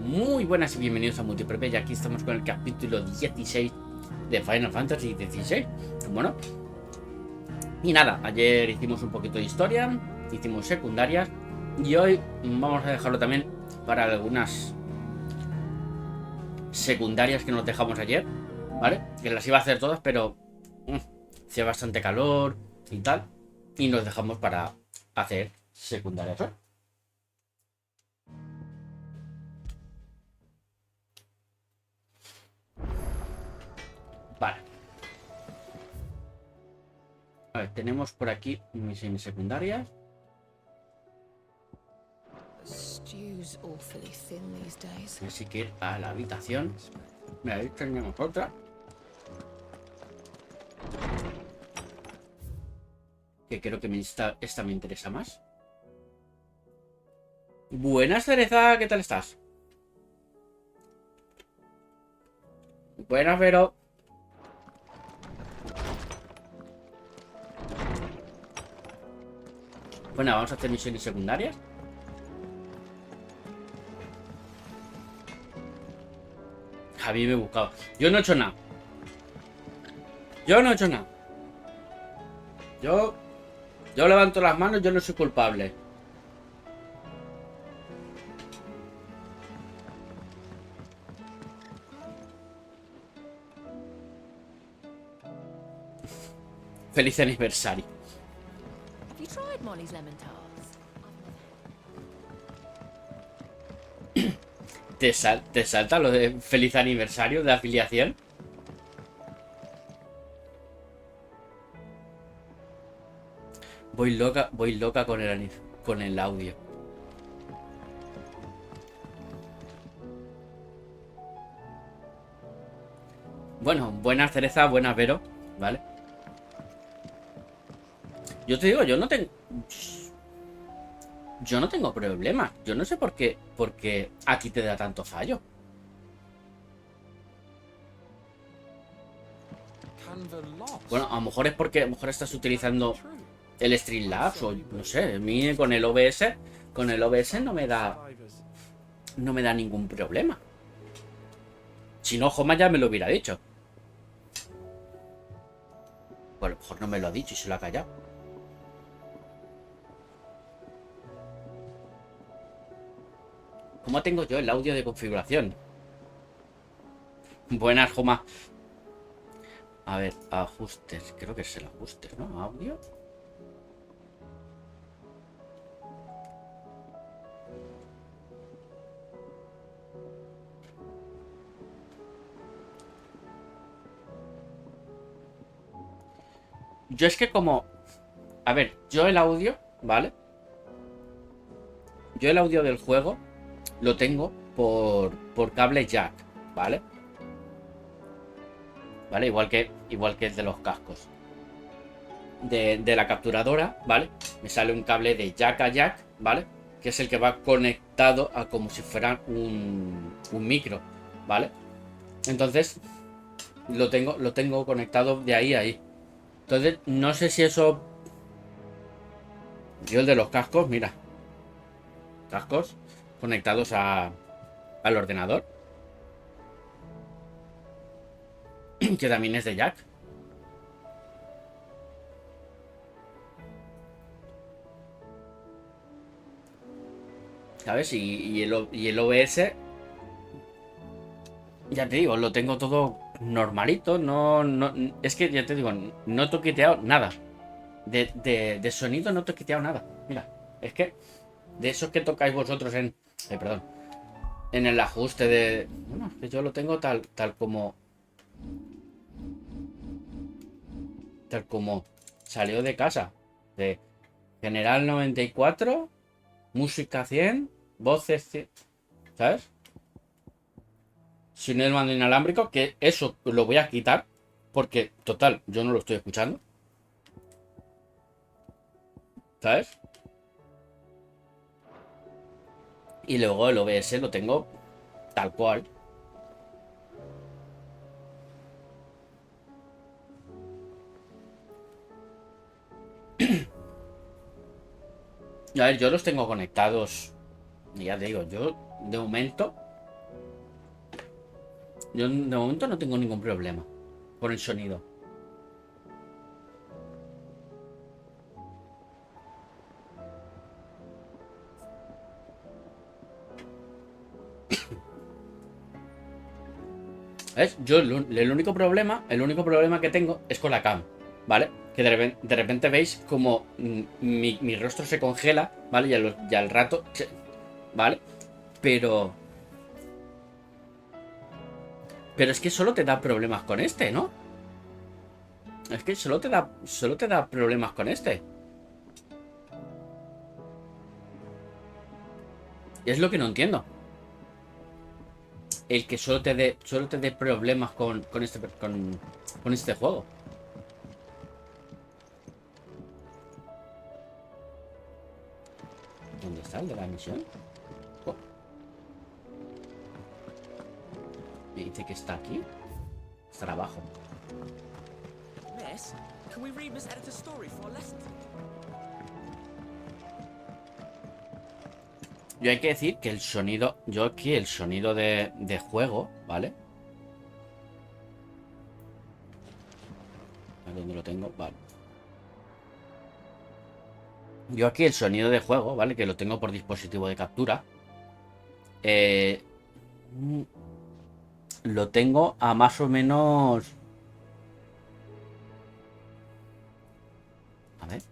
Muy buenas y bienvenidos a Multiprepe. Y aquí estamos con el capítulo 16 de Final Fantasy XVI. Bueno, y nada, ayer hicimos un poquito de historia, hicimos secundarias y hoy vamos a dejarlo también para algunas secundarias que nos dejamos ayer, ¿vale? Que las iba a hacer todas, pero hacía bastante calor y tal, y nos dejamos para hacer secundarias hoy. Vale. A ver, tenemos por aquí misiones secundarias. Así que ir a la habitación. Mira, ahí tenemos otra. Que creo que esta me interesa más. Buenas, Cereza, ¿qué tal estás? Buenas, Vero. Bueno, vamos a hacer misiones secundarias. Javi me he buscado. Yo no he hecho nada. Yo no he hecho nada. Yo levanto las manos, yo no soy culpable. Feliz aniversario. ¿Te salta lo de feliz aniversario de afiliación? Voy loca con el audio. Bueno, buenas, Cereza, buenas, Vero, ¿vale? Yo te digo, yo no tengo problemas. Yo no sé por qué a ti te da tanto fallo. Bueno, a lo mejor es porque a lo mejor estás utilizando el Streamlabs o no sé. A mí con el OBS no me da ningún problema. Si no, Joma ya me lo hubiera dicho. Pues a lo mejor no me lo ha dicho y se lo ha callado. ¿Cómo tengo yo el audio de configuración? Buenas, Joma. A ver, ajustes. Creo que es el ajustes, ¿no? Audio. Yo es que como... A ver, yo el audio, ¿vale? Yo el audio del juego lo tengo por cable jack, ¿vale? ¿Vale? Igual que el de los cascos. De la capturadora, ¿vale? Me sale un cable de jack a jack, ¿vale? Que es el que va conectado a como si fuera un micro, ¿vale? Entonces lo tengo conectado de ahí a ahí. Entonces no sé si eso... Yo el de los cascos, mira. Cascos conectados al ordenador. Que también es de jack. ¿Sabes? Y el OBS, ya te digo, lo tengo todo normalito. No, es que ya te digo, no he toqueteado nada. De sonido no he toqueteado nada. Mira, es que de esos que tocáis vosotros perdón, en el ajuste de... Bueno, es que yo lo tengo tal como salió de casa. De general 94, música 100, voces 100, ¿sabes? Sin el mando inalámbrico, que eso lo voy a quitar porque, total, yo no lo estoy escuchando, ¿sabes? Y luego el OBS lo tengo tal cual. A ver, yo los tengo conectados. Ya te digo, yo de momento... Yo de momento no tengo ningún problema con el sonido. ¿Ves? Yo el único problema que tengo es con la cam, ¿vale? Que de repente veis como mi rostro se congela, ¿vale? Y al rato, ¿vale? Pero es que solo te da problemas con este, ¿no? Es que solo te da problemas con este. Es lo que no entiendo. El que solo te dé problemas con este juego. ¿Dónde está el de la misión? Oh. Me dice que está aquí. Estará abajo. Miss, can we read Miss Editor's story for a lesson? Yo hay que decir que el sonido... Yo aquí el sonido de juego, ¿vale? A ver, ¿dónde lo tengo? Vale. Yo aquí el sonido de juego, ¿vale? Que lo tengo por dispositivo de captura. Lo tengo a más o menos... A ver.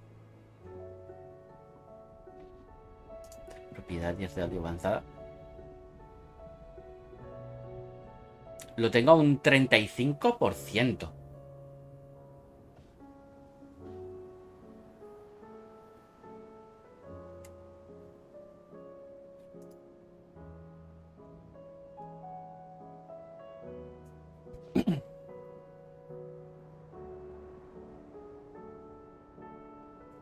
Propiedades de audio avanzada. Lo tengo a un 35%.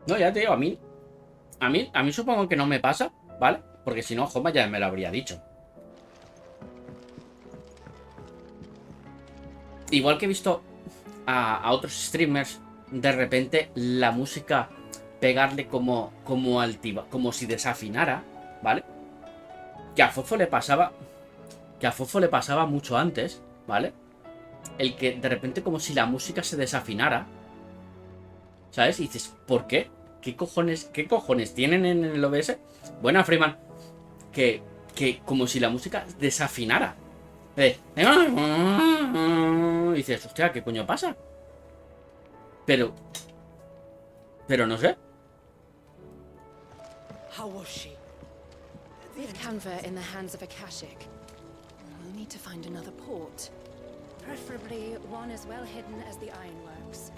No, ya te digo, a mí supongo que no me pasa, ¿vale? Porque si no, Joma ya me lo habría dicho. Igual que he visto a otros streamers, de repente la música pegarle como altiva, como si desafinara, ¿vale? Que a Fofo le pasaba mucho antes, ¿vale? El que de repente como si la música se desafinara, ¿sabes? Y dices, ¿por qué? ¿Qué cojones tienen en el OBS? Buena, Freeman. Que como si la música desafinara. Y dices, hostia, ¿qué coño pasa? Pero no sé. How was she? With Canva in the hands of a Akashic, we'll need to find another port. Preferably one as well hidden as the ironworks.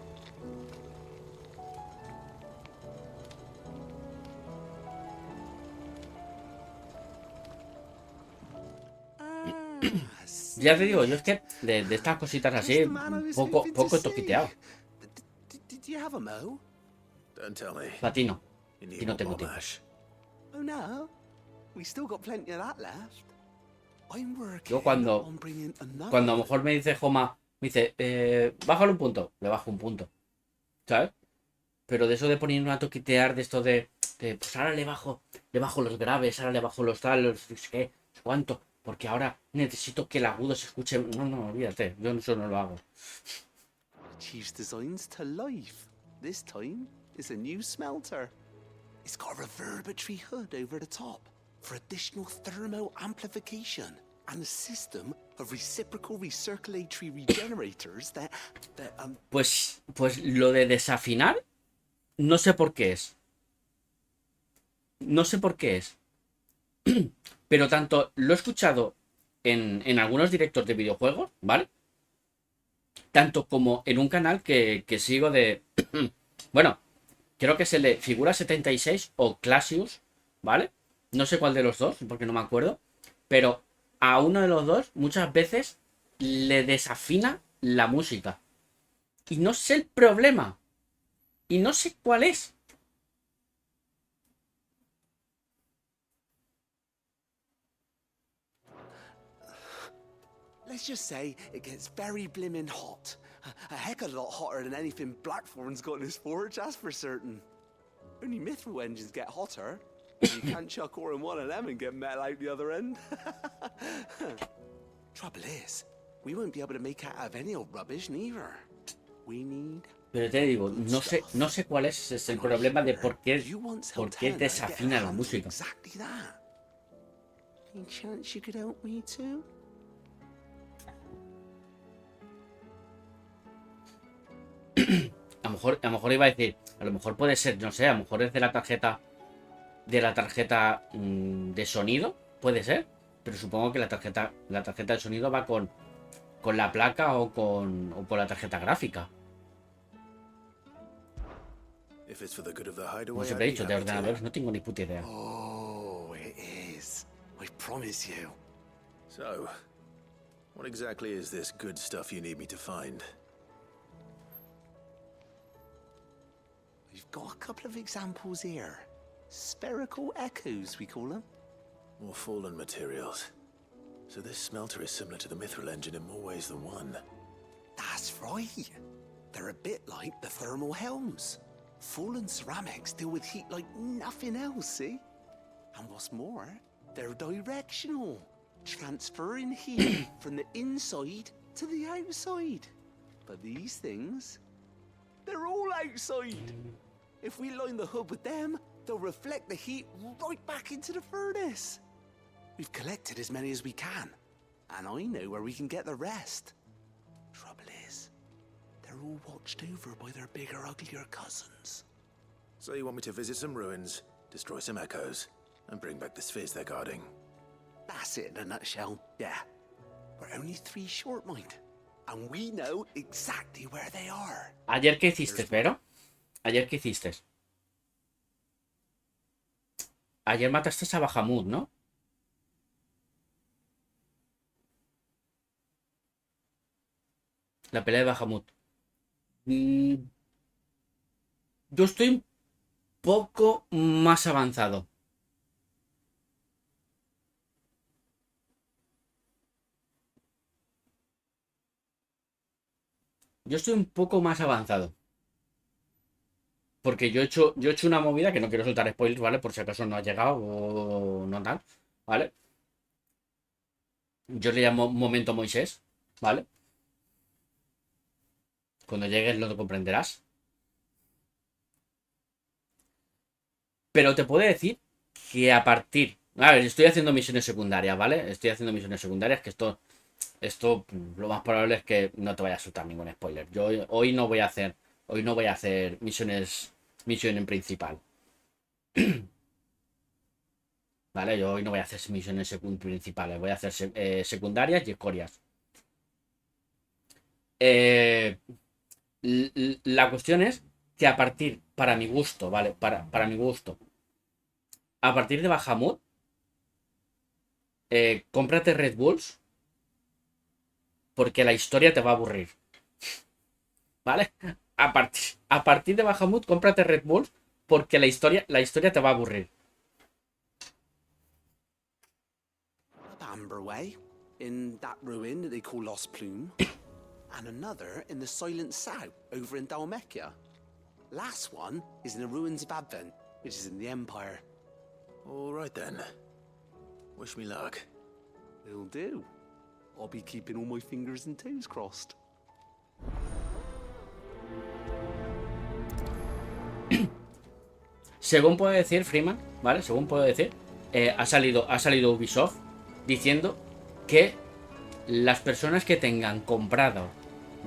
Ya te digo, yo es que de estas cositas así, poco toquiteado. Did you have a mo? Don't tell me. Platino. You Y need no more tengo tiempo. potash. Oh no, we still got plenty of that left. I'm working Yo cuando on bringing another. a lo mejor me dice Joma, me dice, bájale un punto, le bajo un punto, ¿sabes? Pero de eso de poner a toquitear, de esto de pues ahora le bajo los graves, ahora le bajo los tal, los qué, cuánto, porque ahora necesito que el agudo se escuche. No, olvídate, yo eso no lo hago. Chief's designs to life. This time, it's a new smelter. It's got a reverberatory hood over the top for additional thermo amplification and a system of reciprocal recirculatory regenerators that Pues lo de desafinar, no sé por qué es. No sé por qué es. Pero tanto lo he escuchado en algunos directos de videojuegos, ¿vale? Tanto como en un canal que sigo de... Bueno, creo que es el de Figura76 o Classius, ¿vale? No sé cuál de los dos, porque no me acuerdo. Pero a uno de los dos muchas veces le desafina la música. Y no sé el problema. Y no sé cuál es. let's just say it gets very blimmin' hot. A heck of a lot hotter than anything Blackthorn's got in his forge, that's for certain. Only mithril engines get hotter. You can't chuck ore in one of them and get metal out the other end. Trouble is, we won't be able to make out of any old rubbish neither. We need. Pero te digo, no sé cuál es el problema de por qué desafina la música. Exactly that. Any chance you could help me too? A lo mejor iba a decir, a lo mejor puede ser, no sé, a lo mejor es de la tarjeta de sonido, puede ser, pero supongo que la tarjeta de sonido va con la placa o con la tarjeta gráfica. Como siempre he dicho, de ordenadores no tengo ni puta idea. Oh, it is. I promise you. So, what exactly is this good stuff you need me to find? We've got a couple of examples here. Spherical echoes, we call them. More fallen materials. So this smelter is similar to the mithril engine in more ways than one. That's right. They're a bit like the thermal helms. Fallen ceramics deal with heat like nothing else, see? And what's more, they're directional, transferring heat from the inside to the outside. But these things, they're all outside. If we line the hood with them, they'll reflect the heat right back into the furnace. We've collected as many as we can, and I know where we can get the rest. Trouble is, they're all watched over by their bigger, uglier cousins. So you want me to visit some ruins, destroy some echoes, and bring back the spheres they're guarding? That's it in a nutshell, yeah. We're only 3 short, mind. And we know exactly where they are. ¿Ayer qué hiciste, pero? ¿Ayer qué hiciste? Ayer mataste a Bahamut, ¿no? La pelea de Bahamut. Yo estoy un poco más avanzado. Yo estoy un poco más avanzado. Porque yo he hecho una movida que no quiero soltar spoilers, ¿vale? Por si acaso no ha llegado o no tal, ¿vale? Yo le llamo momento Moisés, ¿vale? Cuando llegues lo comprenderás. Pero te puedo decir que a partir... A ver, estoy haciendo misiones secundarias, ¿vale? Estoy haciendo misiones secundarias, que esto lo más probable es que no te vaya a soltar ningún spoiler. Yo hoy no voy a hacer misiones en principal. Vale, yo hoy no voy a hacer misiones principales, voy a hacer secundarias y escorias. La cuestión es que a partir, para mi gusto, ¿vale? Para mi gusto, a partir de Bahamut, cómprate Red Bulls, porque la historia te va a aburrir. ¿Vale? A partir de Bahamut, cómprate Red Bulls, porque la historia te va a aburrir. Up Amberway, in that ruin that they call Lost Plume, and another in the Silent South over in Dhalmekian. Last one is in the ruins of Advent, which is in the Empire. All right then. Wish me luck. Will do. I'll be keeping all my fingers and toes crossed. Según puedo decir Freeman, ¿vale? Según puedo decir, ha salido Ubisoft diciendo que las personas que tengan comprado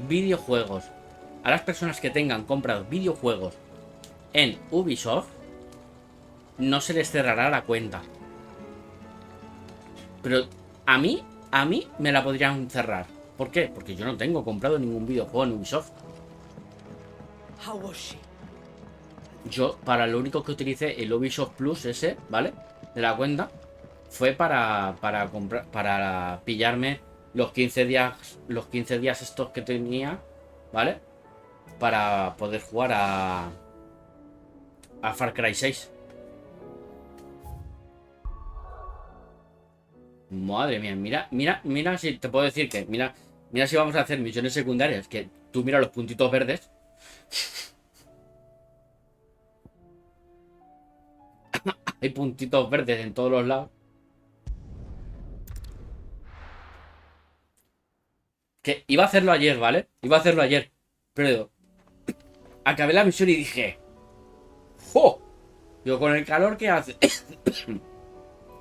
videojuegos, a las personas que tengan comprado videojuegos en Ubisoft, no se les cerrará la cuenta. Pero a mí me la podrían cerrar. ¿Por qué? Porque yo no tengo comprado ningún videojuego en Ubisoft. How was she? Yo, para lo único que utilicé el Ubisoft Plus ese, ¿vale? De la cuenta, fue para comprar, para pillarme los 15 días estos que tenía, ¿vale? Para poder jugar a Far Cry 6. Madre mía, mira si te puedo decir que, mira si vamos a hacer misiones secundarias, que tú mira los puntitos verdes. Hay puntitos verdes en todos los lados. Que iba a hacerlo ayer, ¿vale? Iba a hacerlo ayer. Pero acabé la misión y dije... ¡Jo! Digo, con el calor que hace...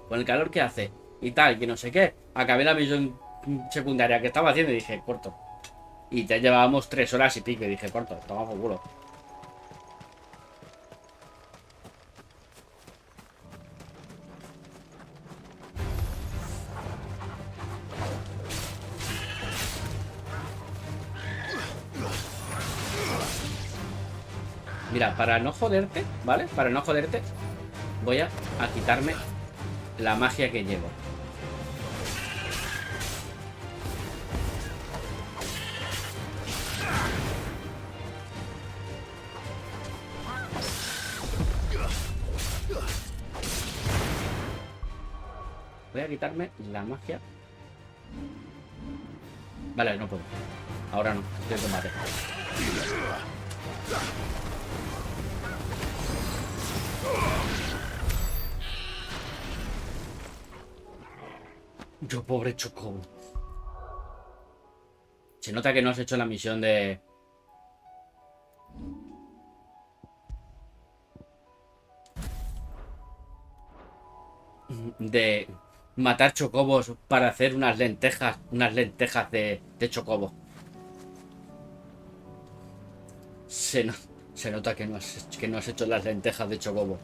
con el calor que hace y tal, que no sé qué. Acabé la misión secundaria que estaba haciendo y dije, corto. Y ya llevábamos 3 horas y pico y dije, corto, toma por culo. Mira, para no joderte, ¿vale? Para no joderte, voy a quitarme la magia que llevo. Voy a quitarme la magia. Vale, no puedo. Ahora no, estoy en combate. Yo, pobre Chocobo. Se nota que no has hecho la misión de matar chocobos para hacer unas lentejas de chocobo. Se nota que no has hecho las lentejas de chocobo.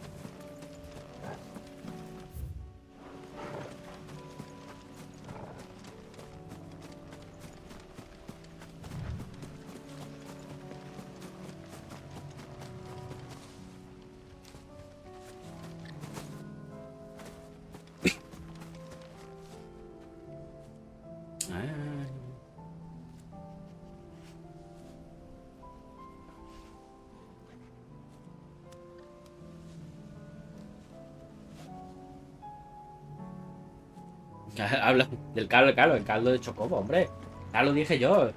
Habla del el caldo de chocobo, hombre. Ya lo dije yo.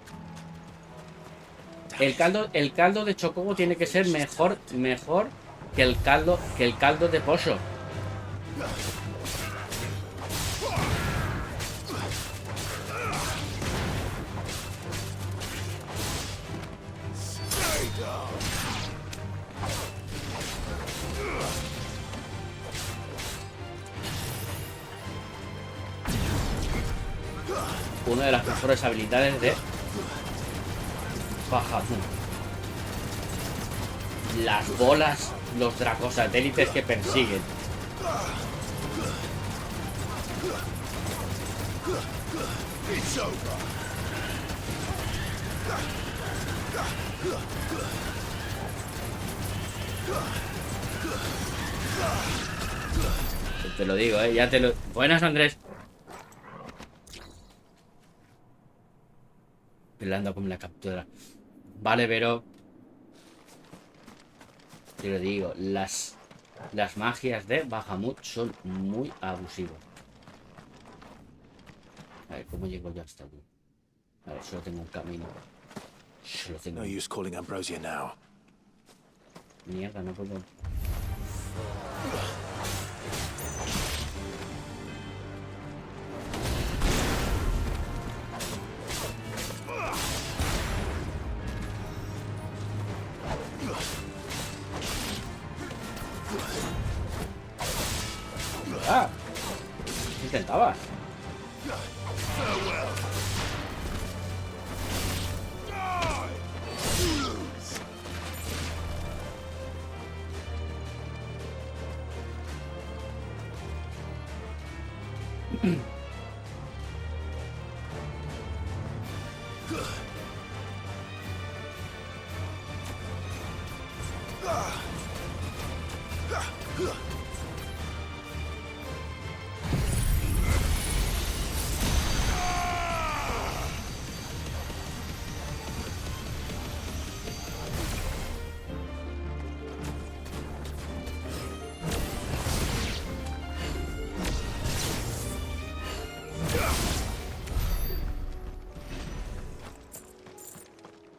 El caldo de chocobo tiene que ser mejor que el caldo de pollo. Una de las mejores habilidades de Bahamut. Las bolas, los dracosatélites que persiguen. Te lo digo, ya te lo... Buenas, Andrés. Peleando con la captura. Vale, pero... Te lo digo, las magias de Bahamut son muy abusivas. A ver, ¿cómo llego yo hasta aquí? A ver, solo tengo un camino. Solo tengo... No use calling Ambrosia now. Mierda, no puedo... ¡Ah! ¿Qué intentabas?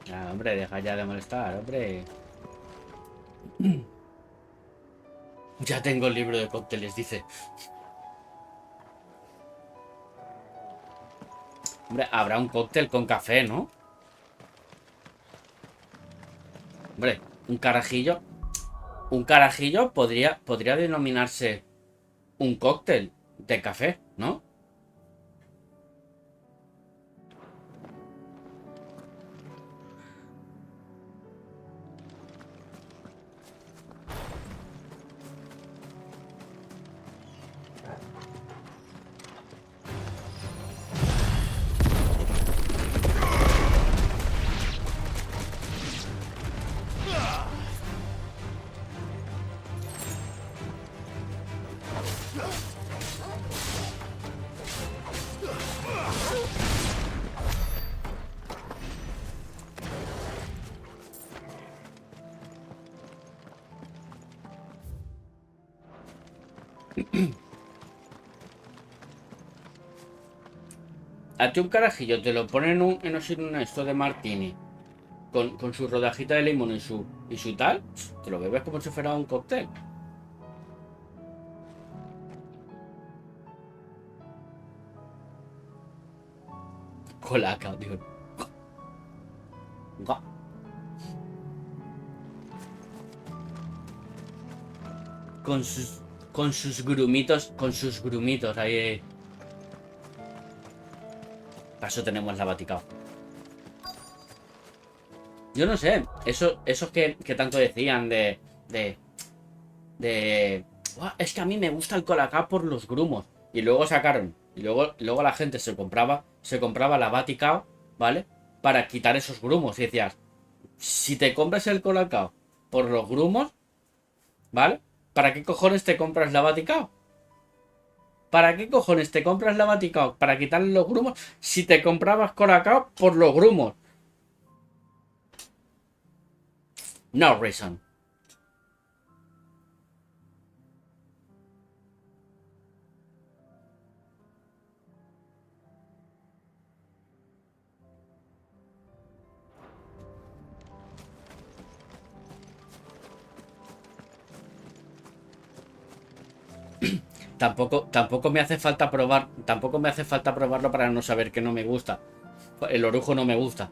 Ah, hombre, deja ya de molestar, hombre. Ya tengo el libro de cócteles, dice. Hombre, habrá un cóctel con café, ¿no? Hombre, un carajillo. Un carajillo podría denominarse un cóctel de café, ¿no? A ti un carajillo te lo ponen en esto de martini con su rodajita de limón y su tal, te lo bebes como si fuera un cóctel. Colaca, tío. Gua. Con sus grumitos ahí. Para eso tenemos la Vaticao. Yo no sé, esos que tanto decían "Buah, es que a mí me gusta el colacao por los grumos". Y luego sacaron, y luego la gente se compraba la Vaticao, ¿vale? Para quitar esos grumos. Y decías, si te compras el colacao por los grumos, ¿vale? ¿Para qué cojones te compras la Vaticao? ¿Para qué cojones te compras la Vaticao? Para quitarle los grumos si te comprabas colacao por los grumos. No reason. Tampoco me hace falta probar. Tampoco me hace falta probarlo para no saber que no me gusta. El orujo no me gusta.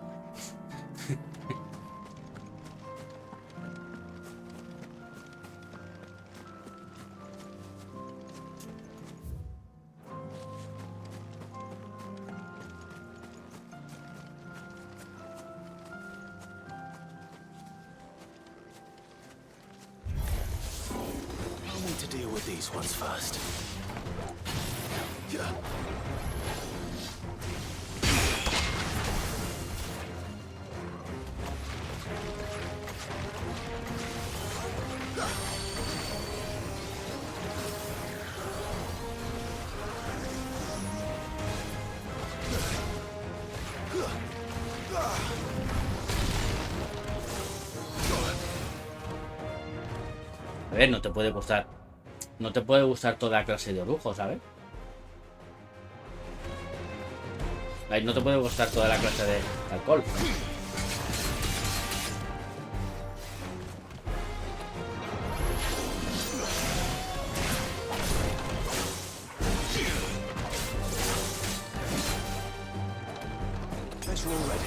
I'll need to deal with these ones first. A ver, no te puede gustar. No te puede gustar toda clase de orujo, ¿sabes? Ahí no te puede gustar toda la clase de alcohol, ¿no? Guess we're all ready.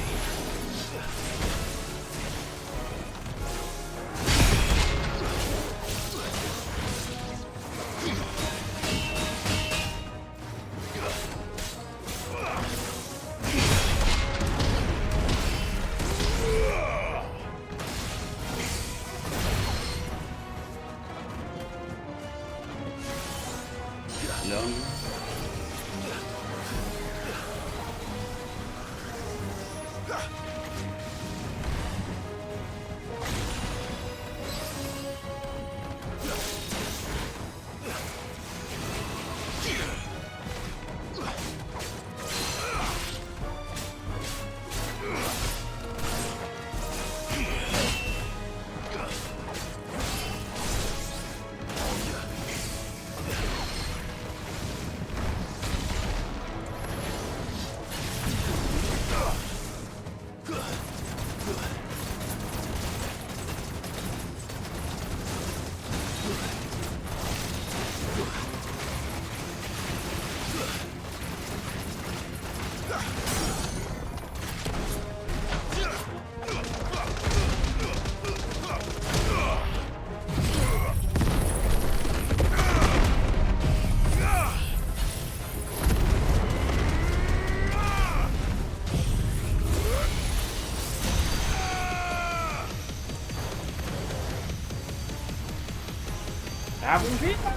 ¡Abusito!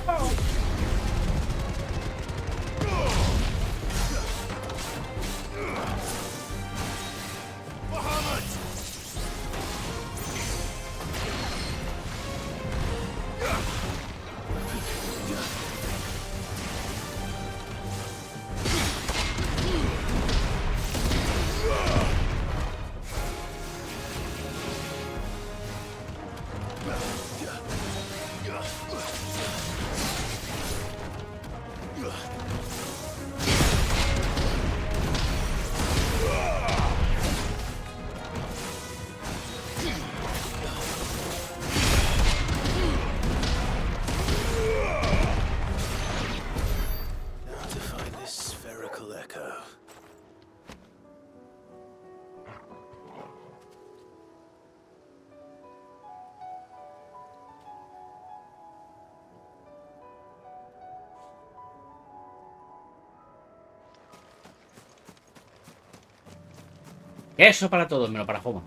Eso para todos, menos para Foma.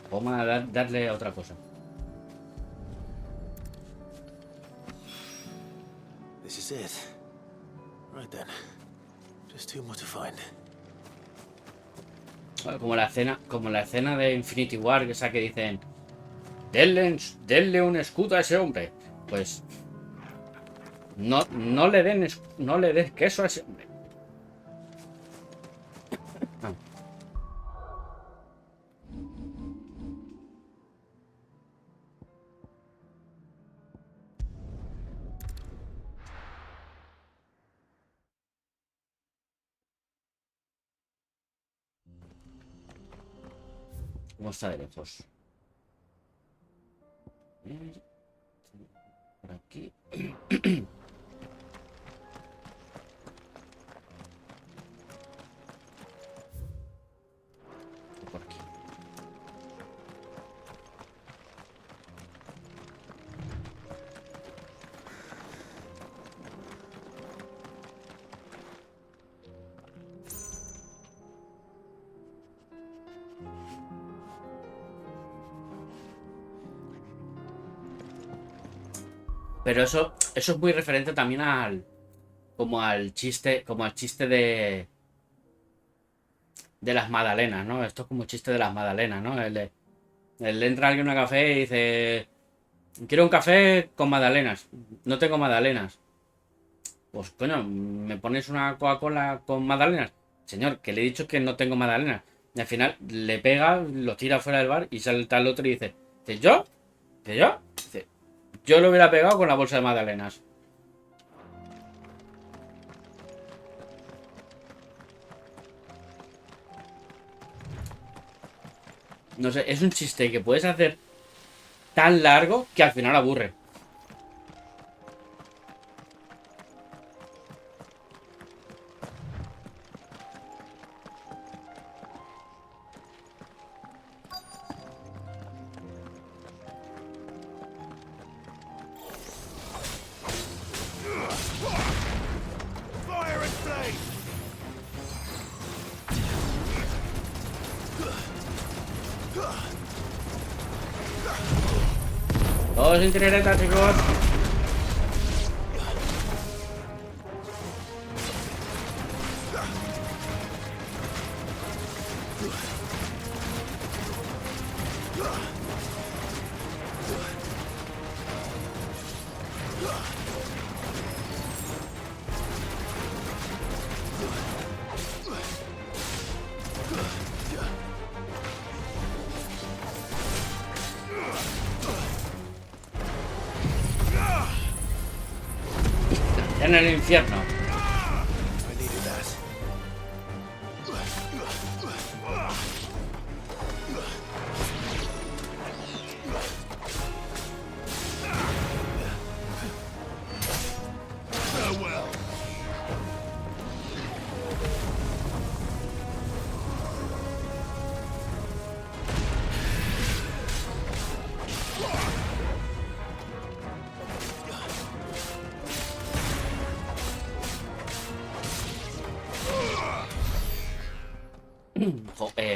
Foma, darle a otra cosa. This is it. Right then. Just two more to find. Como la escena de Infinity War, esa que dicen denle un escudo a ese hombre. Pues no le des queso a ese hombre. ¿Cómo está de lejos? Por aquí. Por aquí. Pero eso es muy referente también como al chiste de las magdalenas, ¿no? Esto es como un chiste de las magdalenas, ¿no? El entra alguien a un café y dice, quiero un café con magdalenas. No tengo magdalenas. Pues coño, ¿me pones una Coca-Cola con magdalenas? Señor, que le he dicho que no tengo magdalenas. Y al final le pega, lo tira fuera del bar y salta el otro y dice, ¿yo? ¿Yo? Dice, yo lo hubiera pegado con la bolsa de magdalenas. No sé, es un chiste que puedes hacer tan largo que al final aburre. Todos sin tirareta, chicos. En el infierno.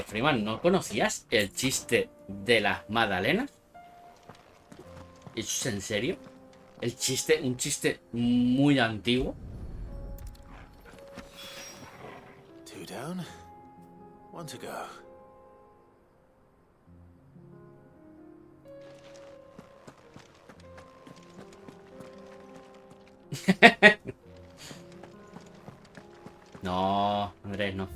Freeman, ¿no conocías el chiste de las magdalenas? ¿Eso es en serio? El chiste, un chiste muy antiguo. Two down, one to go. No, Andrés, no.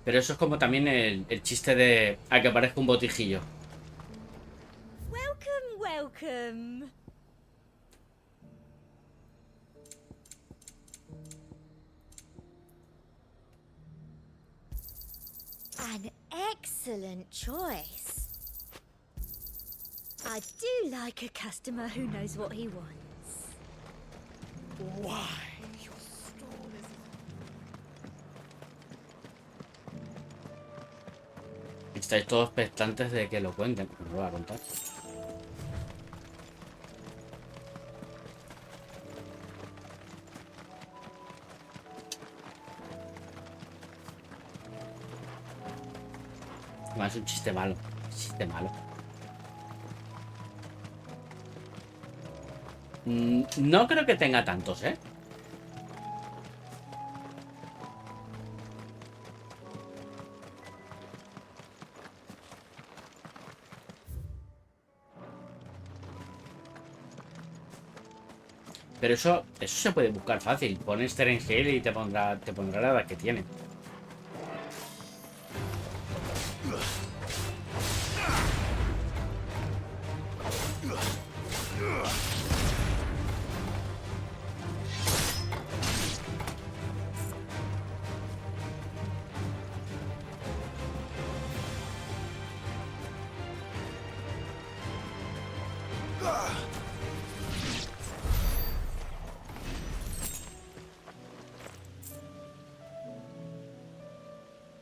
Pero eso es como también el chiste de a que parezca un botijillo. Welcome, welcome. An excellent choice. I do like a customer who knows what he wants. Why, your stall is... Estáis todos expectantes de que lo cuenten. No lo voy a contar. No, es un chiste malo. Chiste malo. No creo que tenga tantos, ¿eh? Pero eso se puede buscar fácil. Pones Terengel y te pondrá la edad que tiene.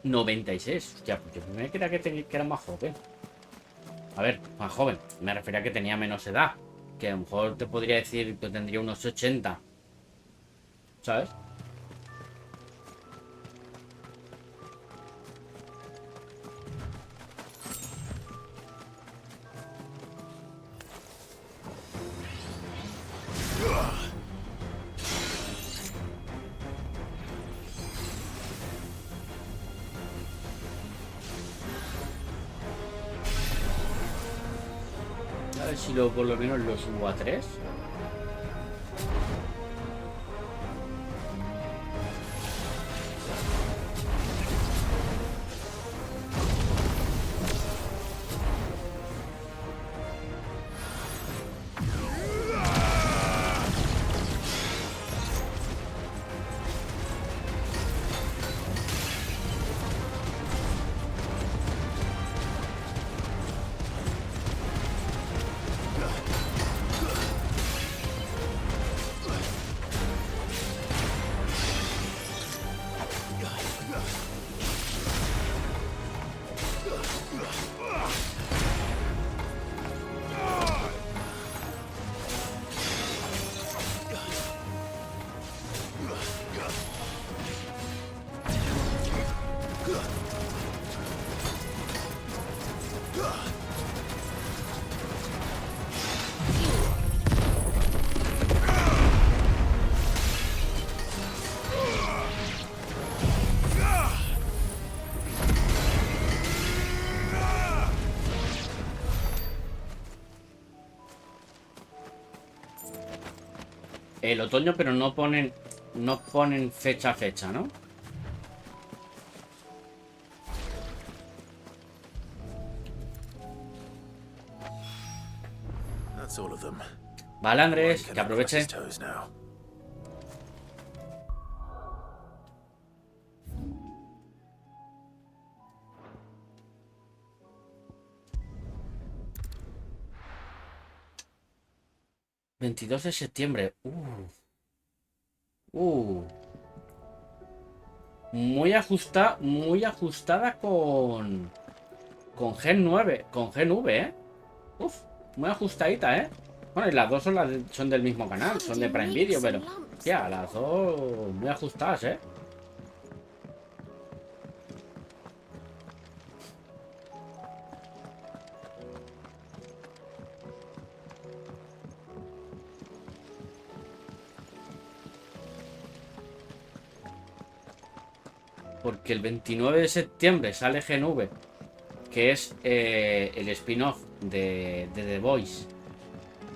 ¿96? Hostia, pues yo me creía que era más joven. A ver, más joven. Me refería a que tenía menos edad. Que a lo mejor te podría decir que tendría unos 80. ¿Sabes? A ver si por lo menos lo subo a 3. El otoño, pero no ponen fecha, ¿no? That's all of them. Vale, Andrés, One que cannot cross aproveche. his toes now. ...22 de septiembre. Muy ajustada Con Gen 9, con Gen V, Uf, muy ajustadita, Bueno, y las dos son del mismo canal, son de Prime Video, pero... Ya, las dos muy ajustadas, Porque el 29 de septiembre sale Gen V, que es el spin-off de The Voice.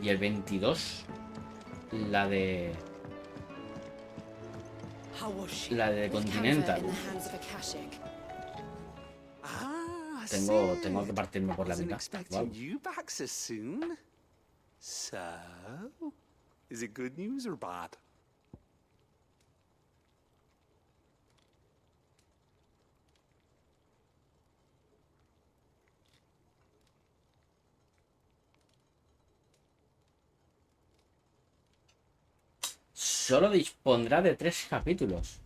Y el 22, la de Continental. Tengo que partirme por la mitad. Wow. So, is it good news or bad? Solo dispondrá de 3 capítulos.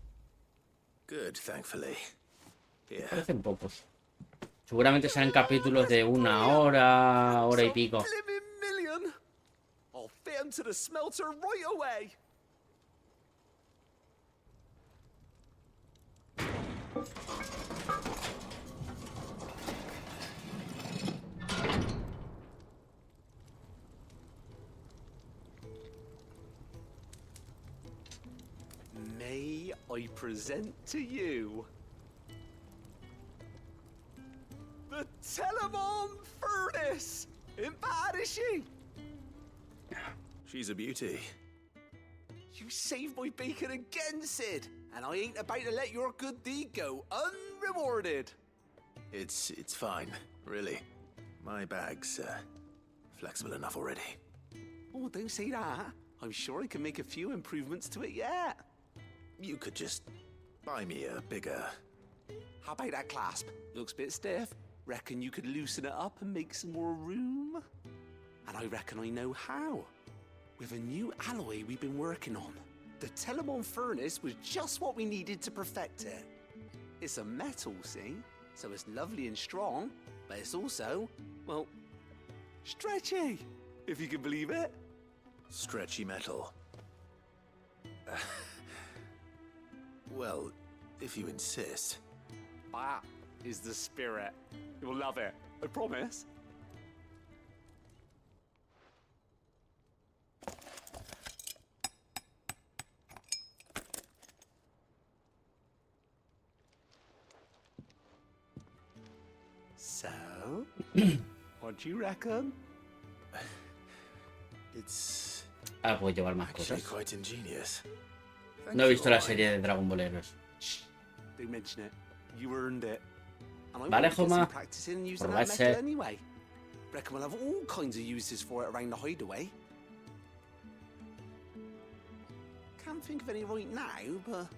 Good, thankfully. Yeah. Parecen pocos. Seguramente serán capítulos de 1 hora, hora y pico. I'll fit him to the smelter right away. May I present to you the Telemon Furnace? Ain't bad, is she? She's a beauty. You saved my bacon again, Sid, and I ain't about to let your good deed go unrewarded. It's fine, really. My bag's flexible enough already. Oh, don't say that. I'm sure I can make a few improvements to it yet. You could just buy me a bigger... How about that clasp? Looks a bit stiff. Reckon you could loosen it up and make some more room? And I reckon I know how. With a new alloy we've been working on. The Telemon Furnace was just what we needed to perfect it. It's a metal, see? So it's lovely and strong, but it's also, well, stretchy, if you can believe it. Stretchy metal. Well, if you insist. That is the spirit. You'll love it, I promise. So, what do you reckon? It's Puedo llevar más actually cosas. quite ingenious. No he visto la serie de Dragon Ball Heroes. Shh, don't mention it. You earned it. And I Vale, want to get some Joma. practice in using Por that base. metal anyway. Reckon we'll have all kinds of uses for it around the hideaway. Can't think of any right now, but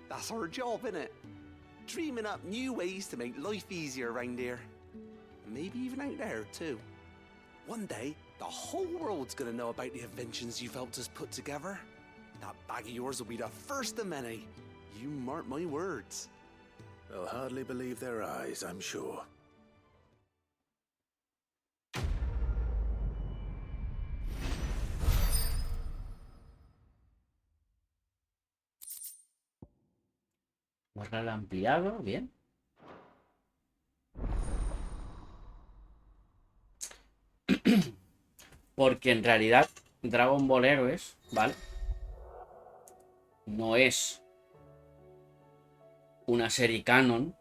that's our job, innit? Dreaming up new ways to make life easier around here. Maybe even out there, too. One day, the whole world's gonna know about the inventions you've helped us put together. That bag of yours will be the first of many. You mark my words. They'll hardly believe their eyes, I'm sure. Guardar el ampliado, bien. Porque en realidad Dragon Ball Heroes, ¿vale? No es una serie canon,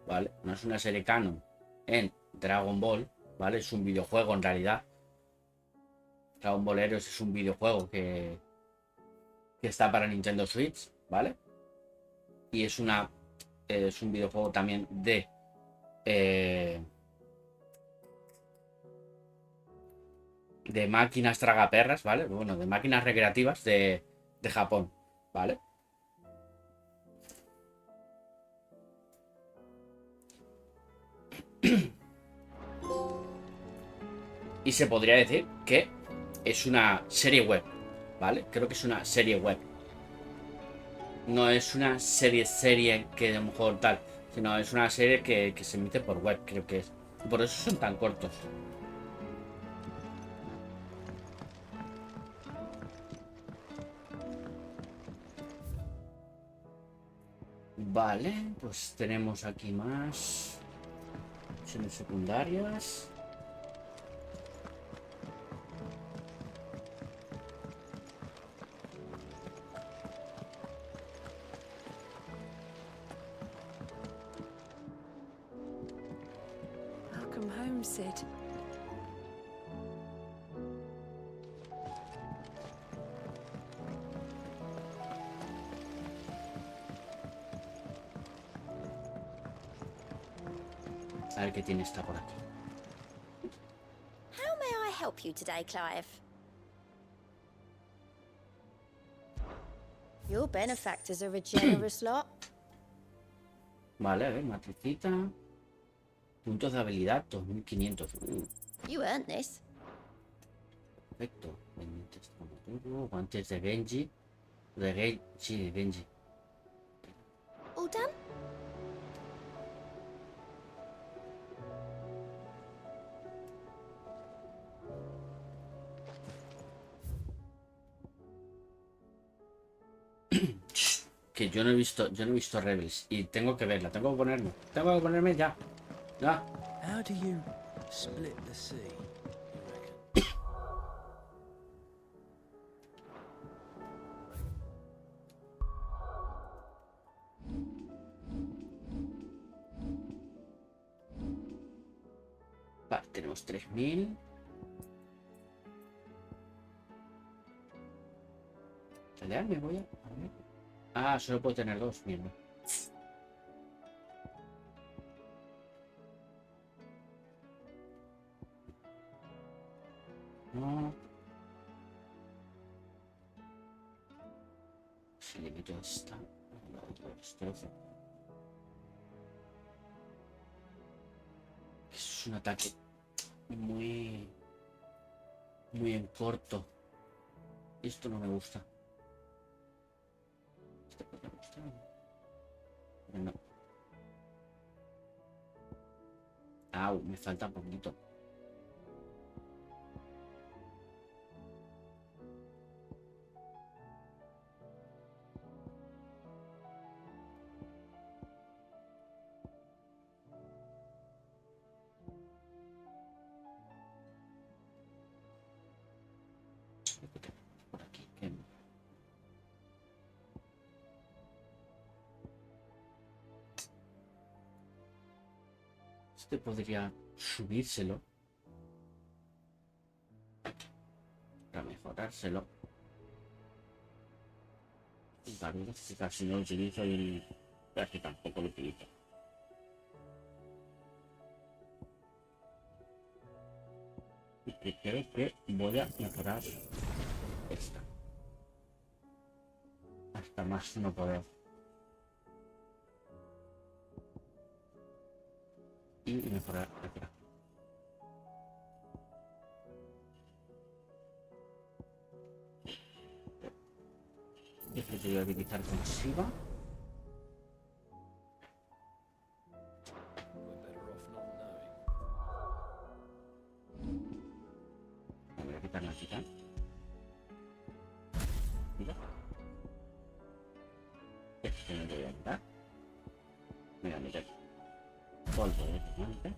¿vale? No es una serie canon en Dragon Ball, ¿vale? Es un videojuego en realidad. Dragon Ball Heroes es un videojuego que está para Nintendo Switch, ¿vale? Y es un videojuego también de máquinas tragaperras, ¿vale? Bueno, de máquinas recreativas de Japón, ¿vale? Y se podría decir que es una serie web, ¿vale? Creo que es una serie web. No es una serie que a lo mejor tal. Sino es una serie que se emite por web, creo que es. Y por eso son tan cortos. Vale, pues tenemos aquí más misiones secundarias. Welcome home, Sid. A ver qué tiene esta por aquí. How may I help you today, Clive? Your benefactors are a generous lot. Vale, a ver, matricita. Puntos de habilidad, 2500. You earned this. Perfecto. Pendientes dramaturgo, guantes de Genji. Sí, de Genji. All done? Que yo no he visto Rebels y tengo que verla, tengo que ponerme ya. Ya. How do you split the sea, you reckon? Vale, tenemos 3000. Ya me voy a ver. Ah, solo puedo tener 2, mierda. No. Si le meto esta. La otra destrozo. Es un ataque muy en corto. Esto no me gusta. Este podría gustar. Pero no. Au, me falta un poquito. Por aquí. Este podría subírselo para mejorárselo. Claro, que casi no lo utilizo y casi tampoco lo utilizo. Y creo que voy a mejorar esta. Hasta más no poder. Y mejorar acá. Este voy a habilitar ofensiva. Voy a quitar la titán. Mira. Este me lo voy a quitar. Me voy a meter polvo de diamante.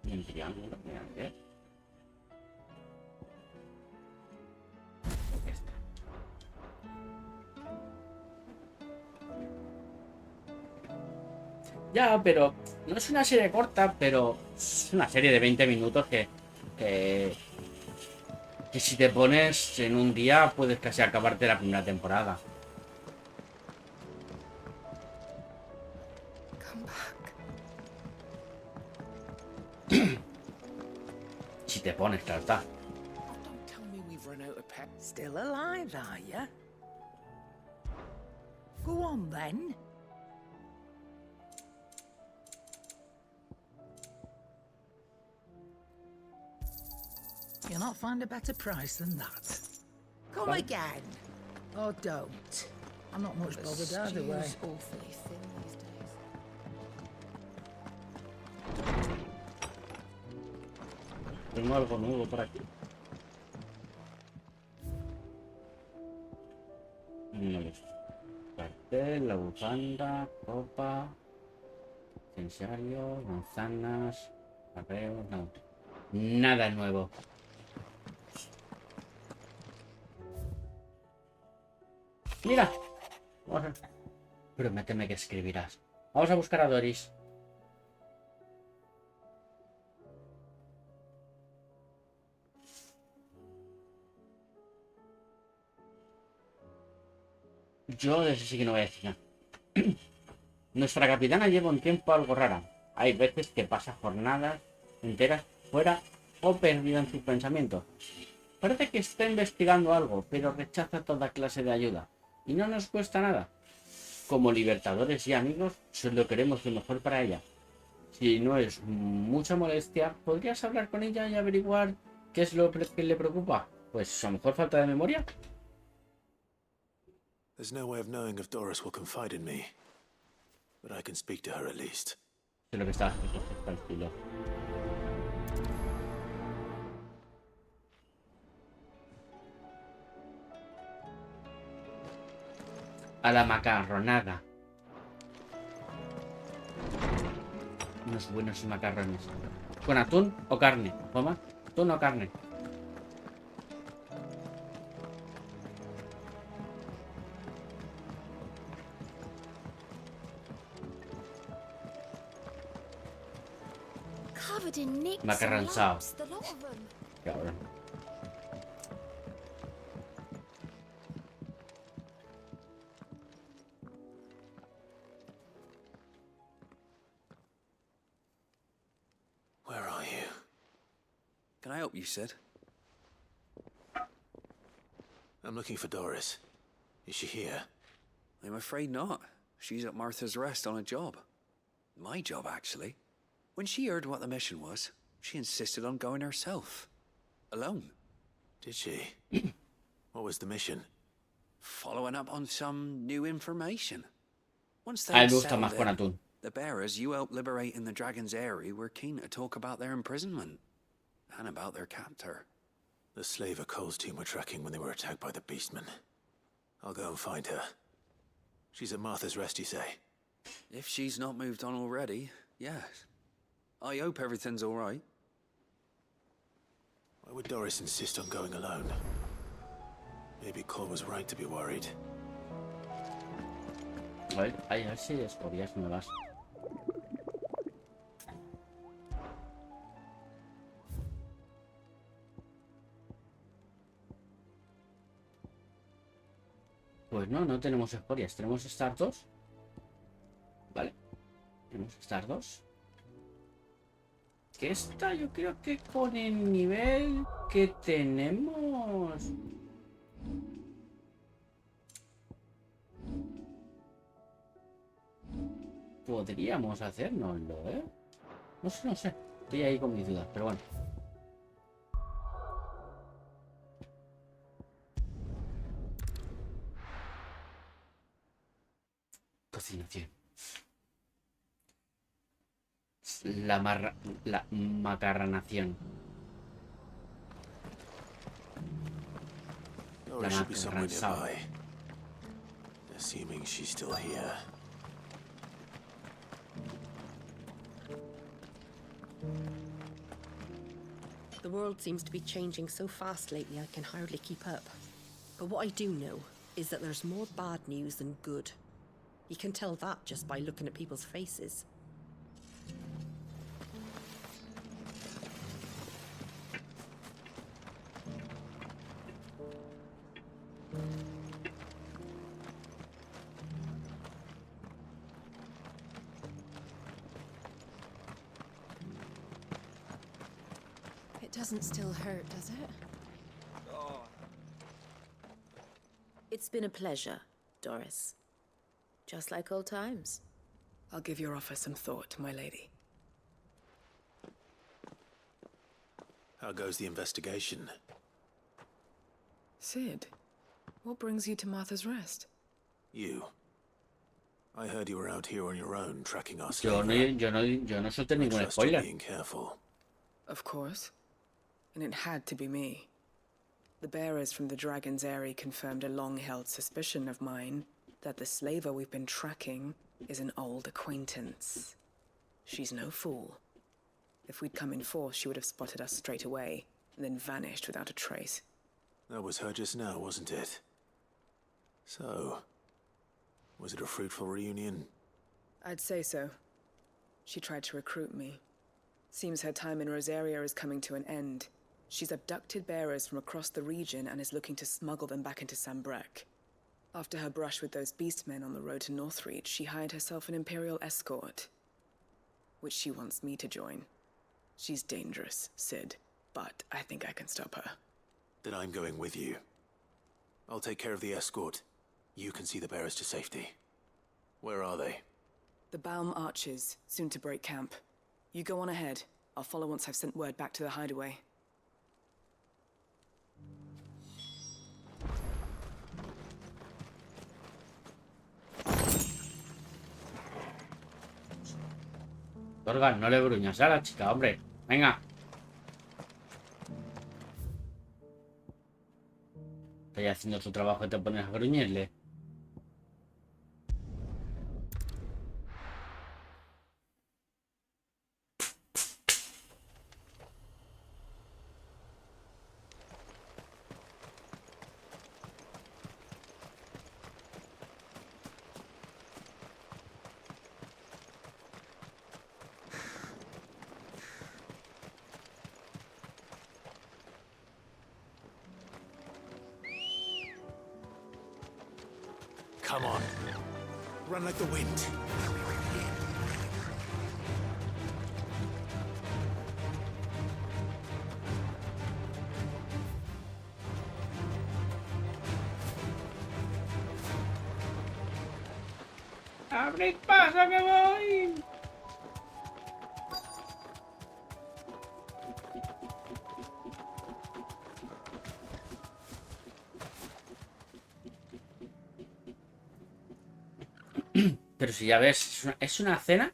Y en triángulo voy a meter esta. Ya, pero no es una serie corta, pero es una serie de 20 minutos que si te pones en un día puedes casi acabarte la primera temporada. Come back. Si te pones, claro está. Don't tell me we've run out of pep. Still alive, are ya? Go on then. You'll not find a better price than that. Come again. Or don't. I'm not much bothered either way. Stew's awfully thin these days. Tengo algo nuevo por aquí. No lo sé. Cartel, la bufanda, copa, incensario, manzanas, arreos, no. Nada nuevo. Mira. Prométeme que escribirás. Vamos a buscar a Doris. Yo de ese sí que no voy a decir nada. Nuestra capitana lleva un tiempo algo rara. Hay veces que pasa jornadas enteras fuera o perdida en sus pensamientos. Parece que está investigando algo, pero rechaza toda clase de ayuda. Y no nos cuesta nada. Como libertadores y amigos, solo queremos lo mejor para ella. Si no es mucha molestia, ¿podrías hablar con ella y averiguar qué es lo que le preocupa? Pues a lo mejor falta de memoria. There's no way of knowing if Doris will confide in me, but I can speak to her at least. Es lo que está tranquilo. A la macarronada. Unos buenos macarrones. ¿Con atún o carne? ¿Toma? ¿Atún o carne? Covered in nicks and Macarronsao. lumps, the lot of them. Cabrón. Where are you? Can I help you, Sid? I'm looking for Doris. Is she here? I'm afraid not. She's at Martha's Rest on a job. My job, actually. When she heard what the mission was, she insisted on going herself. Alone. Did she? What was the mission? Following up on some new information. Once A mí they me gusta más settled con in, atún. the bearers you helped liberate in the Dragon's Eyrie were keen to talk about their imprisonment. And about their captor. The slaver Cole's team were tracking when they were attacked by the Beastmen. I'll go and find her. She's at Martha's Rest, you say? If she's not moved on already, yes. I hope everything's all right. Why would Doris insist on going alone? Maybe Cole was right to be worried. A ver, hay así escobillas nuevas. Pues no, no tenemos escorias. Tenemos estas dos. Vale. Tenemos estas dos. Que esta yo creo que con el nivel que tenemos... podríamos hacérnoslo, ¿eh? No sé, no sé. Estoy ahí con mis dudas, pero bueno. Cocinación. La macarronación. Doris should be somewhere macarronsao. nearby. Assuming she's still here. The world seems to be changing so fast lately I can hardly keep up. But what I do know is that there's more bad news than good. You can tell that just by looking at people's faces. It doesn't still hurt, does it? It's been a pleasure, Doris. Just like old times. I'll give your offer some thought, my lady. How goes the investigation? Sid, what brings you to Martha's Rest? You. I heard you were out here on your own, tracking our Yo slaver. no solté I ningún trust you spoiler. being careful. Of course. and it had to be me. The bearers from the Dragon's Eyrie confirmed a long-held suspicion of mine that the slaver we've been tracking is an old acquaintance. She's no fool. If we'd come in force, she would have spotted us straight away, and then vanished without a trace. That was her just now, wasn't it? So, was it a fruitful reunion? I'd say so. She tried to recruit me. Seems her time in Rosaria is coming to an end. She's abducted bearers from across the region and is looking to smuggle them back into Sanbreque. After her brush with those beastmen on the road to Northreach, she hired herself an Imperial escort, which she wants me to join. She's dangerous, Sid, but I think I can stop her. Then I'm going with you. I'll take care of the escort. You can see the bearers to safety. Where are they? The Baum Archers, soon to break camp. You go on ahead. I'll follow once I've sent word back to the hideaway. Torgan, no le bruñas a la chica, hombre. Venga. Estoy haciendo su trabajo y te pones a gruñirle. Come on. Run like the wind. ¡Abrid paso que voy! Pero si ya ves, es una cena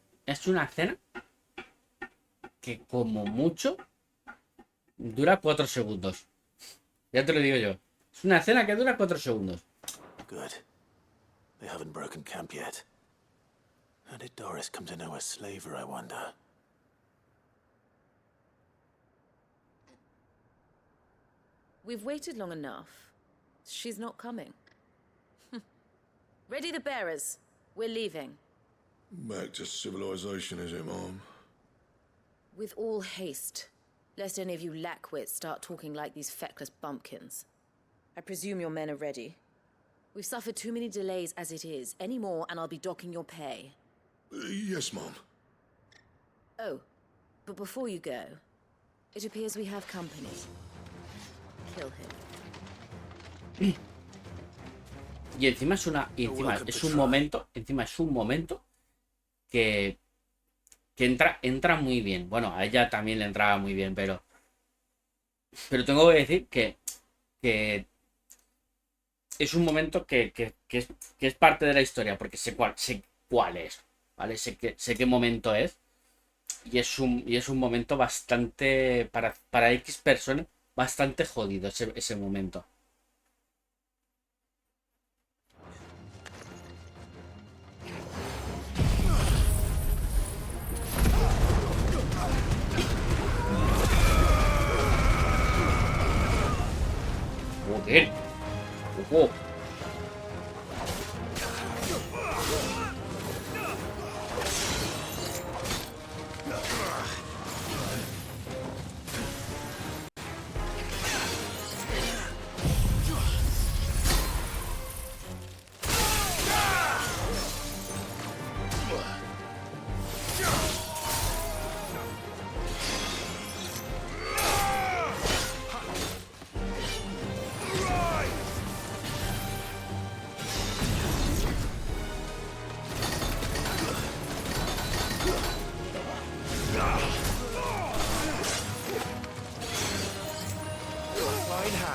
que como mucho dura 4 segundos. Ya te lo digo yo. Es una escena que dura 4 segundos. Good. They haven't broken camp yet. How did Doris come to know a slaver, I wonder? We've waited long enough. She's not coming. Ready the bearers. We're leaving. Back to civilization, is it, Mom? With all haste, lest any of you lackwits start talking like these feckless bumpkins. I presume your men are ready. We've suffered too many delays as it is. Any more and I'll be docking your pay. Yes, Mom. Oh, but before you go, it appears we have company. Kill him. Y encima es un momento que entra muy bien. Bueno, a ella también le entraba muy bien, pero tengo que decir que es un momento que es parte de la historia, porque sé cuál es, ¿vale? Sé qué momento es, y es un momento bastante, para X personas, bastante jodido ese momento. Joder. Ojo.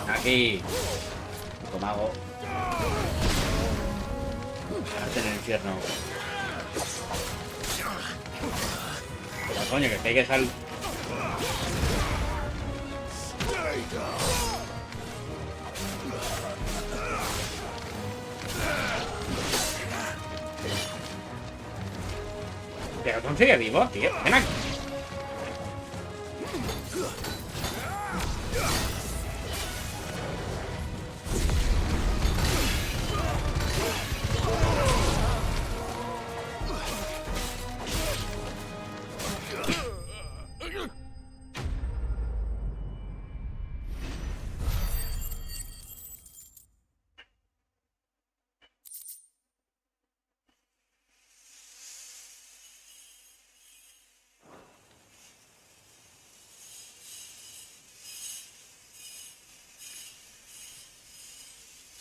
Aquí, mago. Arte en el infierno. Pero coño, que pegues al... Pero tú sigue vivo, tío. Ven aquí.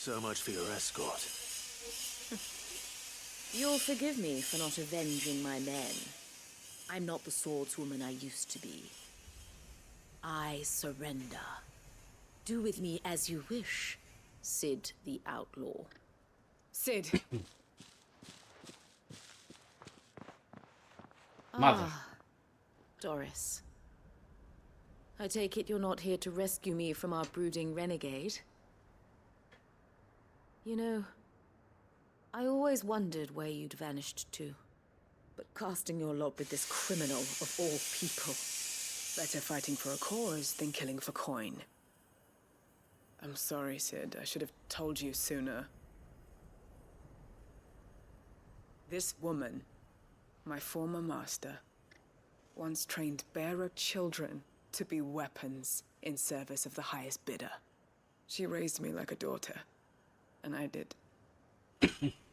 So much for your escort. You'll forgive me for not avenging my men. I'm not the swordswoman I used to be. I surrender. Do with me as you wish, Sid the Outlaw. Sid. Mother. Doris. I take it you're not here to rescue me from our brooding renegade? You know, I always wondered where you'd vanished to. But casting your lot with this criminal of all people... Better fighting for a cause than killing for coin. I'm sorry, Sid. I should have told you sooner. This woman, my former master, once trained bearer children to be weapons in service of the highest bidder. She raised me like a daughter. And I did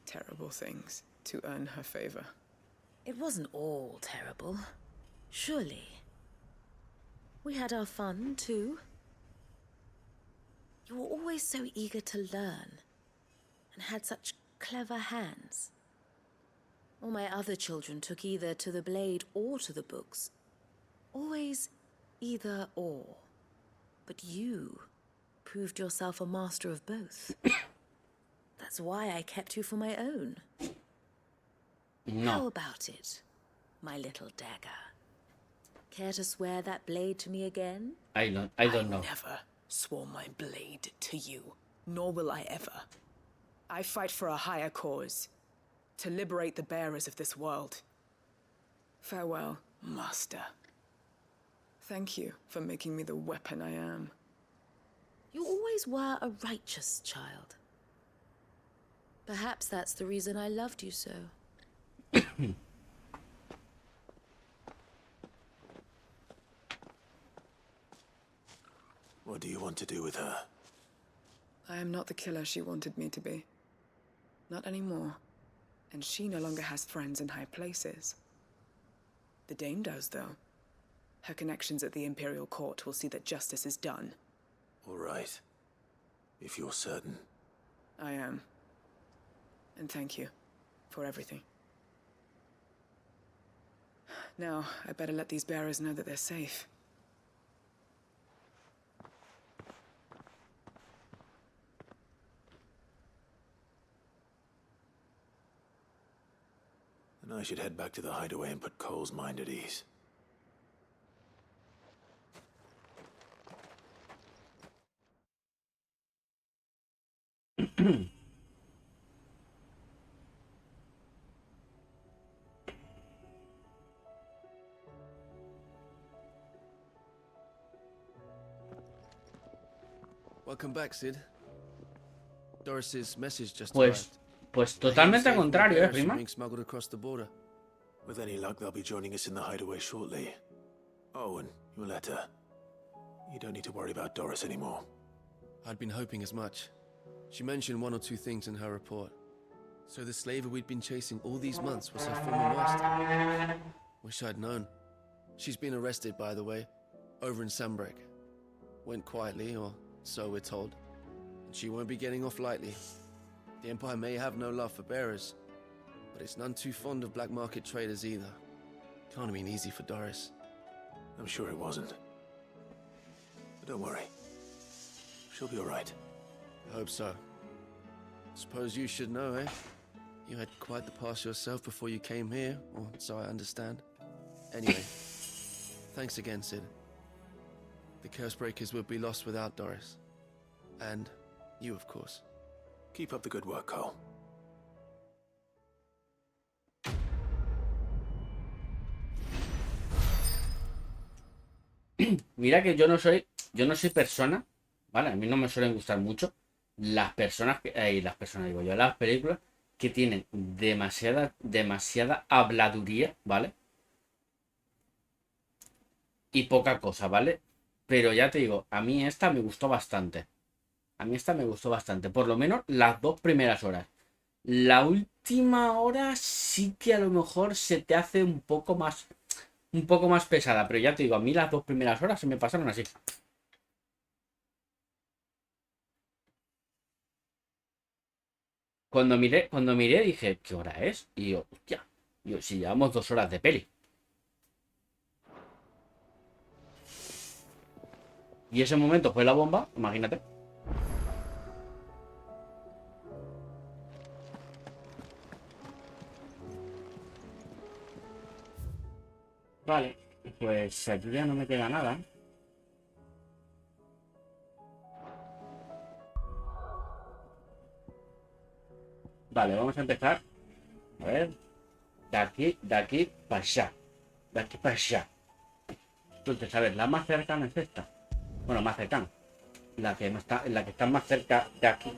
terrible things to earn her favor. It wasn't all terrible, surely. We had our fun, too. You were always so eager to learn, and had such clever hands. All my other children took either to the blade or to the books. Always either or. But you proved yourself a master of both. That's why I kept you for my own. No. How about it, my little dagger? Care to swear that blade to me again? I don't know. I never swore my blade to you, nor will I ever. I fight for a higher cause, to liberate the bearers of this world. Farewell, Master. Thank you for making me the weapon I am. You always were a righteous child. Perhaps that's the reason I loved you so. What do you want to do with her? I am not the killer she wanted me to be. Not anymore. And she no longer has friends in high places. The Dame does, though. Her connections at the Imperial Court will see that justice is done. All right. If you're certain. I am. And thank you for everything. Now, I better let these bearers know that they're safe. And I should head back to the hideaway and put Cole's mind at ease. Welcome back, Sid. Doris's message just Pues totalmente contrario, prima. being smuggled across the border. With any luck, they'll be joining us in the hideaway shortly. Oh, and your letter. You don't need to worry about Doris anymore. I'd been hoping as much. She mentioned one or two things in her report. So the slaver we'd been chasing all these months was her former master. Wish I'd known. She's been arrested, by the way, over in Sanbreque. Went quietly, or so we're told. And she won't be getting off lightly. The Empire may have no love for bearers, but it's none too fond of black market traders either. Can't have been easy for Doris. I'm sure it wasn't. But don't worry. She'll be all right. I hope so. Suppose you should know, eh? You had quite the past yourself before you came here, or so I understand. Anyway, thanks again, Sid. The curse breakers would be lost without Doris. And you, of course. Keep up the good work, Cole. Mira que yo no soy persona, ¿vale? A mí no me suelen gustar mucho las personas digo yo, las películas que tienen demasiada habladuría, ¿vale? Y poca cosa, ¿vale? Pero ya te digo, a mí esta me gustó bastante. Por lo menos las 2 primeras horas. La última hora sí que a lo mejor se te hace un poco más pesada. Pero ya te digo, a mí las 2 primeras horas se me pasaron así. Cuando miré dije, ¿qué hora es? Y yo, hostia, si llevamos 2 horas de peli. Y ese momento fue la bomba, imagínate. Vale, pues aquí ya no me queda nada. Vale, vamos a empezar. A ver. De aquí para allá. De aquí para allá. Entonces, a ver, la más cercana es esta. Bueno, más cercana. La que está más cerca de aquí.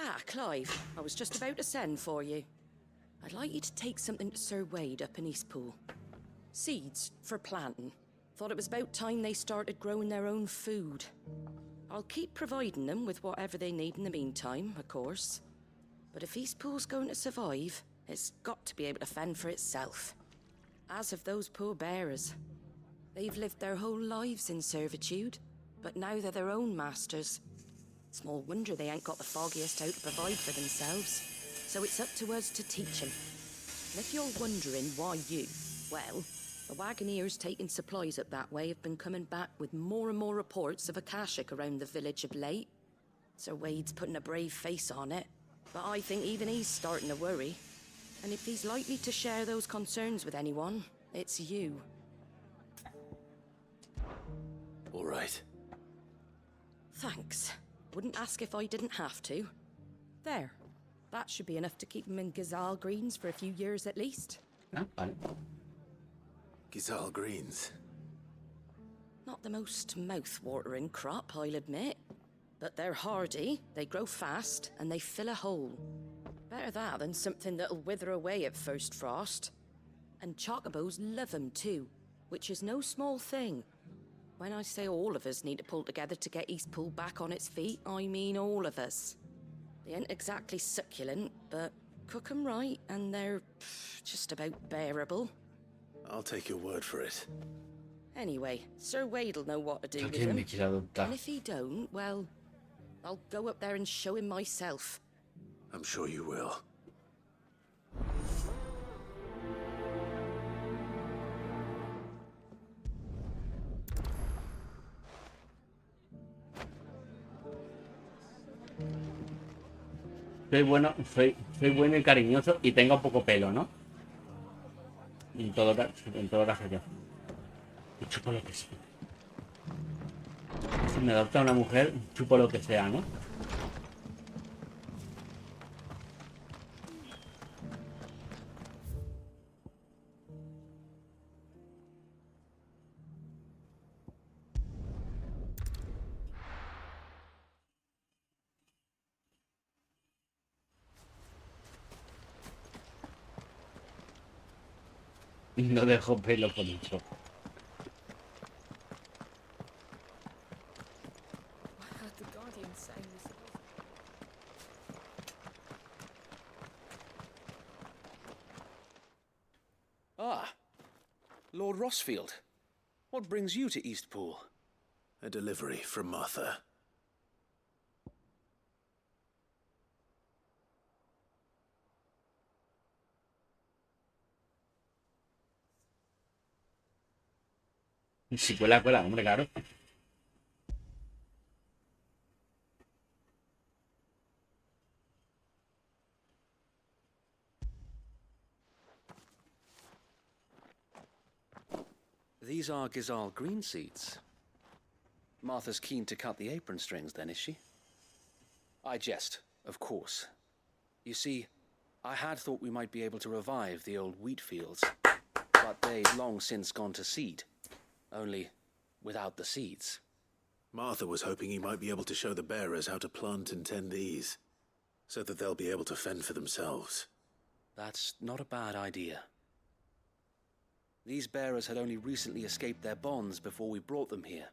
Ah, Clive, I was just about to send for you. I'd like you to take something to Sir Wade up in Eastpool. Seeds for planting. Thought it was about time they started growing their own food. I'll keep providing them with whatever they need in the meantime, of course. But if Eastpool's going to survive, it's got to be able to fend for itself. As of those poor bearers. They've lived their whole lives in servitude, but now they're their own masters. Small wonder they ain't got the foggiest how to provide for themselves. So it's up to us to teach them. And if you're wondering why you, well, the wagoneers taking supplies up that way have been coming back with more and more reports of Akashic around the village of late. Sir Wade's putting a brave face on it, but I think even he's starting to worry. And if he's likely to share those concerns with anyone, it's you. All right. Thanks. Wouldn't ask if I didn't have to. There. That should be enough to keep him in Gazal Greens for a few years at least. Gazal Greens. Not the most mouth-watering crop, I'll admit. But they're hardy, they grow fast, and they fill a hole. Better that than something that'll wither away at first frost. And chocobos love 'em too, which is no small thing. When I say all of us need to pull together to get Eastpool back on its feet, I mean all of us. They ain't exactly succulent, but cook 'em right, and they're just about bearable. I'll take your word for it. Anyway, Sir Wade'll know what to do with them. And if he don't, well, I'll go up there and show him myself. I'm sure you will. Soy bueno y cariñoso y tengo poco pelo, ¿no? En todo caso yo. Y chupo lo que sea. Si me adopta una mujer, chupo lo que sea, ¿no? No dejo pelo con eso. Lord Rossfield, what brings you to Eastpool? A delivery from Martha. Si cuela, cuela, hombre, claro. These are Gizal green seeds. Martha's keen to cut the apron strings, then, is she? I jest, of course. You see, I had thought we might be able to revive the old wheat fields, but they'd long since gone to seed, only without the seeds. Martha was hoping he might be able to show the bearers how to plant and tend these, so that they'll be able to fend for themselves. That's not a bad idea. These bearers had only recently escaped their bonds before we brought them here.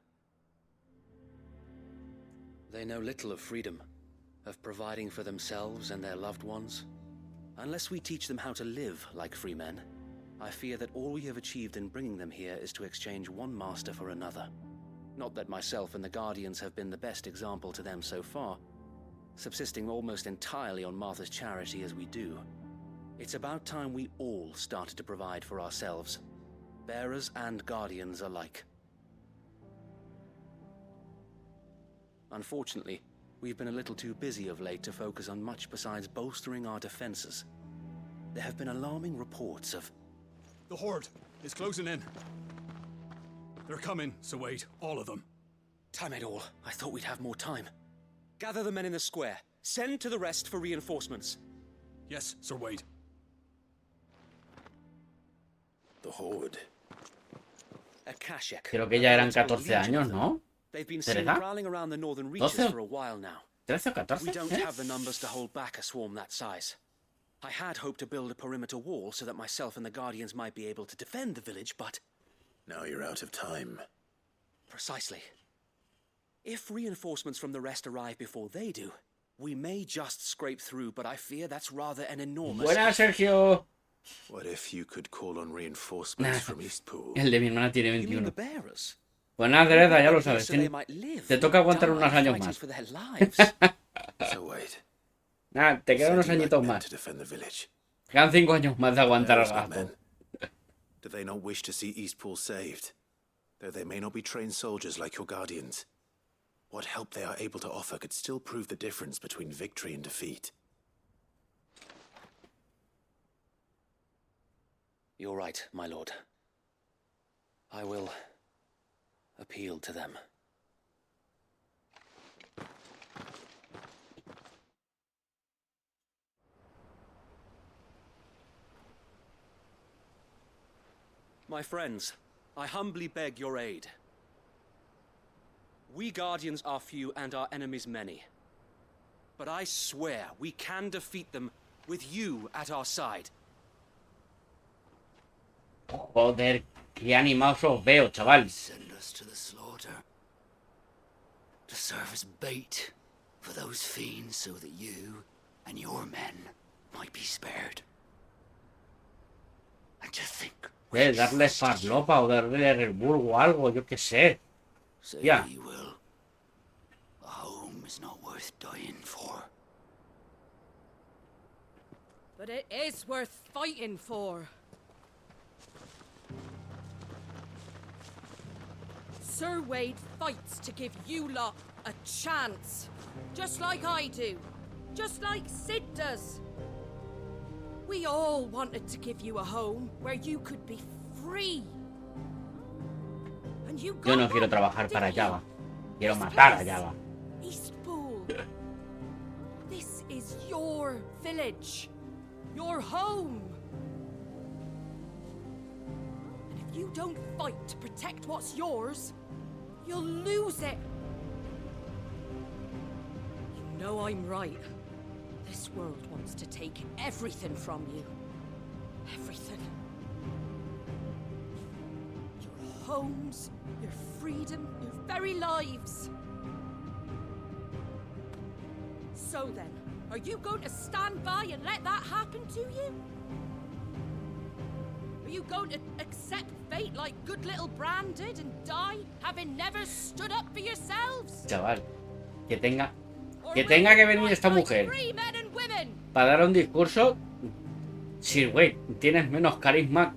They know little of freedom, of providing for themselves and their loved ones. Unless we teach them how to live like free men, I fear that all we have achieved in bringing them here is to exchange one master for another. Not that myself and the Guardians have been the best example to them so far, subsisting almost entirely on Martha's charity as we do. It's about time we all started to provide for ourselves, bearers and Guardians alike. Unfortunately, we've been a little too busy of late to focus on much besides bolstering our defenses. There have been alarming reports of... The Horde is closing in. They're coming, so wait, all of them. Damn it all, I thought we'd have more time. Gather the men in the square. Send to the rest for reinforcements. Yes, Sir Wade. The Horde. Creo que ya eran 14 años, ¿no? They've been seen prowling around the northern reaches for a while now. 13 o 14. We don't have the numbers to hold back a swarm that size. I had hoped to build a perimeter wall so that myself and the Guardians might be able to defend the village, but... Now you're out of time. Precisely. If reinforcements from the rest arrive before they do, we may just scrape through, but I fear that's rather an enormous... Buenas, Sergio. What if you could call on reinforcements from Eastpool? El de mi hermana tiene 21. Bearers? Pues nada, Teresa, ya lo sabes. Te toca aguantar unos años más. Nada, te quedan unos añitos más. Quedan 5 años más de aguantar al gato. Do they not wish to see Eastpool saved? Though they may not be trained soldiers like your Guardians. What help they are able to offer could still prove the difference between victory and defeat. You're right, my lord. I will appeal to them. My friends, I humbly beg your aid. We Guardians are few and our enemies many. But I swear we can defeat them with you at our side. Joder, qué animados os veo, chaval. Send us to the slaughter. To serve as bait for those fiends so that you and your men might be spared. And to think... darle farlopa o darle Red Bull o algo, yo qué sé. Ya. Say you will. A home is not worth dying for. But it is worth fighting for. Sir Wade fights to give you lot a chance. Just like I do. Just like Sid does. We all wanted to give you a home where you could be free. And you got Yo no quiero trabajar para Java. Quiero matar a Java. Eastpool. This is your village. Your home. And if you don't fight to protect what's yours, you'll lose it. You know I'm right. This world wants to take everything from you. Everything. Your homes, your freedom, your very lives. So then, are you going to stand by and let that happen to you? Are you going to accept fate like good little Bran did and die, having never stood up for yourselves? Chaval, que tenga que venir esta mujer para dar un discurso. Sí, güey, tienes menos carisma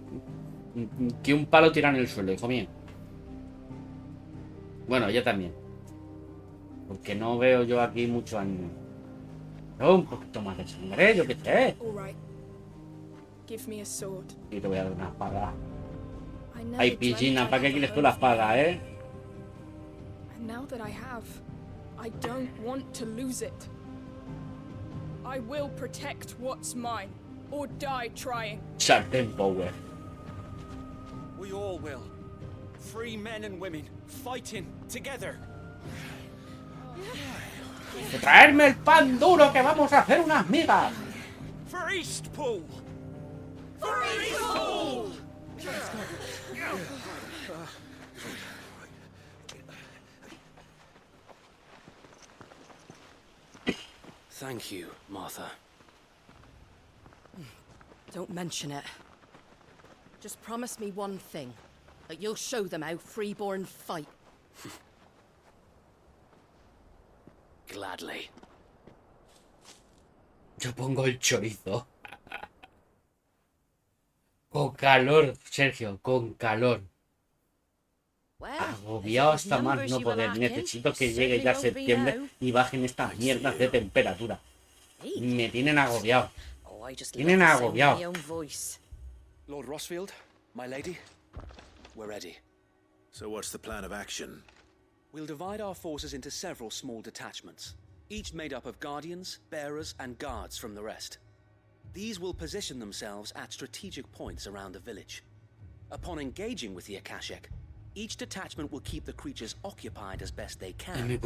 que un palo tirado en el suelo, hijo mío. Bueno, yo también. Porque no veo yo aquí mucho ánimo. No, un poquito más de sangre, yo qué sé. Y te voy a dar una espada. Ay, piscina, ¿para qué quieres tú la espada, eh? I don't want to lose it. I will protect what's mine, or die trying. Sartén power. We all will. Free men and women, fighting together. ¡Traerme el pan duro que vamos a hacer unas migas! For Eastpool! For Eastpool! Thank you, Martha. Don't mention it. Just promise me one thing. That you'll show them how freeborn fight. Gladly. Yo pongo el chorizo. Con calor, Sergio, con calor. Agobiado hasta más no poder. Necesito que llegue ya septiembre y bajen estas mierdas de temperatura. Me tienen agobiado. Tienen agobiado. Lord Rossfield, my lady, we're ready. So what's the plan of action? We'll divide our forces into several small detachments, each made up of guardians, bearers, and guards from the rest. These will position themselves at strategic points around the village. Upon engaging with the Akashic, each detachment will keep the creatures occupied as best they can,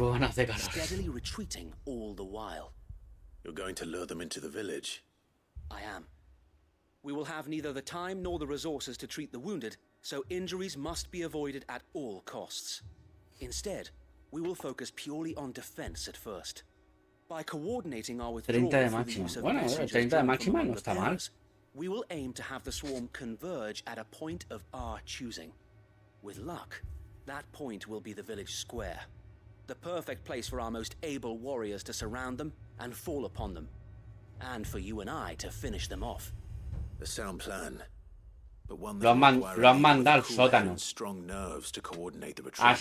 steadily retreating all the while. You're going to lure them into the village? I am. We will have neither the time nor the resources to treat the wounded, so injuries must be avoided at all costs. Instead, we will focus purely on defense at first. By coordinating our withdrawal through the use of messengers 30 de máxima no está mal. we will aim to have the swarm converge at a point of our choosing. With luck, that point will be the village square, the perfect place for our most able warriors to surround them and fall upon them, and for you and I to finish them off. A sound plan, but one Lo han mandado al sótano. strong nerves to coordinate the A retreat.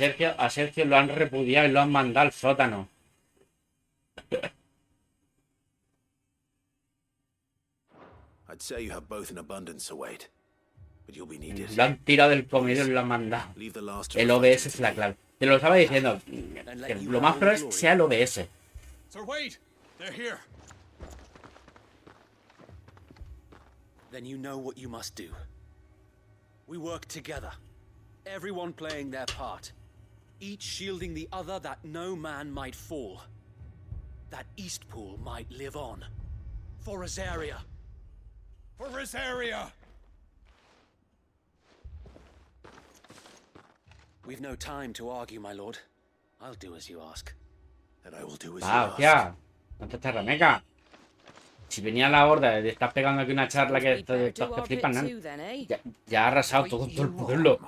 Sergio lo han repudiado y lo han mandado al sótano. I'd say you have both in abundance, Wade, but you'll be needed. Lo han tirado del comedor y lo han mandado. El OBS es la clave. Te lo estaba diciendo. Que lo más probable es que sea el OBS. Sir Wade, they're here. Then you know what you must do. We work together, everyone playing their part, each shielding the other that no man might fall, that Eastpool might live on. For Rosaria. For Rosaria! We've no time to argue, my lord. I'll do as you ask. And I will do as Ah, hostia. No te echas remeca. Si venía la horda de estar pegando aquí una charla que estos que flipan, ¿no? Ya ha arrasado todo el pueblo.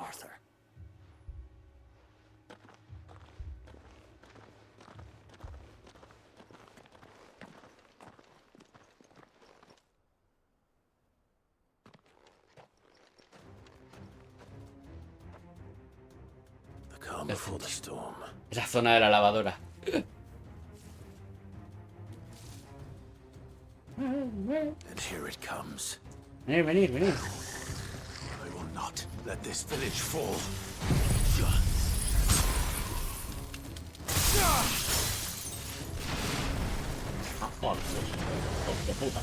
The calm before the storm. Esa zona de la lavadora. And here it comes. Venid. I will not let this village fall. Ah, joder. Hostia puta.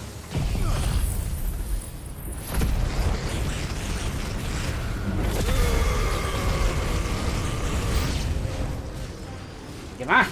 ¿Qué más?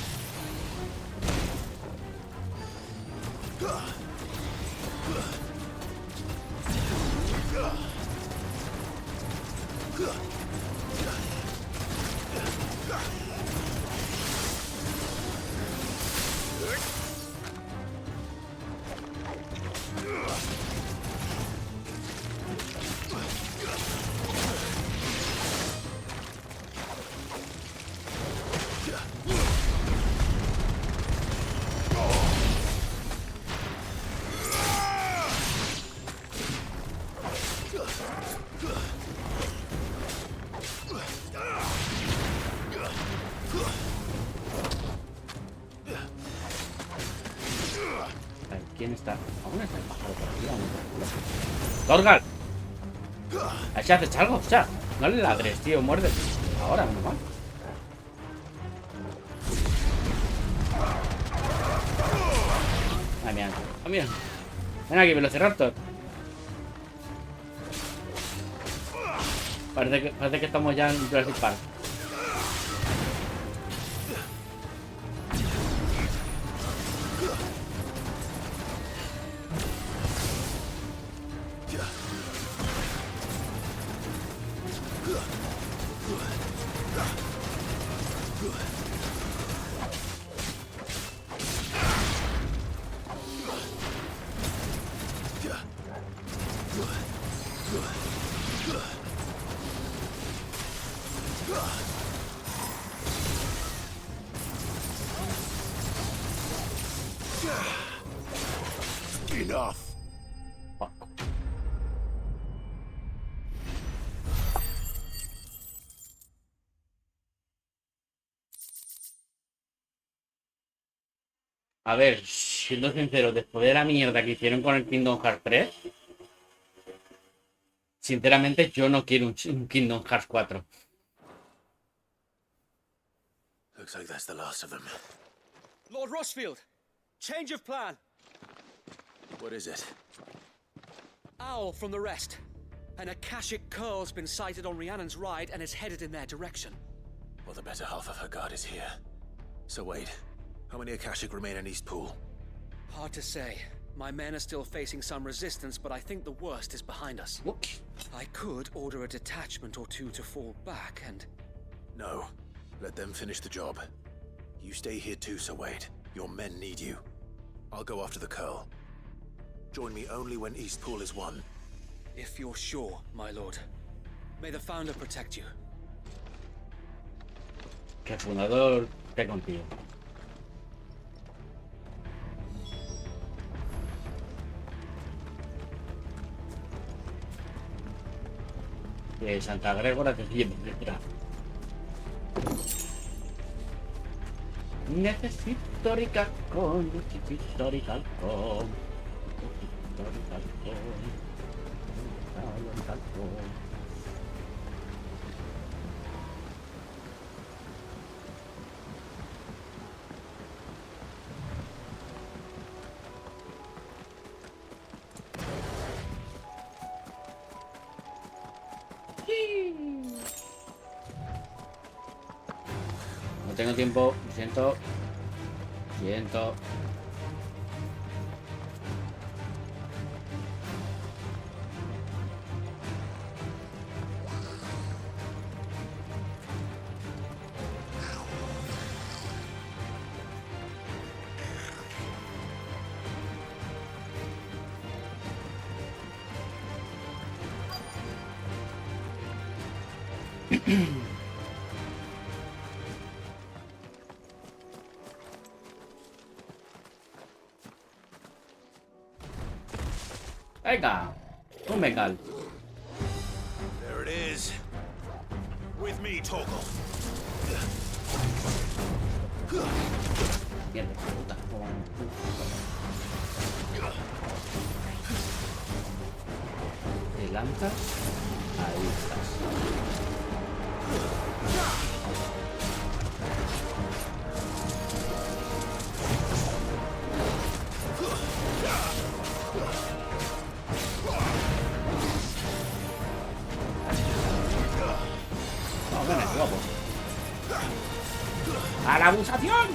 ¿Quién está? Aún está el pájaro por aquí. ¡Torgal! A ver si haces algo. O sea, no le ladres, tío. Muerde. Ahora, menos mal. Ah, mira. Ah, mira. Ven aquí, Velociraptor. Parece que estamos ya en Jurassic Park. Enough. A ver, siendo sincero, después de la mierda que hicieron con el Kingdom Hearts 3, sinceramente yo no quiero un Kingdom Hearts 4. Looks like that's the last of them. Lord Rushfield, change of plan. What is it? Owl from the rest. An Akashic curl's been sighted on Rhiannon's ride and is headed in their direction. Well, the better half of her guard is here. So wait, how many Akashic remain in East Pool? Hard to say. My men are still facing some resistance, but I think the worst is behind us. What? I could order a detachment or two to fall back and... No. Let them finish the job. You stay here too, Sir Wade. Your men need you. I'll go after the curl. Join me only when East Pool is won. If you're sure, my lord. May the Founder protect you. Que el fundador esté contigo. Santa Gregora te sigue detrás. Necesito ricalcón, necesito ricalcón. No tengo tiempo, lo siento. Siento. Venga, un bengal. There it is. With me, Torgal. Mierda, puta. Te lanzas. Ahí estás. ¡A la abusación!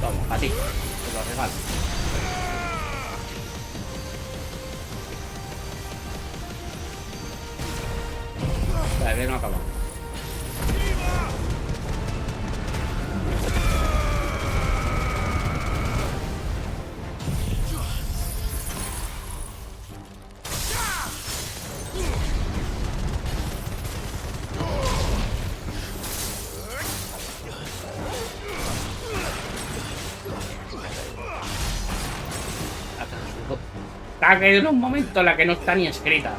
Toma, a ti. Te lo regalo. Vale, no acaba. Está que en un momento en la que no está ni escrita.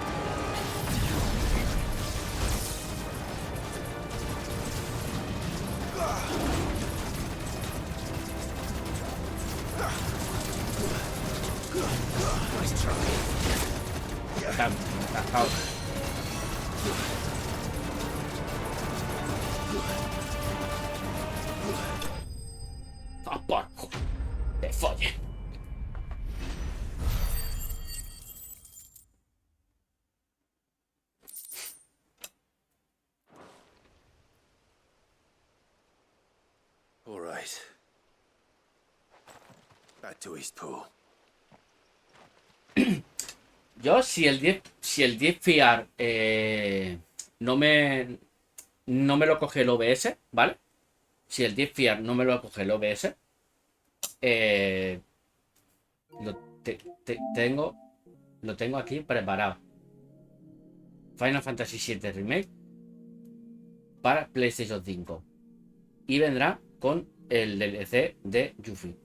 Te folle. All right. Back to Eastpool. Yo, si el 10 fiar no me lo coge el OBS, ¿vale? Si el 10 fiar no me lo coge el OBS, lo tengo aquí preparado. Final Fantasy VII Remake para PlayStation 5. Y vendrá con el DLC de Yuffie.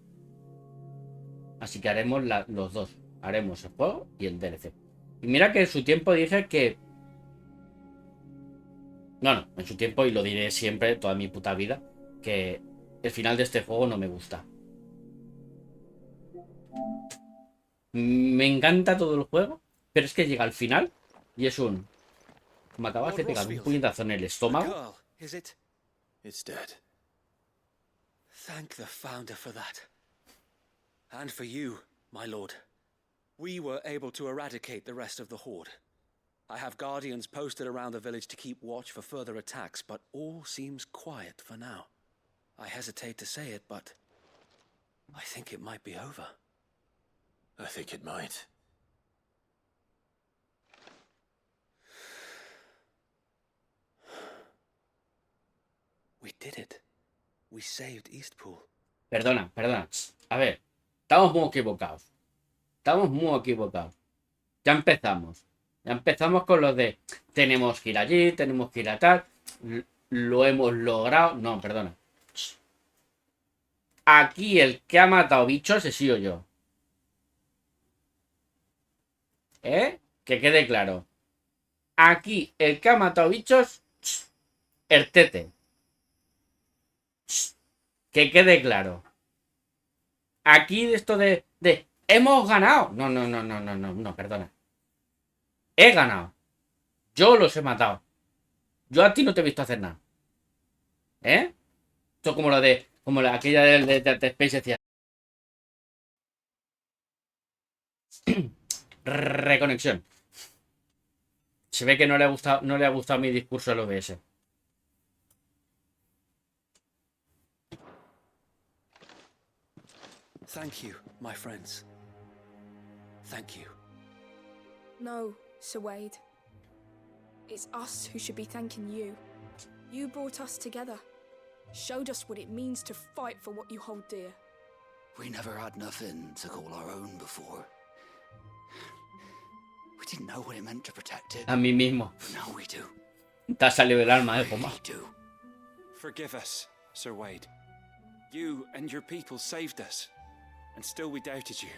Así que haremos los dos. Haremos el juego y el DLC. Y mira que en su tiempo dije que... No, en su tiempo, y lo diré siempre, toda mi puta vida, que el final de este juego no me gusta. Me encanta todo el juego, pero es que llega al final y es un... Me acabas de pegar un puñetazo en el estómago. It's dead. Thank the Founder for that. And for you, my lord. We were able to eradicate the rest of the Horde. I have guardians posted around the village to keep watch for further attacks, but all seems quiet for now. I hesitate to say it, but I think it might be over. I think it might. We did it. We saved Eastpool. Perdona. A ver, estamos muy equivocados. Ya empezamos con lo de tenemos que ir allí, tenemos que ir a tal. Lo hemos logrado. No, perdona. Aquí el que ha matado bichos he sido yo. Que quede claro. Aquí el que ha matado bichos, el tete. Que quede claro. Aquí de esto de hemos ganado. No, perdona. He ganado. Yo los he matado. Yo a ti no te he visto hacer nada. Esto es como lo de... Como aquella de Space decía. Reconexión. Se ve que no le ha gustado mi discurso al OBS. Thank you, my friends. Thank you. No, Sir Wade. It's us who should be thanking you. You brought us together. Showed us what it means to fight for what you hold dear. We never had nothing to call our own before. We didn't know what it meant to protect it. A mí mismo. Now we do. Te ha salido del alma, Joma. Forgive us, Sir Wade. You and your people saved us. And still we doubted you.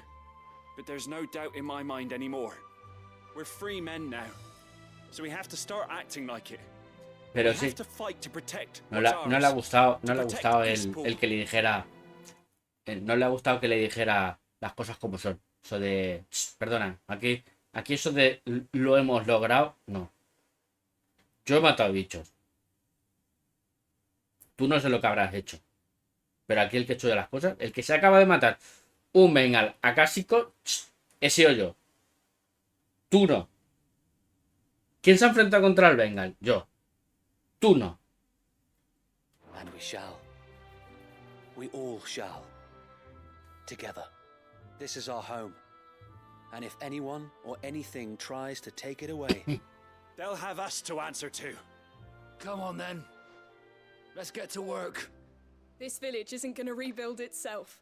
But there's no doubt in my mind anymore. We're free men now. So we have to start acting like it. Pero sí. No le ha gustado el que le dijera. No le ha gustado que le dijera las cosas como son. Eso de. Perdona, aquí eso de lo hemos logrado. No. Yo he matado bichos. Tú no sé lo que habrás hecho. Pero aquí el que ha hecho de las cosas. El que se acaba de matar un Bengal acásico. He sido yo. Tú no. ¿Quién se ha enfrentado contra el Bengal? Yo. Tú no. And we shall. We all shall. Together. This is our home. And if anyone or anything tries to take it away, they'll have us to answer to. Come on then. Let's get to work. This village isn't going to rebuild itself.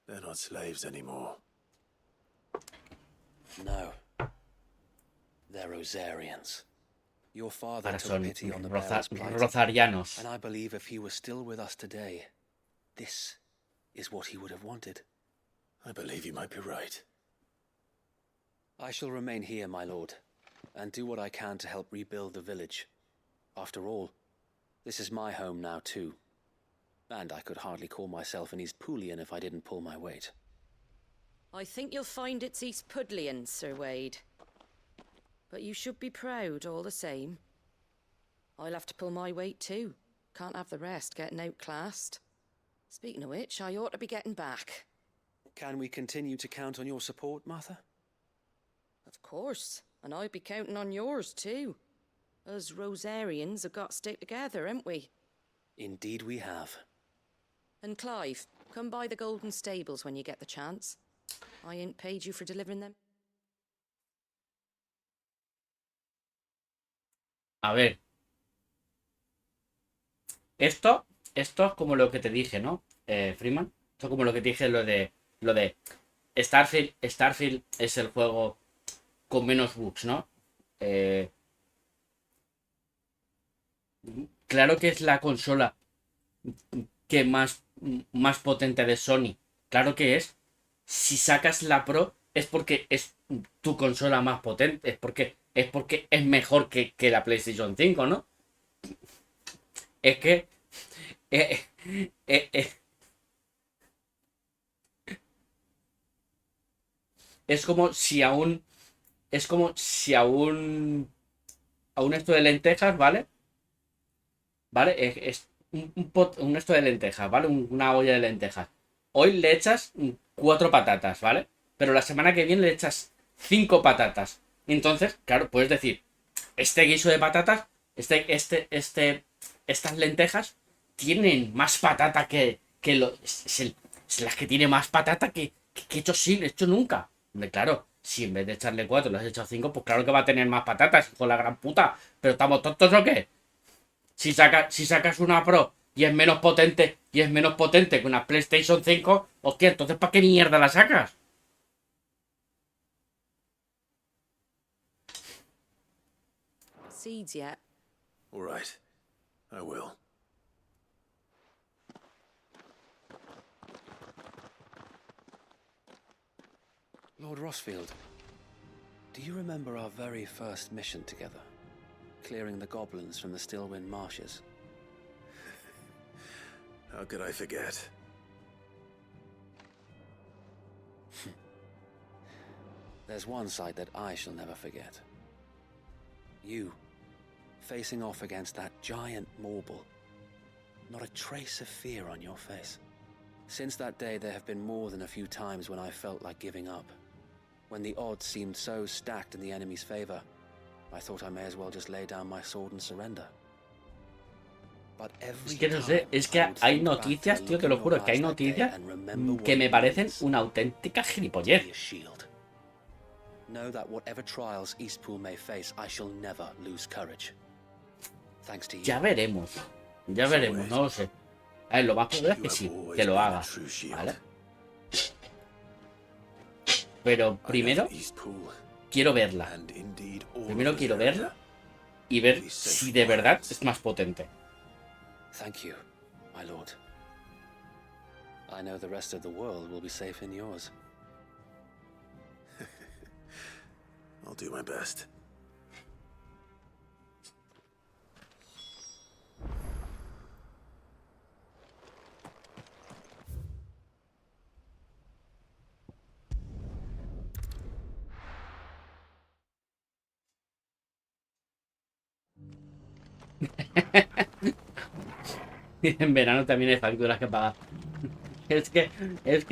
They're not slaves anymore. No. They're Rosarians. Your father Ahora took son pity on the bearer's plight, rosarianos. and I believe if he was still with us today, this is what he would have wanted. I believe you might be right. I shall remain here, my lord, and do what I can to help rebuild the village. After all, this is my home now too. And I could hardly call myself an East Pulian if I didn't pull my weight. I think you'll find it's East Pudlian, Sir Wade. But you should be proud all the same. I'll have to pull my weight too. Can't have the rest getting outclassed. Speaking of which, I ought to be getting back. Can we continue to count on your support, Martha? Of course, and I'd be counting on yours too. Us Rosarians have got to stick together, haven't we? Indeed we have. And Clive, come by the Golden Stables when you get the chance. I ain't paid you for delivering them. A ver. Esto es como lo que te dije, ¿no? Freeman. Esto es como lo que te dije, lo de Starfield. Starfield es el juego con menos bugs, ¿no? Claro que es la consola que más potente de Sony. Claro que es. Si sacas la Pro es porque es tu consola más potente. Es porque es mejor que la PlayStation 5, ¿no? Es que... es como si a un... Es como si a un esto de lentejas, ¿vale? ¿Vale? Es un esto de lentejas, ¿vale? Una olla de lentejas. Hoy le echas 4 patatas, ¿vale? Pero la semana que viene le echas 5 patatas. Entonces, claro, puedes decir, este guiso de patatas, estas lentejas tienen más patata es las que tiene más patata que he hecho nunca. Hombre, claro, si en vez de echarle 4 le has echado 5, pues claro que va a tener más patatas, hijo de la gran puta. ¿Pero estamos tontos o qué? Si sacas una Pro y es menos potente que una PlayStation 5, hostia, entonces ¿para qué mierda la sacas? Seeds yet? All right. I will. Lord Rossfield, do you remember our very first mission together? Clearing the goblins from the Stillwind marshes? How could I forget? There's one sight that I shall never forget. You, facing off against that giant Morble. Not a trace of fear on your face. Since that day, there have been more than a few times when I felt like giving up. When the odds seemed so stacked in the enemy's favor, I thought I may as well just lay down my sword and surrender. But every Es que no sé, es que hay noticias, tío, te lo juro, que hay noticias que me parecen una auténtica gilipollez. Know that whatever trials Eastpool may face, I shall never lose courage. Thanks to you. Ya veremos, no lo sé. A ver, lo más probable es que sí, que lo haga, ¿vale? Pero primero quiero verla. Primero quiero verla y ver si de verdad es más potente. Thank you, my lord. I know the rest of the world will be safe in yours. I'll do my best. En verano también hay facturas que pagar. Es que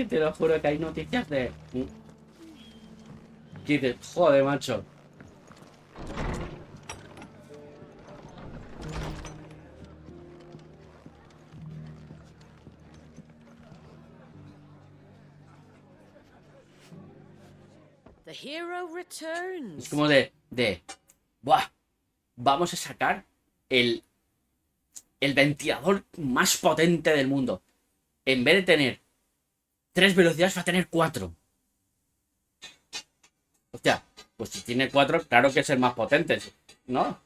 te lo juro que hay noticias de... ¿Qué dices? Joder, macho. The hero returns. Es como de... ¡Buah! Vamos a sacar el ventilador más potente del mundo. En vez de tener 3 velocidades, va a tener 4. O sea, Pues si tiene 4, claro que es el más potente, ¿no?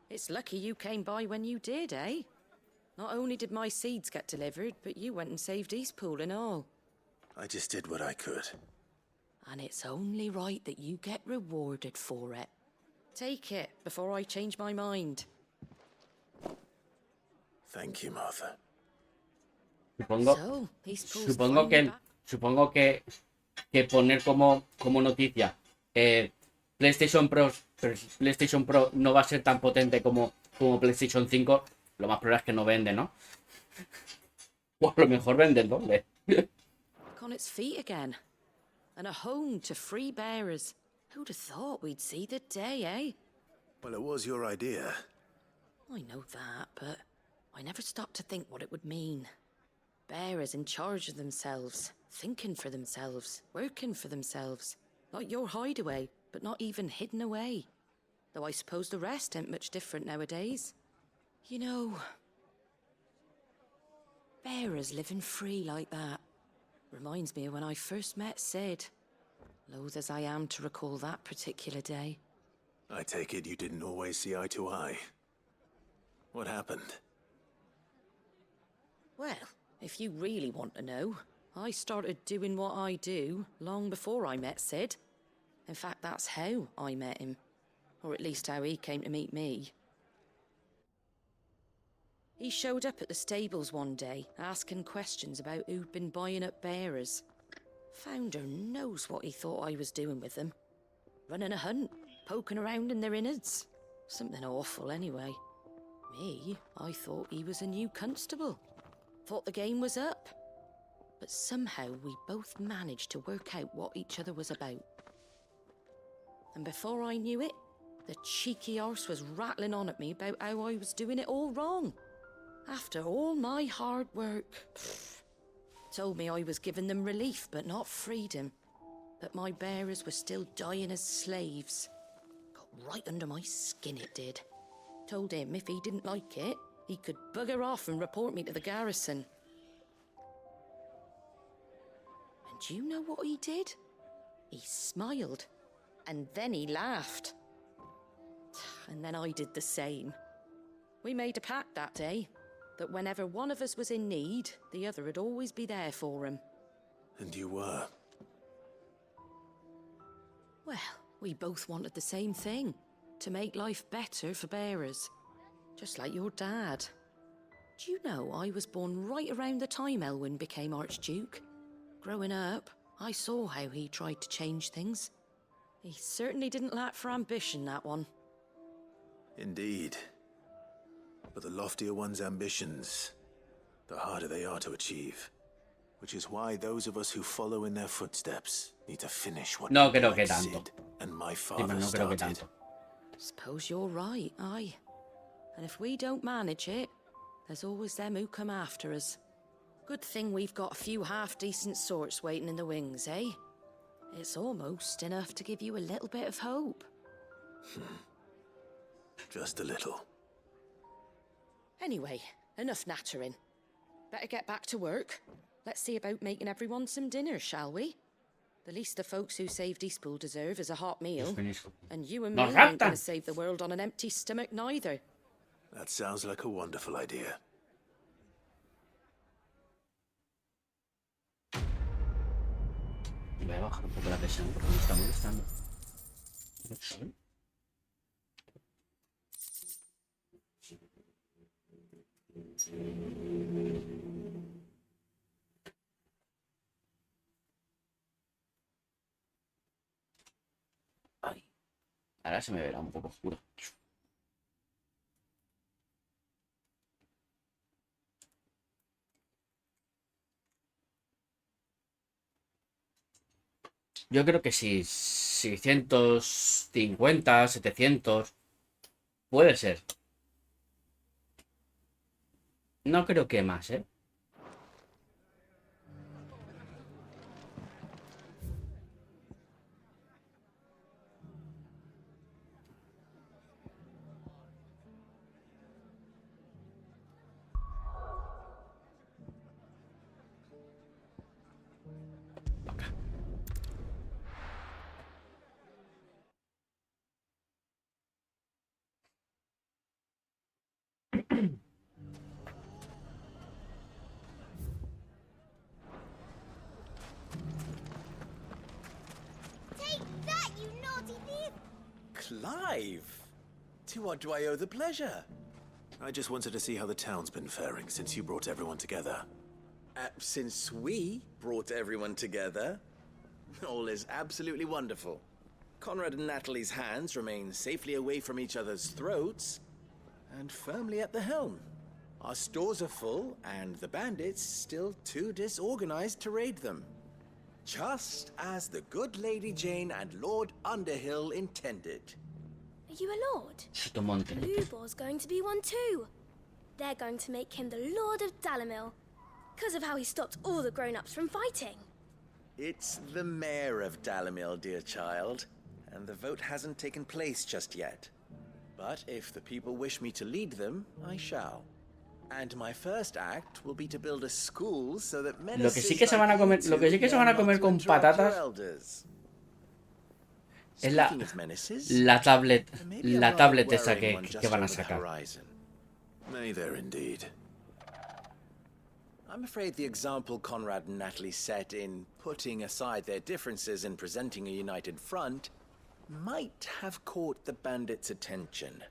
It's lucky you came by when you did, eh? Not only did my seeds get delivered, but you went and saved Eastpool and all. I just did what I could. And it's only right that you get rewarded for it. Take it before I change my mind. Thank you, Martha. Supongo que poner como noticia PlayStation Pro no va a ser tan potente como PlayStation 5. Lo más probable es que no vende, ¿no? O a lo mejor vende el doble. On its feet again. And a home to free bearers. Who'd have thought we'd see the day, eh? Well, it was your idea. I know that, but I never stopped to think what it would mean. Bearers in charge of themselves, thinking for themselves, working for themselves. Like your hideaway, but not even hidden away. Though I suppose the rest ain't much different nowadays. You know, bearers living free like that reminds me of when I first met Sid. Loath as I am to recall that particular day. I take it you didn't always see eye to eye. What happened? Well, if you really want to know, I started doing what I do long before I met Sid. In fact, that's how I met him. Or at least how he came to meet me. He showed up at the stables one day, asking questions about who'd been buying up bearers. Founder knows what he thought I was doing with them. Running a hunt, poking around in their innards. Something awful anyway. Me, I thought he was a new constable. Thought the game was up. But somehow we both managed to work out what each other was about. And before I knew it, the cheeky arse was rattling on at me about how I was doing it all wrong. After all my hard work. Told me I was giving them relief, but not freedom. That my bearers were still dying as slaves. Got right under my skin, it did. Told him if he didn't like it, he could bugger off and report me to the garrison. And do you know what he did? He smiled. And then he laughed. And then I did the same. We made a pact that day. That whenever one of us was in need, the other would always be there for him. And you were? Well, we both wanted the same thing. To make life better for bearers. Just like your dad. Do you know I was born right around the time Elwyn became Archduke? Growing up, I saw how he tried to change things. He certainly didn't lack for ambition, that one. Indeed. But the loftier one's ambitions, the harder they are to achieve. Which is why those of us who follow in their footsteps need to finish what no creo like que tanto. Sid and my father no creo que started. tanto. Suppose you're right, aye. And if we don't manage it, there's always them who come after us. Good thing we've got a few half-decent sorts waiting in the wings, eh? It's almost enough to give you a little bit of hope. Just a little. Anyway, enough nattering. Better get back to work. Let's see about making everyone some dinner, shall we? The least the folks who saved Eastpool deserve is a hot meal. And you and me ain't gonna save the world on an empty stomach neither. That sounds like a wonderful idea. Voy a bajar un poco la presión porque me está molestando. Ay. Ahora se me verá un poco oscuro. Yo creo que sí, 650, 700, puede ser. No creo que más, ¿eh? Clive! To what do I owe the pleasure? I just wanted to see how the town's been faring since you brought everyone together. Since we brought everyone together, all is absolutely wonderful. Conrad and Natalie's hands remain safely away from each other's throats, and firmly at the helm. Our stores are full, and the bandits still too disorganized to raid them. Just as the good Lady Jane and Lord Underhill intended. Are you a lord? Cómodamente. Lubor's going to be one too. They're going to make him the Lord of Dalamil, because of how he stopped all the grown-ups from fighting. It's the mayor of Dalamil, dear child, and the vote hasn't taken place just yet. But if the people wish me to lead them, I shall. And my first act will be to build a school so that Lo que sí que se van a comer, lo que sí que se van a comer con patatas es la tablet esa que van a sacar. May there indeed. I'm afraid the example Conrad and Natalie set in putting aside their differences and presenting a united front might have caught the bandits' attention.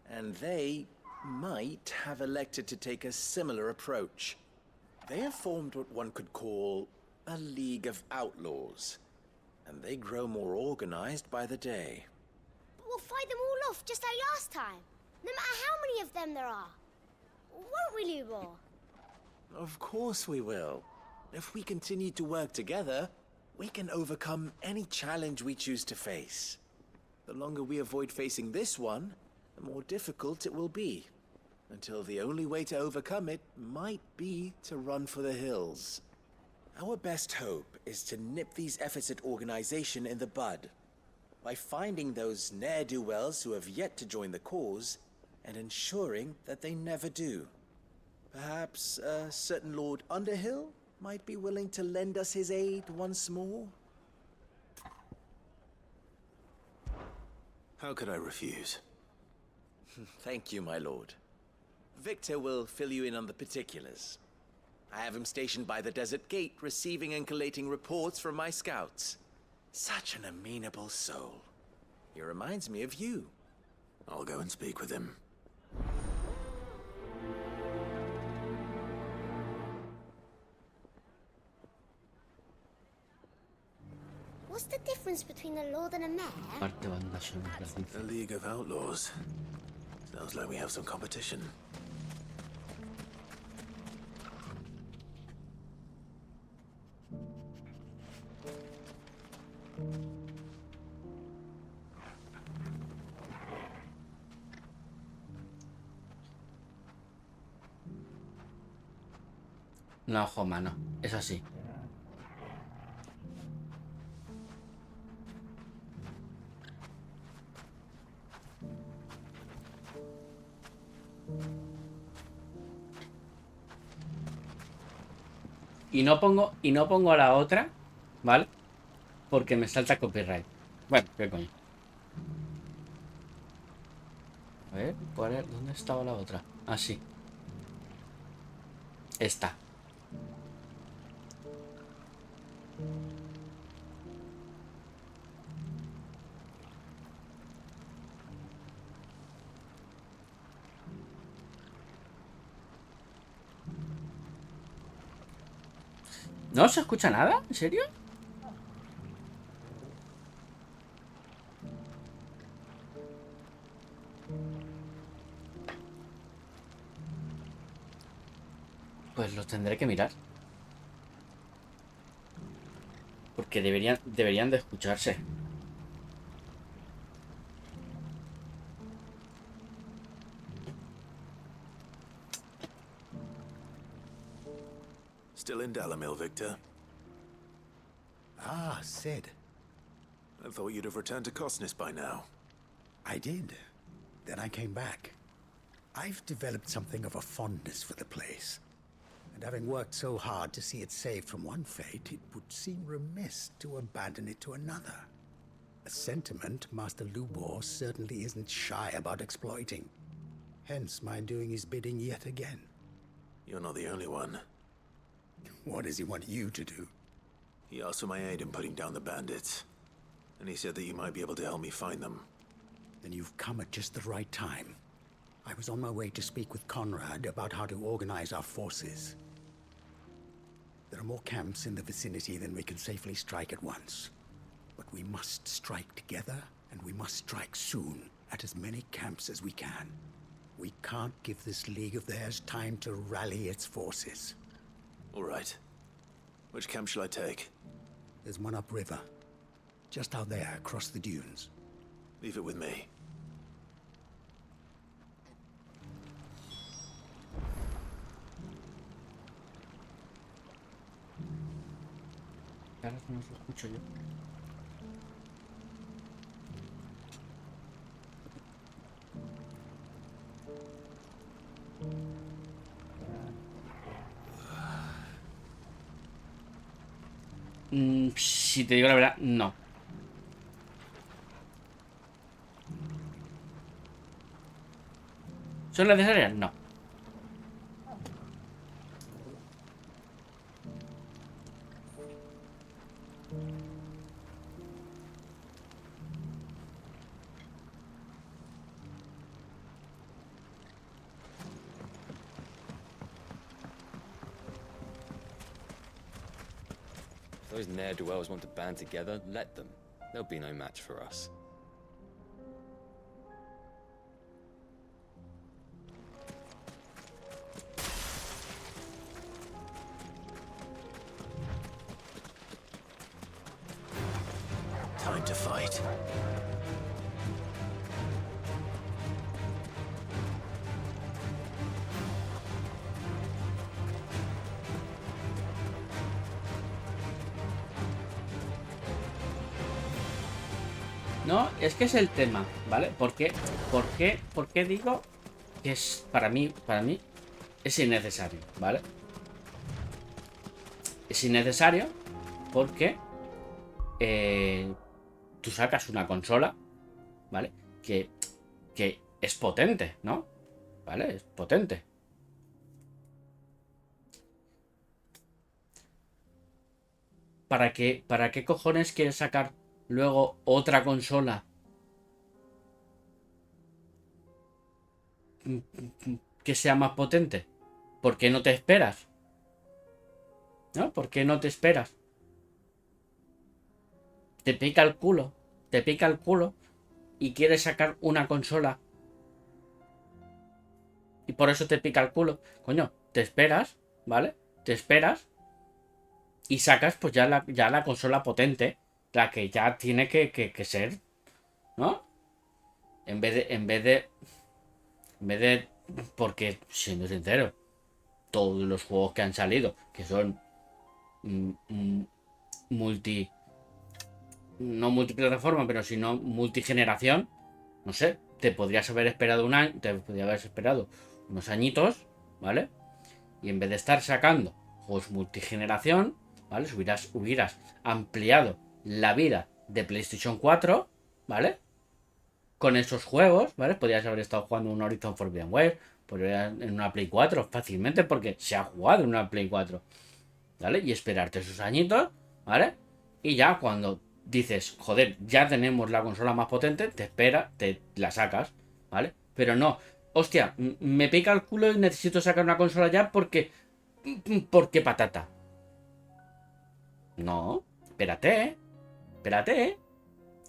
And they might have elected to take a similar approach. They have formed what one could call a League of Outlaws, and they grow more organized by the day. But we'll fight them all off just like last time, no matter how many of them there are. Won't we, Lubor? Of course we will. If we continue to work together, we can overcome any challenge we choose to face. The longer we avoid facing this one, the more difficult it will be, until the only way to overcome it might be to run for the hills. Our best hope is to nip these efforts at organization in the bud, by finding those ne'er-do-wells who have yet to join the cause, and ensuring that they never do. Perhaps a certain Lord Underhill might be willing to lend us his aid once more? How could I refuse? Thank you, my lord. Victor will fill you in on the particulars. I have him stationed by the desert gate, receiving and collating reports from my scouts. Such an amenable soul. He reminds me of you. I'll go and speak with him. What's the difference between a lord and a mayor? A League of Outlaws. Sounds like we have some competition. No, Joma, no. Es así. Y no pongo la otra, ¿vale? Porque me salta copyright. Bueno, qué coño. A ver, ¿dónde estaba la otra? Ah, sí. Esta. ¿No se escucha nada? ¿En serio? Pues lo tendré que mirar. Porque deberían de escucharse. Still in Dalamil, Victor? Ah, Sid. I thought you'd have returned to Cosnes by now. I did. Then I came back. I've developed something of a fondness for the place. And having worked so hard to see it saved from one fate, it would seem remiss to abandon it to another. A sentiment Master Lubor certainly isn't shy about exploiting. Hence my doing his bidding yet again. You're not the only one. What does he want you to do? He asked for my aid in putting down the bandits. And he said that you might be able to help me find them. Then you've come at just the right time. I was on my way to speak with Conrad about how to organize our forces. There are more camps in the vicinity than we can safely strike at once. But we must strike together, and we must strike soon at as many camps as we can. We can't give this league of theirs time to rally its forces. All right. Which camp shall I take? There's one upriver. Just out there, across the dunes. Leave it with me. Ahora no lo escucho yo. Si te digo la verdad, no. ¿Son necesarias? No. If those ne'er-do-wells want to band together, let them. They'll be no match for us. Time to fight. No, es que es el tema, ¿vale? ¿Por qué digo que es para mí es innecesario, ¿vale? Es innecesario porque tú sacas una consola, ¿vale? Que es potente, ¿no? ¿Vale? Es potente. ¿Para qué cojones quieres sacar luego otra consola que sea más potente? ¿Por qué no te esperas? ¿No? ¿Por qué no te esperas? Te pica el culo y quieres sacar una consola y por eso te pica el culo. Coño, te esperas, ¿vale? Te esperas y sacas pues ya la consola potente, la que ya tiene que ser, ¿no? En vez de porque, siendo sincero, todos los juegos que han salido, que son no multiplataforma, pero sino multigeneración, no sé, te podrías haber esperado un año, te podrías haber esperado unos añitos, ¿vale? Y en vez de estar sacando juegos multigeneración, ¿vale? Hubieras ampliado la vida de PlayStation 4, ¿vale? Con esos juegos, ¿vale? Podrías haber estado jugando un Horizon Forbidden West, en una Play 4 fácilmente, porque se ha jugado en una Play 4, ¿vale? Y esperarte esos añitos, ¿vale? Y ya cuando dices, joder, ya tenemos la consola más potente, te espera, te la sacas, ¿vale? Pero no, hostia, me pica el culo y necesito sacar una consola ya porque patata. No, espérate,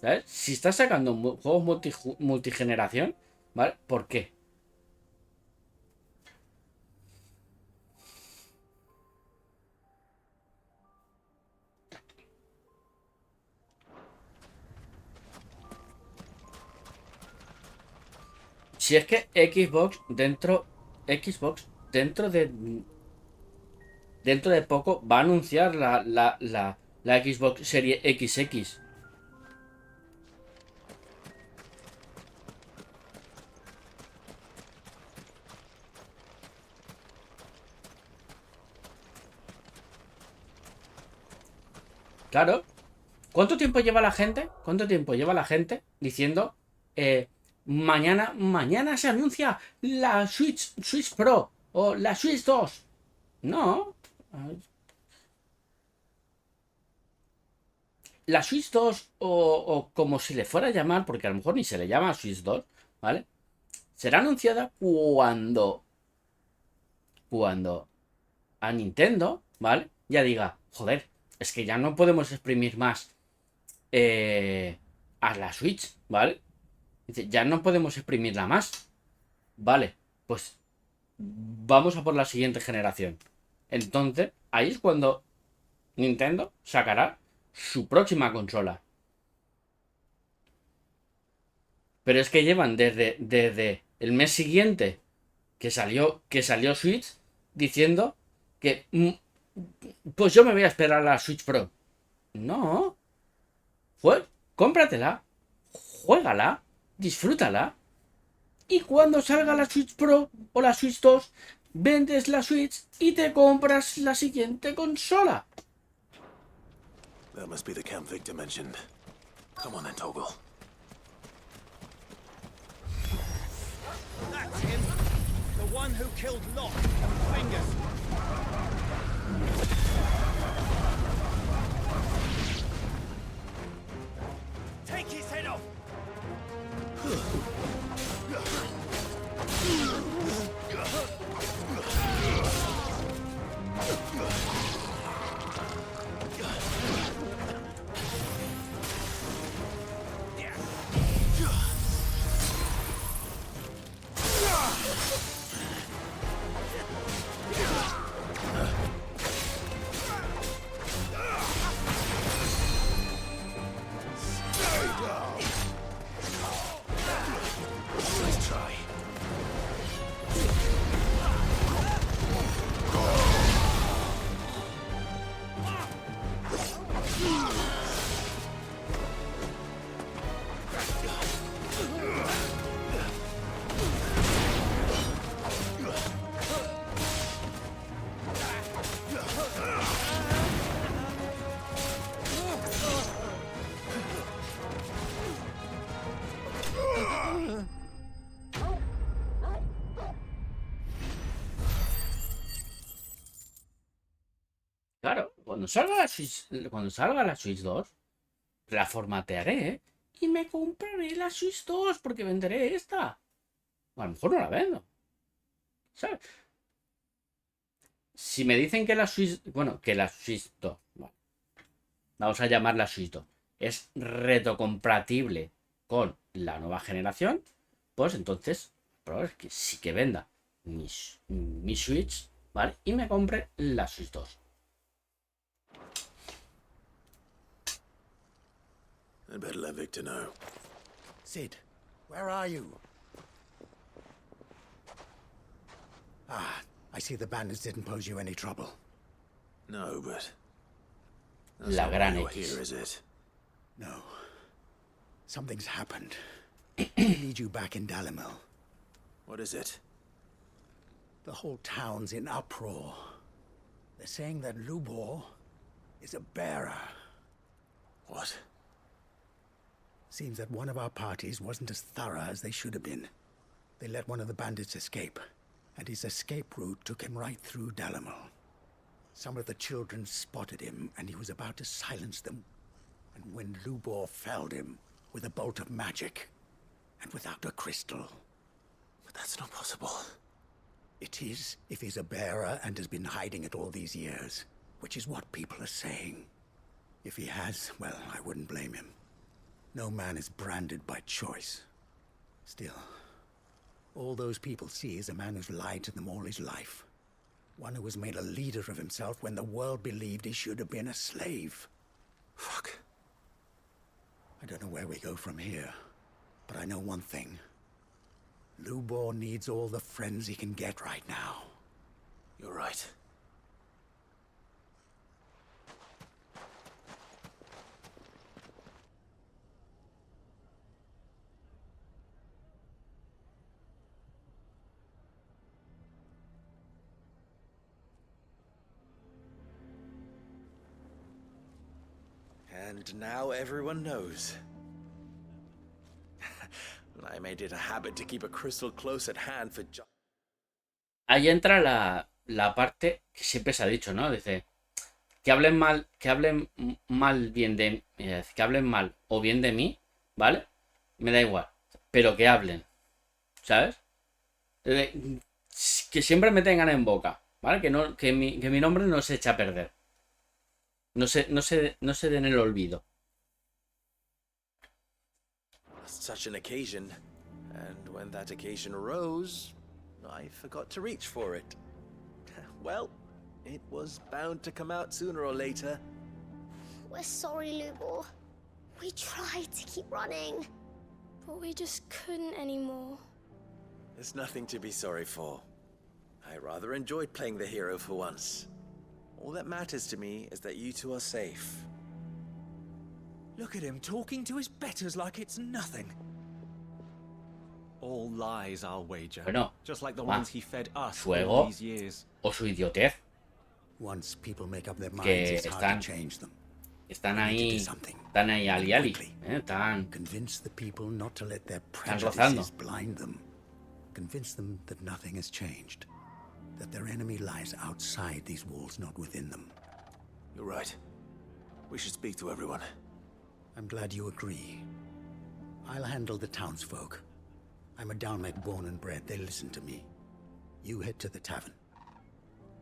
¿sabes? Si estás sacando juegos multigeneración, ¿vale? ¿Por qué? Si es que Xbox dentro de poco va a anunciar la Xbox Serie XX. Claro. ¿Cuánto tiempo lleva la gente? Diciendo mañana se anuncia la Switch Pro o la Switch 2? No. La Switch 2, o como se le fuera a llamar, porque a lo mejor ni se le llama Switch 2, ¿vale? Será anunciada cuando a Nintendo, ¿vale? Ya diga, joder, es que ya no podemos exprimir más a la Switch, ¿vale? Dice, ya no podemos exprimirla más. Vale, pues vamos a por la siguiente generación. Entonces, ahí es cuando Nintendo sacará su próxima consola. Pero es que llevan desde el mes siguiente que salió Switch diciendo que pues yo me voy a esperar a la Switch Pro. No. Pues cómpratela, juégala, disfrútala. Y cuando salga la Switch Pro o la Switch 2, vendes la Switch y te compras la siguiente consola. That must be the camp Victor mentioned. Come on then, Toggle. That's him. The one who killed Lot. Fingers. Take his head off. Nice try. Claro, cuando salga la Switch 2, la formatearé y me compraré la Switch 2 porque venderé esta. O a lo mejor no la vendo. ¿Sabes? Si me dicen que la Switch... Bueno, que la Switch 2... Bueno, vamos a llamarla Switch 2. Es retrocompatible con la nueva generación. Pues entonces, probable es que sí que venda mi Switch, ¿vale? Y me compre la Switch 2. I'd better let Victor know. Sid, where are you? Ah, I see the bandits didn't pose you any trouble. No, but... that's La not why Gran you're X. here, is it? No. Something's happened. I need you back in Dalimil. What is it? The whole town's in uproar. They're saying that Lubor is a bearer. What? Seems that one of our parties wasn't as thorough as they should have been. They let one of the bandits escape, and his escape route took him right through Dalimil. Some of the children spotted him, and he was about to silence them. And when Lubor felled him with a bolt of magic, and without a crystal. But that's not possible. It is, if he's a bearer and has been hiding it all these years, which is what people are saying. If he has, well, I wouldn't blame him. No man is branded by choice. Still, all those people see is a man who's lied to them all his life. One who has made a leader of himself when the world believed he should have been a slave. Fuck. I don't know where we go from here, but I know one thing. Lubor needs all the friends he can get right now. You're right. And now everyone knows. I made it a habit to keep a crystal close at hand for Ahí entra la parte que siempre se ha dicho, ¿no? Dice, que hablen mal, bien de, que hablen mal o bien de mí, ¿vale? Me da igual, pero que hablen, ¿sabes? Que siempre me tengan en boca, ¿vale? Que mi nombre no se echa a perder. No se den el olvido. Such an occasion, and when that occasion arose, I forgot to reach for it. Well, it was bound to come out sooner or later. We're sorry, Lubor. We tried to keep running, but we just couldn't anymore. There's nothing to be sorry for. I rather enjoyed playing the hero for once. All that matters to me is that you two are safe. Look at him talking to his betters like it's nothing. All lies, I'll wager. Bueno, just like the ones he fed us su all ego these years. O su idiotez. Once people make up their minds, Que it's hard to change them. Están ahí ali ali, están Convince the people not to let their rozando. prejudices blind them. Convince them that nothing has changed. That their enemy lies outside these walls, not within them. You're right. We should speak to everyone. I'm glad you agree. I'll handle the townsfolk. I'm a Dhalmek born and bred. They listen to me. You head to the tavern.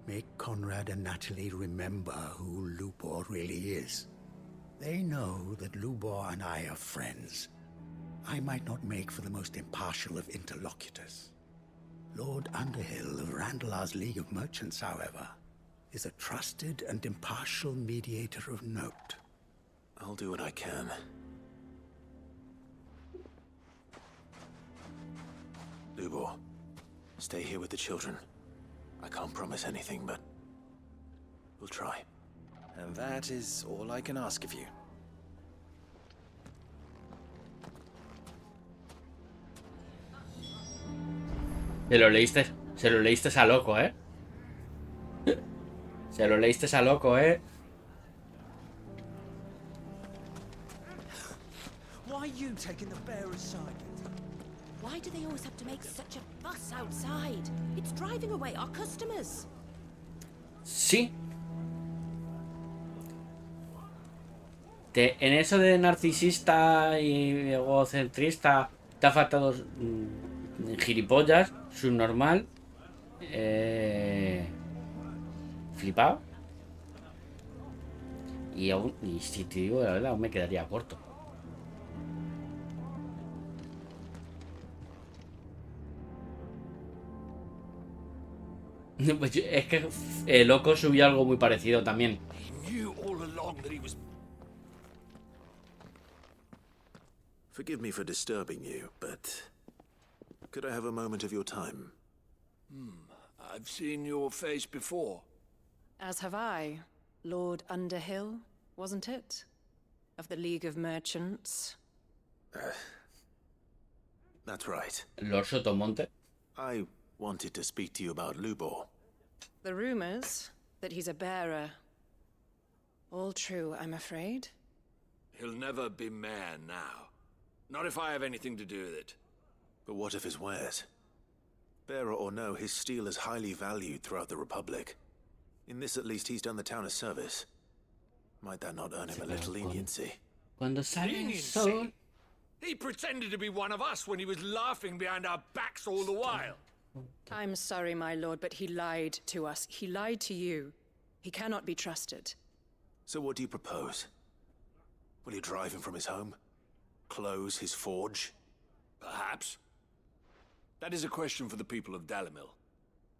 Make Conrad and Natalie remember who Lubor really is. They know that Lubor and I are friends. I might not make for the most impartial of interlocutors. Lord Underhill of Randalar's League of Merchants, however, is a trusted and impartial mediator of note. I'll do what I can. Lubor, stay here with the children. I can't promise anything, but we'll try. And that is all I can ask of you. Se lo leíste a loco, ¿eh? Se lo leíste a loco, ¿eh? Why are you taking the bearer's side? Why do they always have to make such a fuss outside? It's driving away our customers. Sí. En eso de narcisista y egocentrista te ha faltado gilipollas, subnormal, flipado. Y si te digo la verdad, aún me quedaría corto. Pues es que el loco subió algo muy parecido también. Forgive me for disturbing you, but could I have a moment of your time? I've seen your face before. As have I. Lord Underhill, wasn't it? Of the League of Merchants. That's right. Lord Sotomonte. I wanted to speak to you about Lubor. The rumors that he's a bearer. All true, I'm afraid. He'll never be mayor now. Not if I have anything to do with it. But what of his wares? Bearer or no, his steel is highly valued throughout the Republic. In this at least he's done the town a service. Might that not earn him a little leniency? Cuando sale el sol. He pretended to be one of us when he was laughing behind our backs all the while. I'm sorry, my lord, but he lied to us. He lied to you. He cannot be trusted. So what do you propose? Will you drive him from his home? Close his forge? Perhaps. That is a question for the people of Dalimil,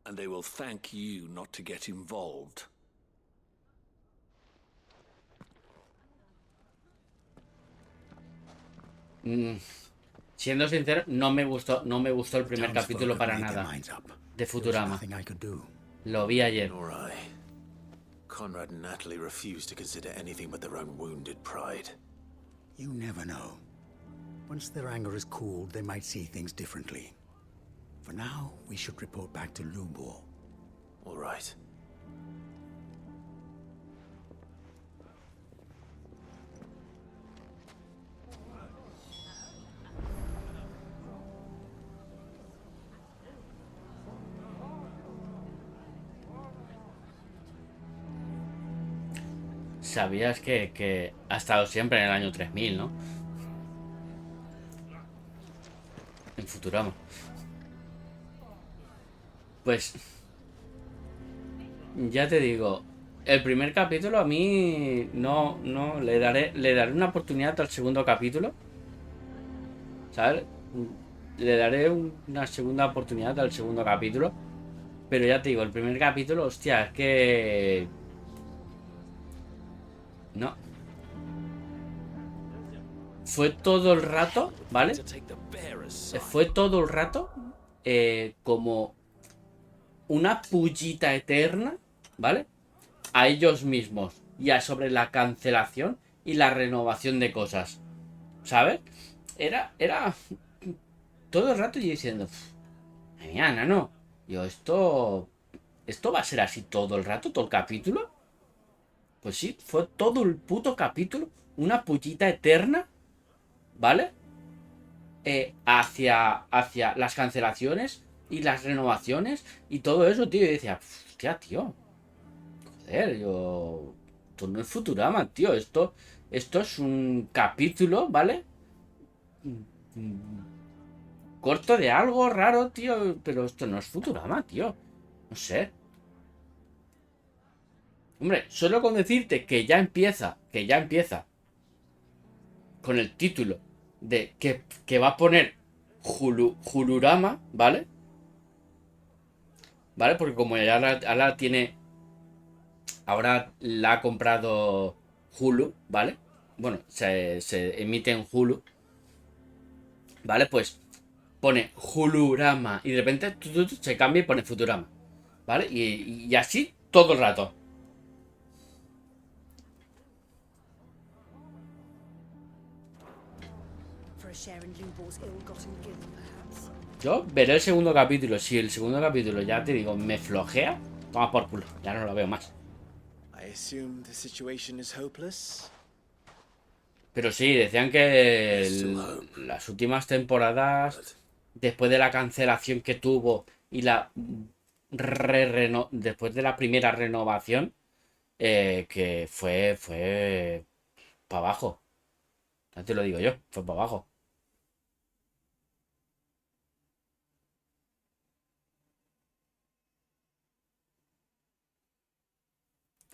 and they will thank you not to get involved. Siendo sincero, no me gustó el primer capítulo para nada de Futurama. Lo vi ayer. Nor I. Conrad and Natalie refuse to consider anything but their own wounded pride. You never know. Once their anger is cooled, they might see things differently. For now, we should report back to Lubor. All right. sabías que ha estado siempre en el año 3000, ¿no? En Futurama. Pues ya te digo, el primer capítulo a mí no le daré una oportunidad al segundo capítulo, ¿sabes? Le daré una segunda oportunidad al segundo capítulo, pero ya te digo, el primer capítulo, hostia, es que no. Fue todo el rato, ¿vale? Fue todo el rato como una pullita eterna, ¿vale? A ellos mismos. Ya sobre la cancelación y la renovación de cosas. ¿Sabes? Era todo el rato yo diciendo, mañana, ¿no? Yo, esto va a ser así todo el rato, todo el capítulo. Pues sí, fue todo el puto capítulo una pullita eterna, ¿vale? Hacia las cancelaciones y las renovaciones y todo eso, tío. Y decía, hostia, tío. Joder, yo... Esto no es Futurama, tío. Esto es un capítulo, ¿vale? Corto de algo raro, tío. Pero esto no es Futurama, tío. No sé. Hombre, solo con decirte que ya empieza con el título de que va a poner Hulurama, ¿vale? ¿Vale? Porque como ya ahora tiene... Ahora la ha comprado Hulu, ¿vale? Bueno, se emite en Hulu. ¿Vale? Pues pone Hulurama y de repente se cambia y pone Futurama. ¿Vale? Y así todo el rato. Yo veré el segundo capítulo. Si el segundo capítulo, ya te digo, me flojea, toma por culo. Ya no lo veo más. I assume the situation is hopeless. Pero sí, decían que las últimas temporadas, después de la cancelación que tuvo y después de la primera renovación, que fue para abajo. Ya te lo digo yo, fue para abajo.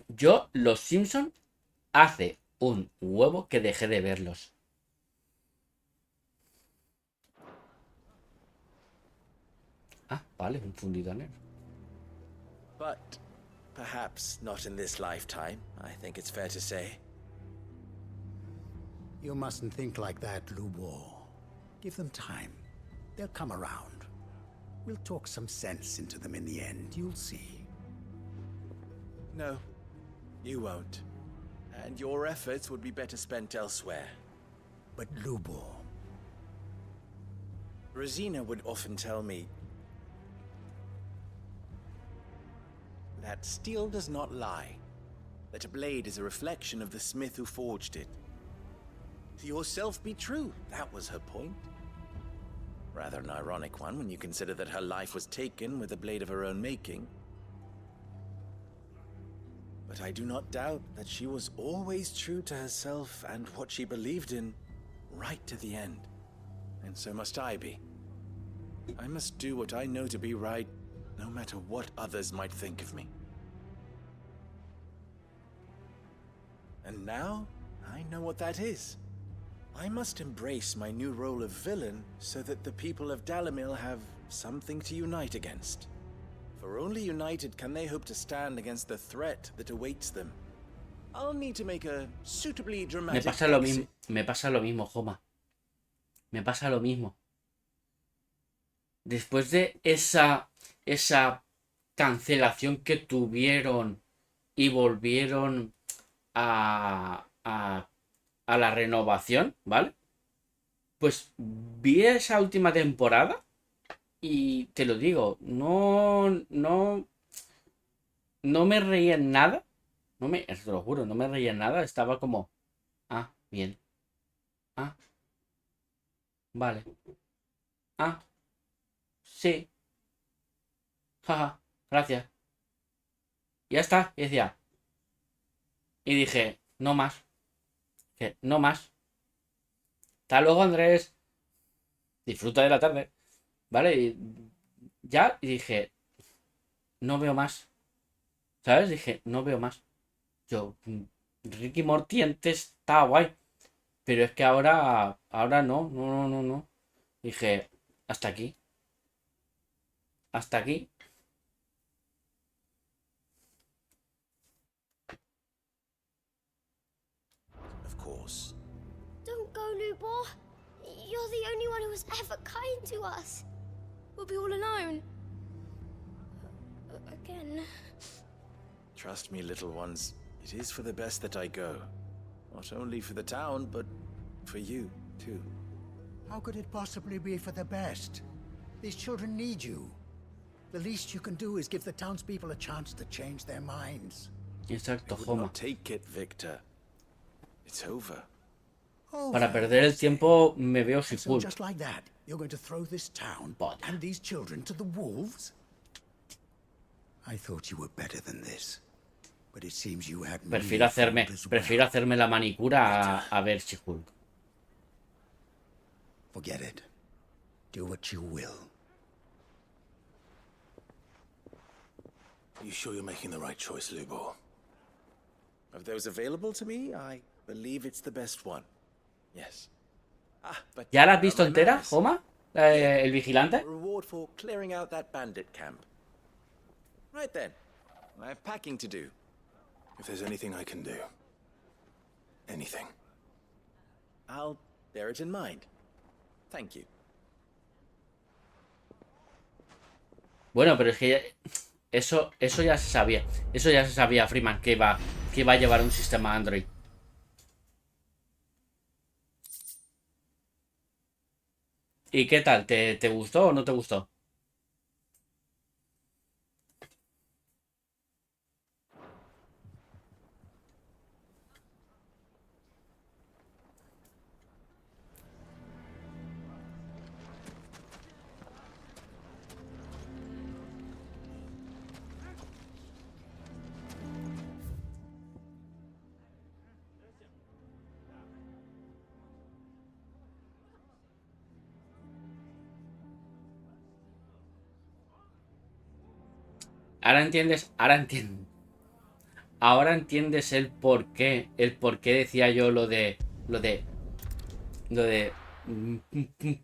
Yo, los Simpson, hace un huevo que dejé de verlos. Ah, vale, un fundido negro. But perhaps not in this lifetime, I think it's fair to say. You mustn't think like that, Lubor. Give them time. They'll come around. We'll talk some sense into them in the end, you'll see. No, you won't. And your efforts would be better spent elsewhere. But Lubor... Rosina would often tell me that steel does not lie, that a blade is a reflection of the smith who forged it. To yourself be true, that was her point. Rather an ironic one when you consider that her life was taken with a blade of her own making. But I do not doubt that she was always true to herself and what she believed in, right to the end. And so must I be. I must do what I know to be right, no matter what others might think of me. And now, I know what that is. I must embrace my new role of villain so that the people of Dalimil have something to unite against. For only united can they hope to stand against the threat that awaits them. I'll need to make a suitably dramatic exit. Me pasa lo mismo, Joma. Me pasa lo mismo. Después de esa cancelación que tuvieron y volvieron a la renovación, ¿vale? Pues vi esa última temporada y te lo digo, no me reía en nada. Te lo juro, no me reía en nada. Estaba como, ah, bien. Ah, vale. Ah, sí. Jaja, gracias. Y ya está. Y decía. Y dije, no más. Que no más. Hasta luego, Andrés. Disfruta de la tarde. ¿Vale? Y ya, y dije, no veo más. ¿Sabes? Dije, no veo más. Yo, Ricky Morty antes estaba guay. Pero es que ahora no. Dije, hasta aquí. Hasta aquí. Of course. Don't go, Lubor. You're the only one who was ever kind to us. We'll be all alone. Again. Trust me, little ones. It is for the best that I go. Not only for the town, but for you, too. How could it possibly be for the best? These children need you. The least you can do is give the townspeople a chance to change their minds. Exacto, I would Homa. not take it, Victor. It's over. Para perder el tiempo me veo So Sikul. just like that, you're going to throw this town and these children to the wolves? I thought you were better than this. But it seems you had Prefiero hacerme la manicura a ver Sikul. Forget it. Do what you will. Are you sure you're making the right choice, Lubor? Of those available to me, I believe it's the best one. Yes. But ¿Ya la has visto my entera, manners. Homa? ¿El vigilante? Reward for clearing out that bandit camp. Right then. I have packing to do. If there's anything I can do. Anything. I'll bear it in mind. Thank you. Bueno, pero es que eso ya se sabía. Eso ya se sabía, Freeman, que iba a llevar un sistema Android. ¿Y qué tal? ¿Te gustó o no te gustó? Ahora entiendes, ahora entiendes el por qué decía yo lo de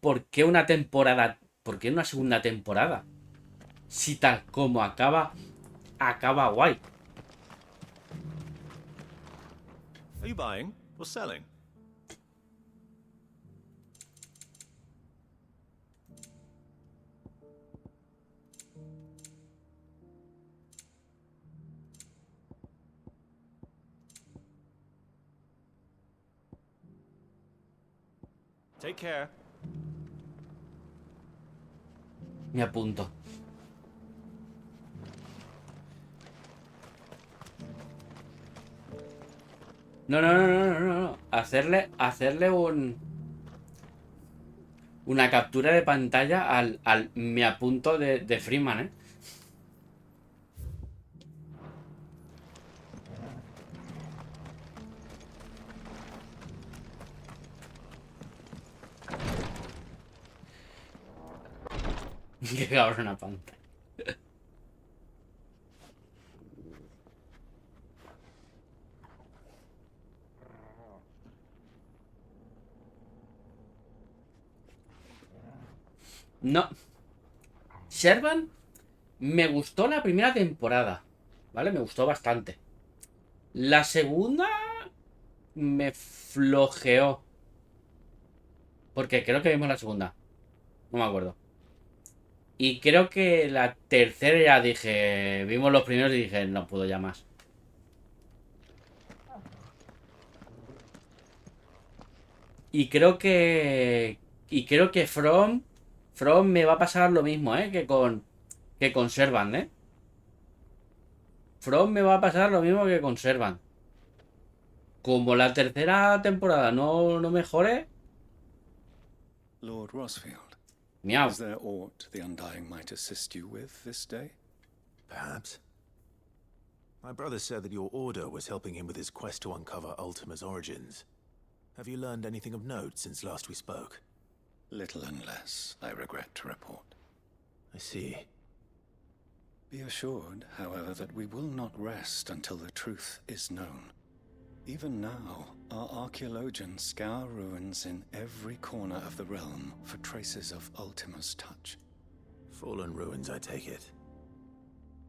¿por qué una temporada? ¿Por qué una segunda temporada? Si tal como acaba guay. Are you buying or selling? Take care. Me apunto. No. Hacerle una captura de pantalla al me apunto de Freeman, ¿eh? Qué cabrona pantalla. No. Shervan me gustó la primera temporada, ¿vale? Me gustó bastante. La segunda me flojeó. Porque creo que vimos la segunda. No me acuerdo. Y creo que la tercera ya dije... Vimos los primeros y dije, no puedo ya más. Y creo que From me va a pasar lo mismo, ¿eh? Que con Servant, ¿eh? From me va a pasar lo mismo que con Servant. Como la tercera temporada no mejore. Lord Rosfield. Meow. Is there aught the Undying might assist you with this day? Perhaps. My brother said that your order was helping him with his quest to uncover Ultima's origins. Have you learned anything of note since last we spoke? Little and less, I regret to report. I see. Be assured, however, that we will not rest until the truth is known. Even now, our archaeologians scour ruins in every corner of the realm for traces of Ultima's touch. Fallen ruins, I take it.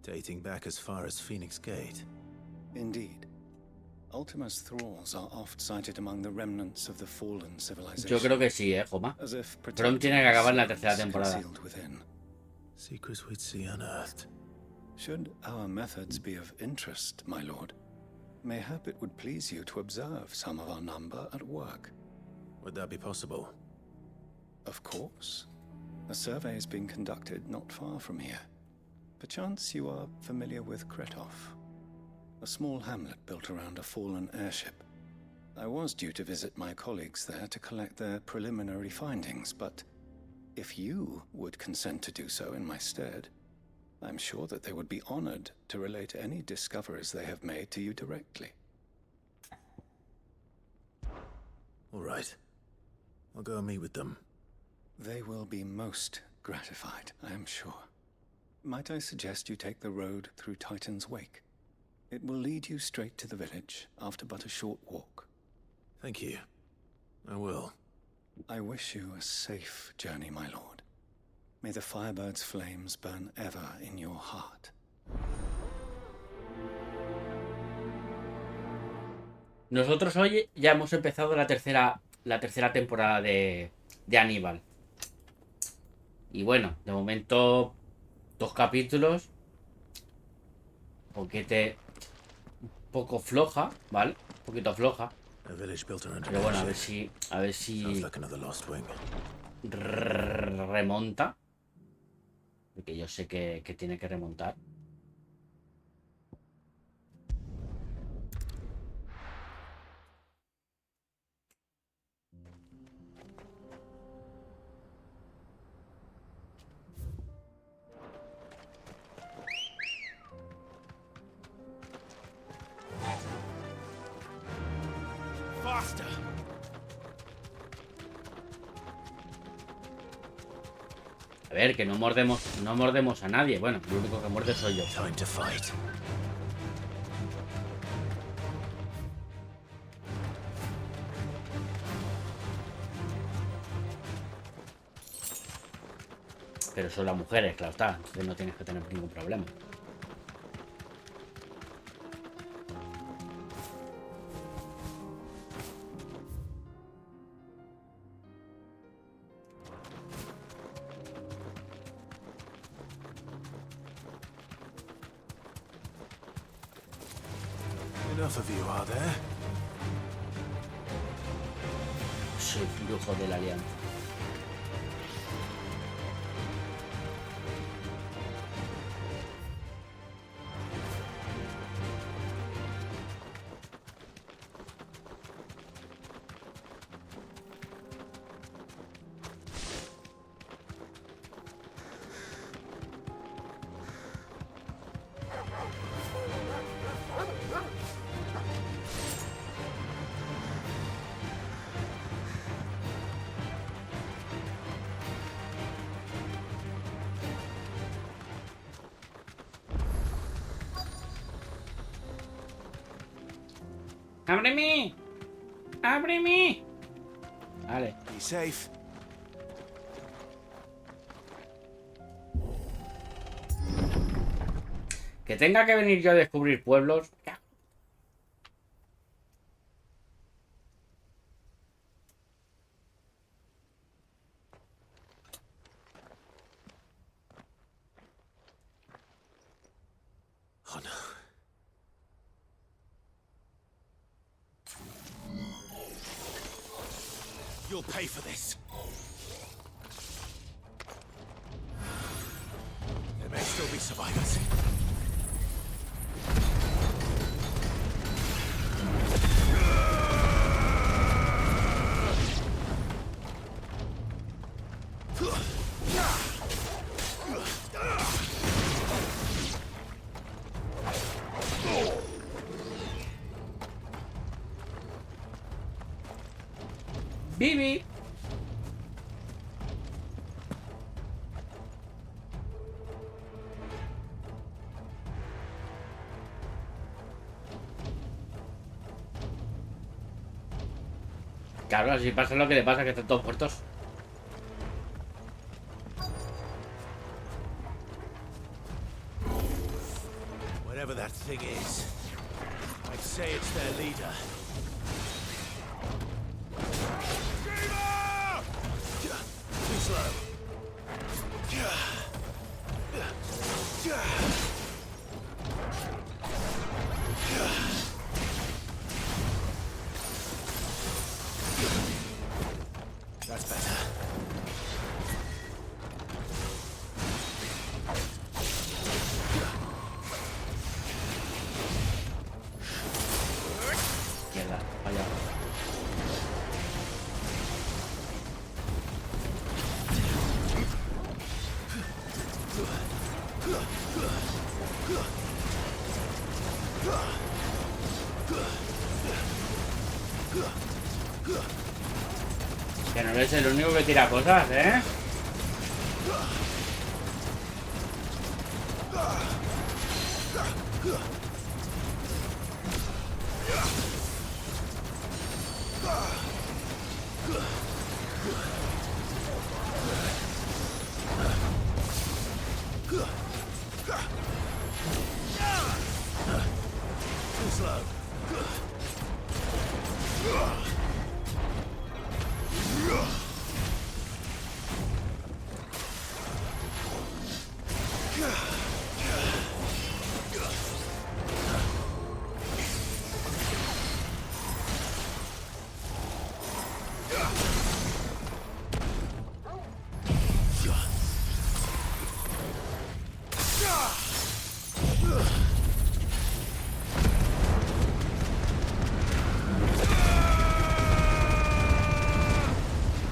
Dating back as far as Phoenix Gate. Indeed. Ultima's thralls are oft sighted among the remnants of the fallen civilization. Yo creo que sí, Joma. Pronto tiene que acabar la tercera temporada. Secrets we'd see unearthed. Should our methods be of interest, my lord, mayhap it would please you to observe some of our number at work. Would that be possible? Of course. A survey is being conducted not far from here. Perchance you are familiar with Kretov, a small hamlet built around a fallen airship. I was due to visit my colleagues there to collect their preliminary findings, but if you would consent to do so in my stead, I'm sure that they would be honored to relate any discoveries they have made to you directly. All right. I'll go and meet with them. They will be most gratified, I am sure. Might I suggest you take the road through Titan's Wake? It will lead you straight to the village after but a short walk. Thank you. I will. I wish you a safe journey, my lord. May the Firebird's flames burn ever in your heart. Nosotros hoy ya hemos empezado la tercera temporada de Aníbal. Y bueno, de momento 2 capítulos. Poquete un poco floja, ¿vale? Un poquito floja. Pero bueno, a ver si remonta. Porque yo sé que tiene que remontar. Faster. A ver, que no mordemos a nadie. Bueno, lo único que muerde soy yo. Time to fight. Pero son las mujeres, claro está. Entonces no tienes que tener ningún problema. Enough of you, are there? Soy brujo de la alianza. ¡Ábreme! ¡Ábreme! Vale. Be safe. Que tenga que venir yo a descubrir pueblos. Oh no. You'll pay for this. There may still be survivors. Vive. Claro, así pasa lo que le pasa, que están todos muertos. Whatever that thing is, I'd say it's their leader. Too slow. That's better. Mierda, vaya. Que no eres el único que tira cosas, ¿eh? Too slow.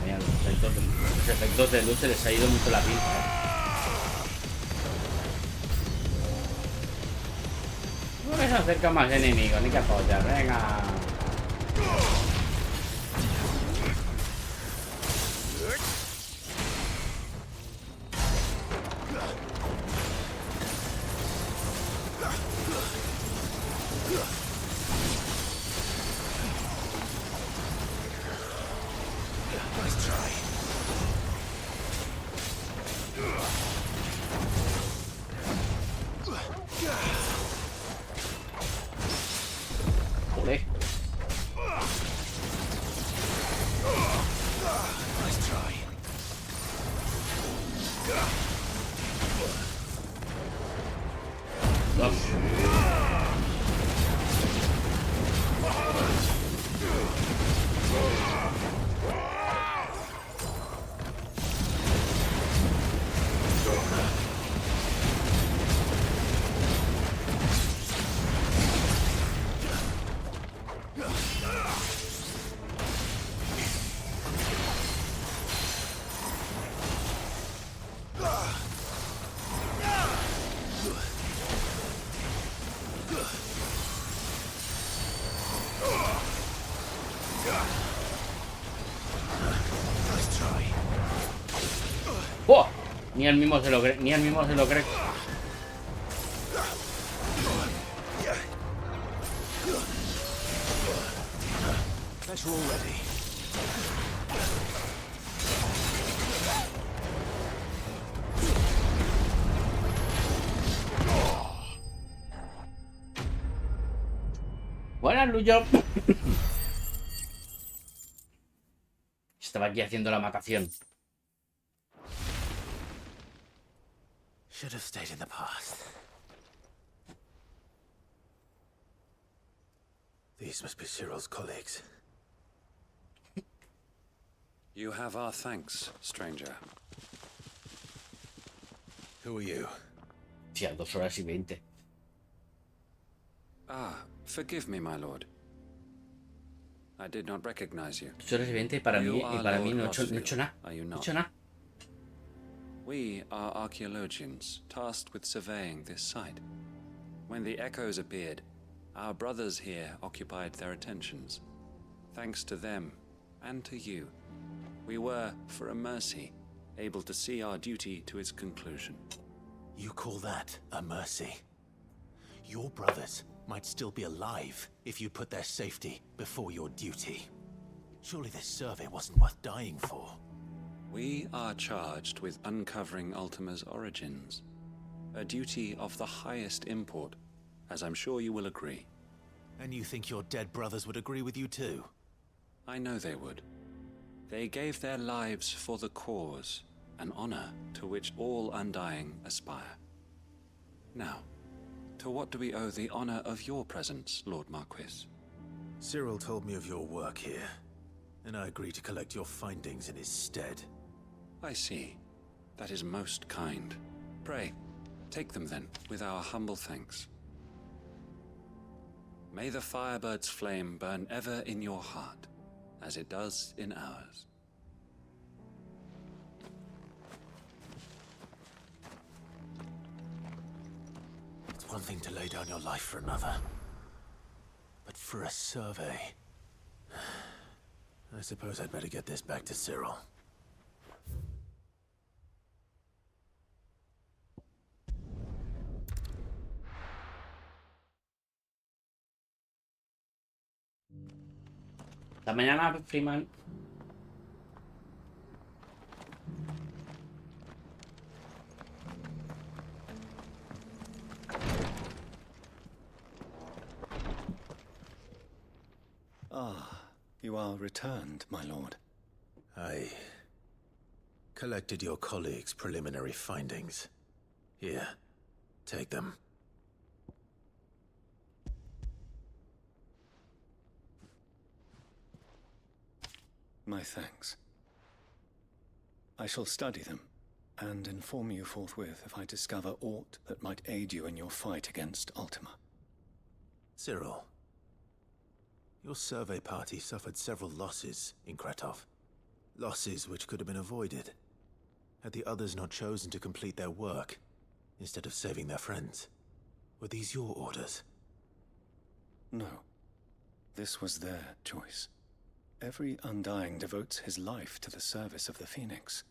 Mira, los efectos de luz se les ha ido mucho la pinta, ¿eh? No se acerca más enemigos, ni que apoyar, venga. Nice try. Joder. Nice try. Dos. Nice try. ¡Oh! Ni él mismo se lo cree, ni él mismo se lo cree. That's all ready. Buenas, Luyo. Estaba aquí haciendo la matación. Should have stayed in the past. These must be Cyril's colleagues. You have our thanks, stranger. Who are you? Tía, 2 horas y 20. Ah, forgive me, my lord. I did not recognize you. 2 horas y 20 y para mí no he hecho nada. Are you No he not? hecho nada. We are archaeologians tasked with surveying this site. When the echoes appeared, our brothers here occupied their attentions. Thanks to them, and to you. We were, for a mercy, able to see our duty to its conclusion. You call that a mercy? Your brothers might still be alive if you put their safety before your duty. Surely this survey wasn't worth dying for. We are charged with uncovering Ultima's origins. A duty of the highest import, as I'm sure you will agree. And you think your dead brothers would agree with you too? I know they would. They gave their lives for the cause, an honor to which all Undying aspire. Now, to what do we owe the honor of your presence, Lord Marquis? Cyril told me of your work here, and I agreed to collect your findings in his stead. I see. That is most kind. Pray, take them then, with our humble thanks. May the Firebird's flame burn ever in your heart, as it does in ours. It's one thing to lay down your life for another, but for a survey... I suppose I'd better get this back to Cyril. La mañana, Freeman. Ah, you are returned, my lord. I collected your colleagues' preliminary findings. Here, take them. My thanks. I shall study them, and inform you forthwith if I discover aught that might aid you in your fight against Ultima. Cyril, your survey party suffered several losses in Kretov. Losses which could have been avoided, had the others not chosen to complete their work, instead of saving their friends. Were these your orders? No. This was their choice. Every Undying devotes his life to the service of the Phoenix.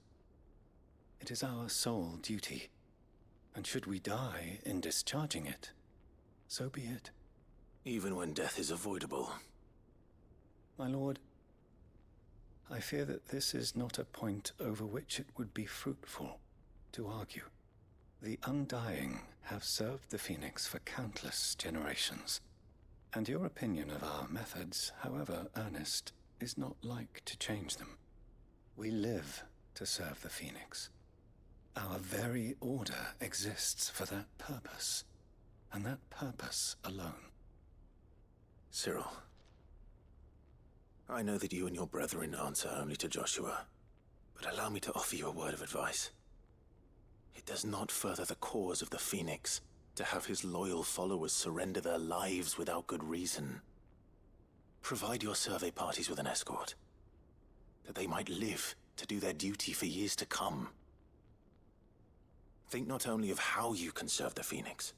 It is our sole duty, and should we die in discharging it, so be it. Even when death is avoidable. My lord, I fear that this is not a point over which it would be fruitful to argue. The Undying have served the Phoenix for countless generations, and your opinion of our methods, however earnest, is not like to change them. We live to serve the Phoenix. Our very order exists for that purpose, and that purpose alone. Cyril, I know that you and your brethren answer only to Joshua, but allow me to offer you a word of advice. It does not further the cause of the Phoenix to have his loyal followers surrender their lives without good reason. Provide your survey parties with an escort, that they might live to do their duty for years to come. Think not only of how you can serve the Phoenix,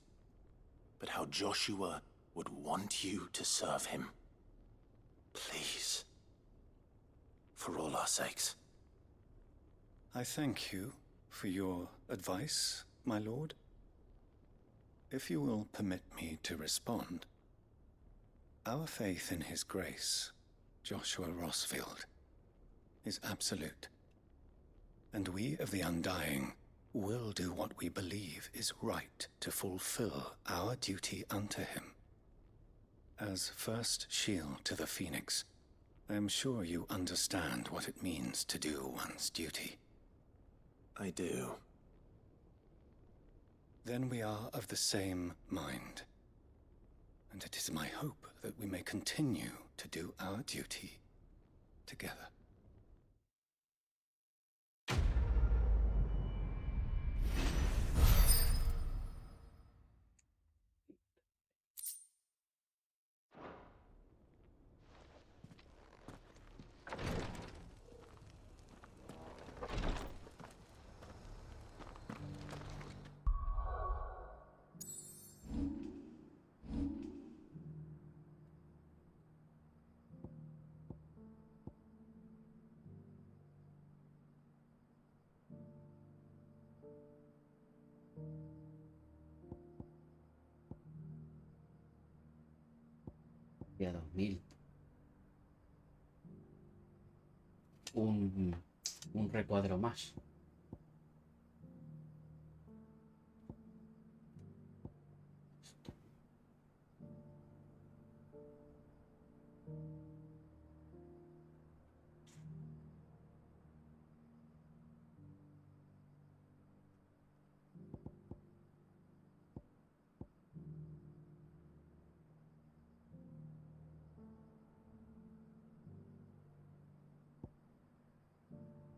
but how Joshua would want you to serve him. Please. For all our sakes. I thank you for your advice, my lord. If you will permit me to respond, our faith in his grace, Joshua Rossfield, is absolute. And we of the Undying will do what we believe is right to fulfill our duty unto him. As first shield to the Phoenix, I am sure you understand what it means to do one's duty. I do. Then we are of the same mind. And it is my hope that we may continue to do our duty together. Copia 2000. Un recuadro más.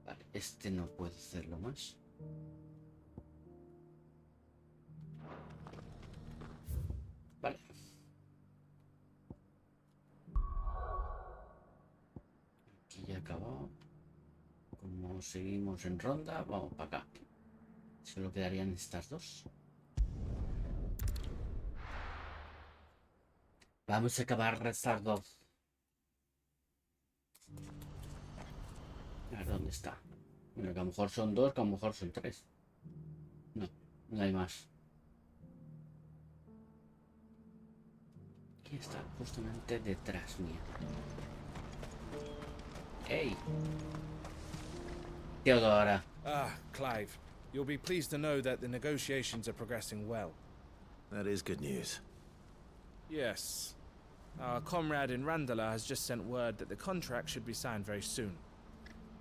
Vale, este no puedo hacerlo más. Vale. Aquí ya he acabado. Como seguimos en ronda, vamos para acá. Solo quedarían estas dos. Vamos a acabar estas dos. A ver dónde está. Bueno, que a lo mejor son dos, que a lo mejor son tres. No, no hay más. Aquí está, justamente detrás mío. ¡Ey! Teodora. Ah, Clive. You'll be pleased to know that the negotiations are progressing well. That is good news. Yes. Our comrade in Randala has just sent word that the contract should be signed very soon.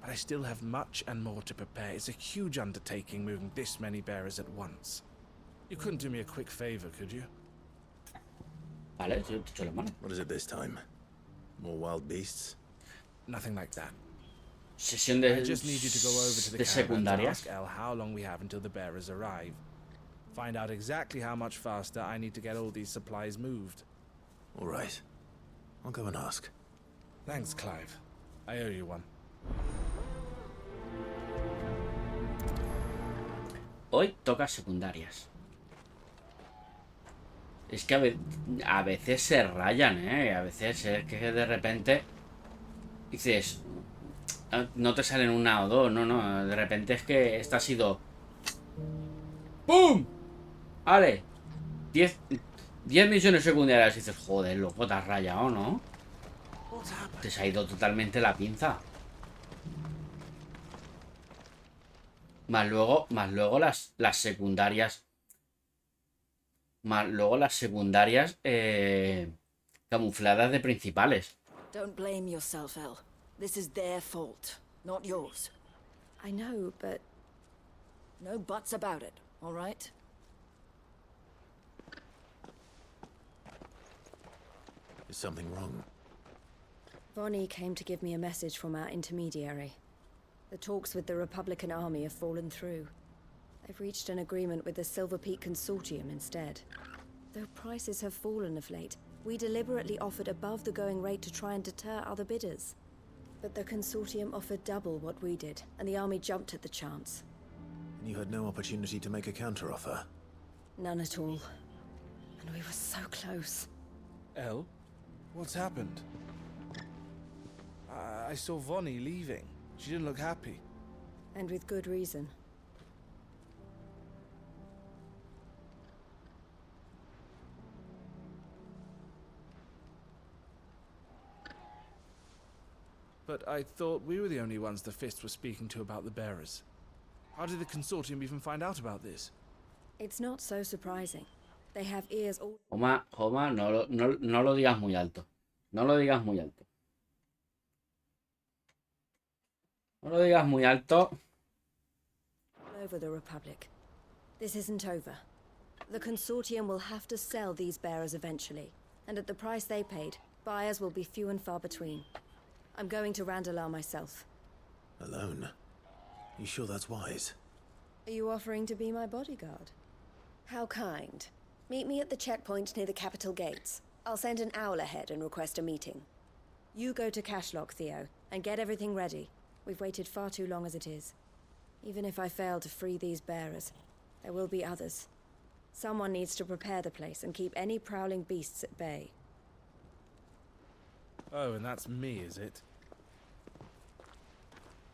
But I still have much and more to prepare. It's a huge undertaking moving this many bearers at once. You couldn't do me a quick favor, could you? Vale, yo te echo la mano. What is it this time? More wild beasts? Nothing like that. Sesión de, I just need you to go over to the de caravan to secundarias. ask El how long we have until the bearers arrive. Find out exactly how much faster I need to get all these supplies moved. All right. I'll go and ask. Thanks, Clive. I owe you one. Hoy toca secundarias. Es que a veces se rayan, ¿eh? A veces es que de repente dices, no te salen una o dos, no. De repente es que esta ha sido... ¡Pum! Vale. 10 misiones secundarias. Y dices, joder, loco, te has rayado, ¿no? Te se ha ido totalmente la pinza. Más luego las secundarias. Más luego las secundarias camufladas de principales. Don't blame yourself, El. This is their fault, not yours. I know, but... No buts about it, all right? Is something wrong? Vonnie came to give me a message from our intermediary. The talks with the Republican army have fallen through. They've reached an agreement with the Silver Peak Consortium instead. Though prices have fallen of late, we deliberately offered above the going rate to try and deter other bidders. But the Consortium offered double what we did, and the army jumped at the chance. And you had no opportunity to make a counteroffer? None at all. And we were so close. El? What's happened? I saw Vonnie leaving. She didn't look happy. And with good reason. But I thought we were the only ones the Fist was speaking to about the bearers. How did the Consortium even find out about this? It's not so surprising. They have ears all... Joma, no lo digas muy alto. No lo digas muy alto. No lo digas muy alto. Over the Republic. This isn't over. The Consortium will have to sell these bearers eventually, and at the price they paid, buyers will be few and far between. I'm going to Randalar myself. Alone? You sure that's wise? Are you offering to be my bodyguard? How kind. Meet me at the checkpoint near the capital gates. I'll send an owl ahead and request a meeting. You go to Cashlock, Theo, and get everything ready. We've waited far too long as it is. Even if I fail to free these bearers, there will be others. Someone needs to prepare the place and keep any prowling beasts at bay. Oh, and that's me, is it?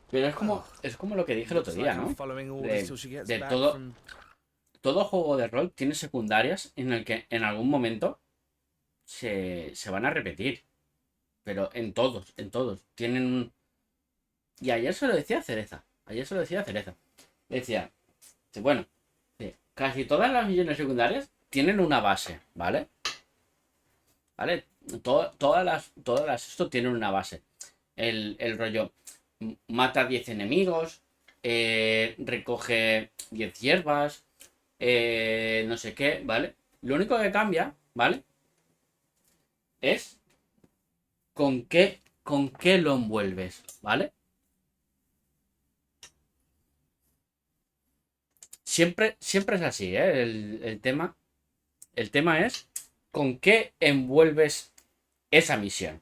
Pero es como lo que dije el otro día, ¿no? De todo juego de rol tiene secundarias en el que en algún momento se van a repetir. Pero en todos. Tienen un... Y ayer se lo decía a Cereza. Decía, bueno, casi todas las misiones secundarias tienen una base, ¿vale? ¿Vale? Todas las esto tienen una base. El rollo, mata 10 enemigos, recoge 10 hierbas, no sé qué, ¿vale? Lo único que cambia, ¿vale? Es con qué lo envuelves, ¿vale? Siempre es así, ¿eh? El tema es con qué envuelves esa misión,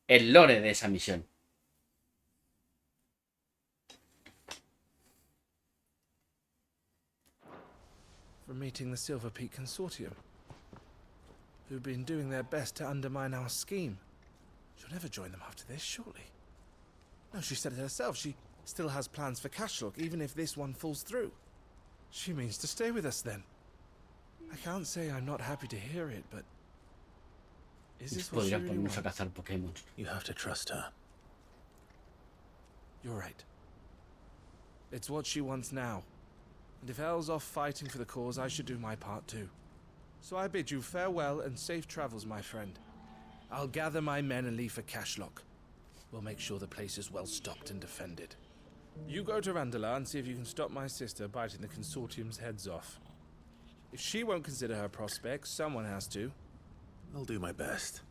el lore de esa misión. For meeting the Silver Peak Consortium, who've been doing their best to undermine our scheme. She'll never join them after this, surely. No, she said it herself. She still has plans for Cashlock, even if this one falls through. She means to stay with us then. I can't say I'm not happy to hear it, but... Is this what she really wants? A cazar Pokémon. You have to trust her. You're right. It's what she wants now. And if Elle's off fighting for the cause, I should do my part too. So I bid you farewell and safe travels, my friend. I'll gather my men and leave for Cashlock. We'll make sure the place is well stocked and defended. You go to Randala and see if you can stop my sister biting the Consortium's heads off. If she won't consider her prospects, someone has to. I'll do my best.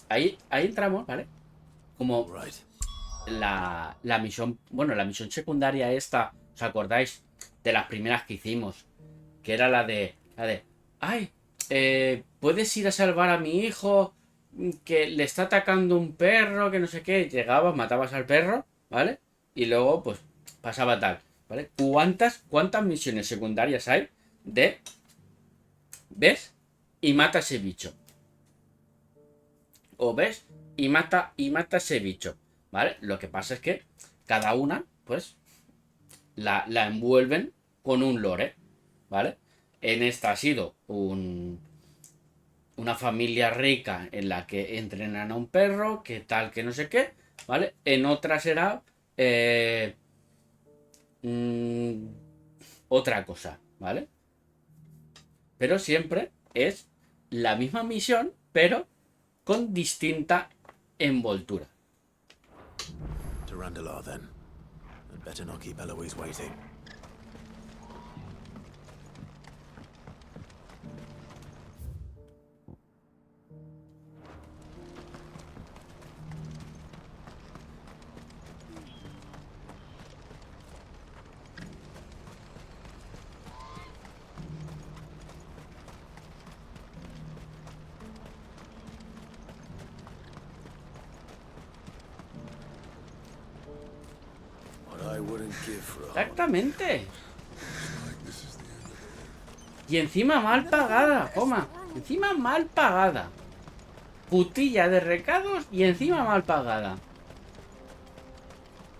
Ahí entramos, ¿vale? Como la misión, bueno, la misión secundaria esta, ¿os acordáis? De las primeras que hicimos, que era la de ay, puedes ir a salvar a mi hijo, que le está atacando un perro, que no sé qué. Llegabas, matabas al perro, ¿vale? Y luego, pues, pasaba tal, ¿vale? ¿Cuántas misiones secundarias hay de ves y mata a ese bicho? O ves y mata a ese bicho, ¿vale? Lo que pasa es que cada una, pues, la envuelven con un lore, ¿vale? En esta ha sido una familia rica en la que entrenan a un perro, que tal, que no sé qué, ¿vale? En otra será otra cosa, ¿vale? Pero siempre es la misma misión, pero con distinta envoltura. To Randala, then. I'd better not keep Eloise waiting. Exactamente. Y encima mal pagada, coma. Encima mal pagada. Putilla de recados y encima mal pagada.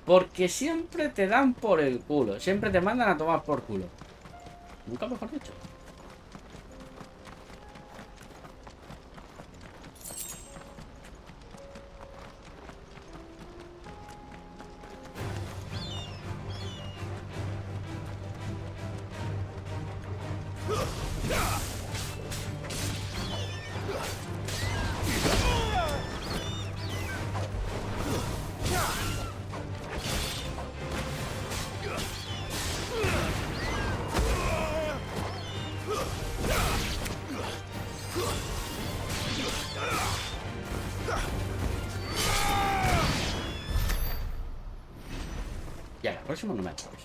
Porque siempre te dan por el culo. Siempre te mandan a tomar por culo. Nunca mejor dicho. Ya, la próxima no me acuerdo.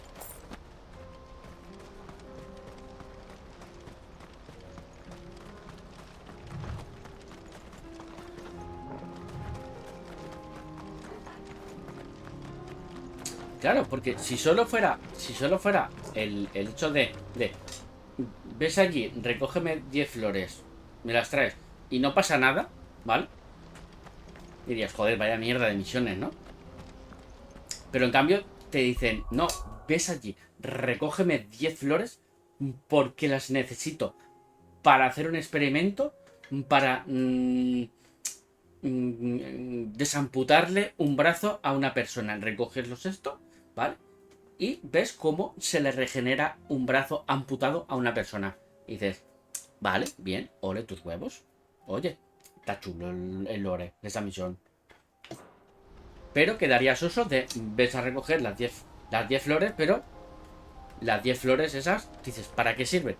Claro, porque si solo fuera el hecho de ves allí, recógeme 10 flores, me las traes y no pasa nada, ¿vale? Dirías, joder, vaya mierda de misiones, ¿no? Pero en cambio te dicen, no, ves allí, recógeme 10 flores porque las necesito para hacer un experimento, para desamputarle un brazo a una persona. Recoges esto, ¿vale? Y ves cómo se le regenera un brazo amputado a una persona. Y dices, vale, bien, ole tus huevos. Oye, está chulo el lore de esa misión. Pero quedaría soso de ves a recoger las 10 flores, pero las 10 flores esas, dices, ¿para qué sirven?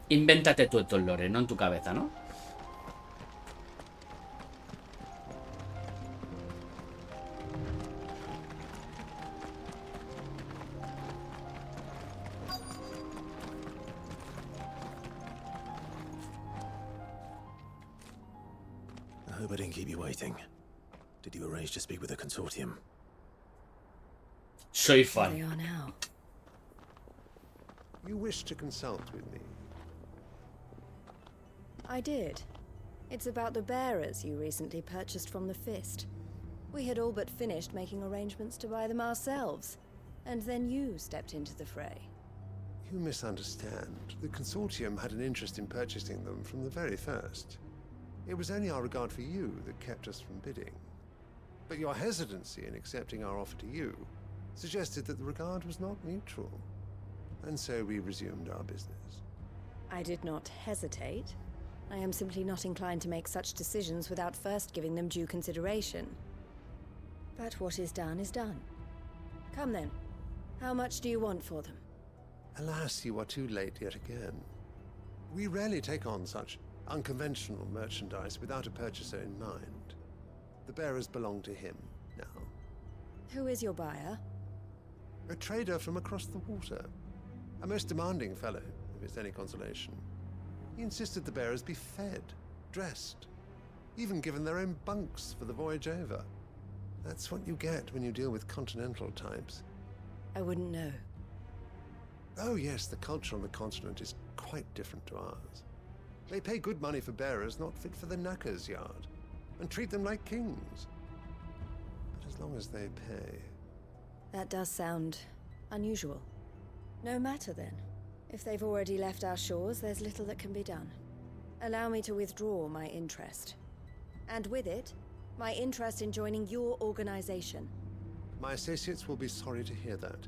Invéntate tú el lore, no en tu cabeza, ¿no? I hope I didn't keep you waiting. Did you arrange to speak with the consortium? Soy fan. They are now. You wish to consult with me? I did. It's about the bearers you recently purchased from the Fist. We had all but finished making arrangements to buy them ourselves, and then you stepped into the fray. You misunderstand. The consortium had an interest in purchasing them from the very first. It was only our regard for you that kept us from bidding. But your hesitancy in accepting our offer to you suggested that the regard was not mutual. And so we resumed our business. I did not hesitate. I am simply not inclined to make such decisions without first giving them due consideration. But what is done is done. Come then. How much do you want for them? Alas, you are too late yet again. We rarely take on such unconventional merchandise without a purchaser in mind. The bearers belong to him now. Who is your buyer? A trader from across the water. A most demanding fellow, if it's any consolation. He insisted the bearers be fed, dressed, even given their own bunks for the voyage over. That's what you get when you deal with continental types. I wouldn't know. Oh yes, the culture on the continent is quite different to ours. They pay good money for bearers not fit for the knacker's yard, and treat them like kings. But as long as they pay... That does sound unusual. No matter then. If they've already left our shores, there's little that can be done. Allow me to withdraw my interest. And with it, my interest in joining your organization. My associates will be sorry to hear that.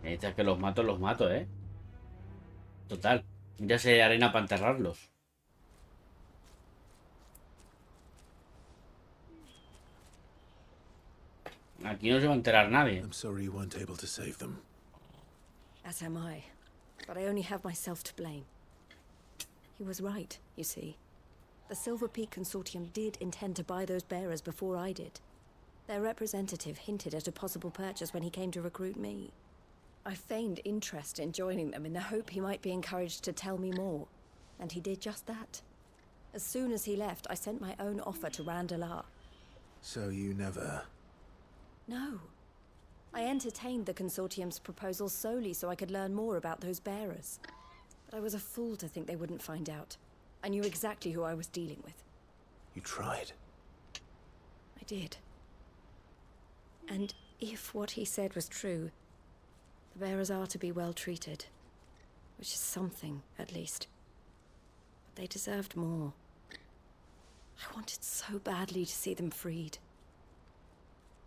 Necesitas que los mato, ¿eh? Total. Ya sé arena para enterrarlos. Aquí no se va a enterar nadie. I'm sorry you weren't able to save them. As am I. But I only have myself to blame. He was right, you see. The Silver Peak Consortium did intend to buy those bearers before I did. Their representative hinted at a possible purchase when he came to recruit me. I feigned interest in joining them in the hope he might be encouraged to tell me more. And he did just that. As soon as he left, I sent my own offer to Randalar. So you never... No. I entertained the Consortium's proposal solely so I could learn more about those bearers. But I was a fool to think they wouldn't find out. I knew exactly who I was dealing with. You tried. I did. And if what he said was true, the bearers are to be well treated. Which is something, at least. But they deserved more. I wanted so badly to see them freed.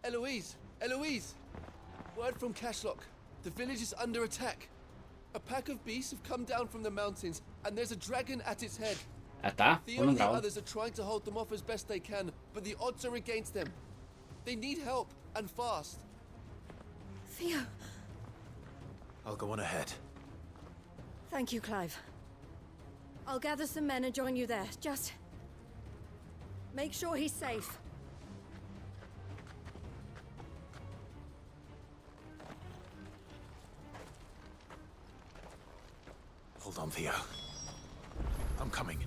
Eloise! Eloise! Word from Cashlock. The village is under attack. A pack of beasts have come down from the mountains, and there's a dragon at its head. Está. Theo and the others are trying to hold them off as best they can, but the odds are against them. They need help, and fast. Theo! I'll go on ahead. Thank you, Clive. I'll gather some men and join you there. Just... make sure he's safe. Hold on, Theo. I'm coming.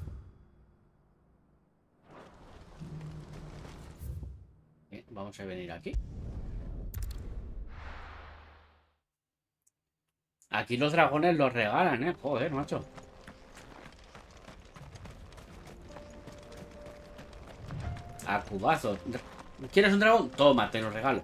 Bien, vamos a venir aquí. Aquí los dragones los regalan, ¿eh? Joder, macho. A cubazos. ¿Quieres un dragón? Toma, te lo regalo.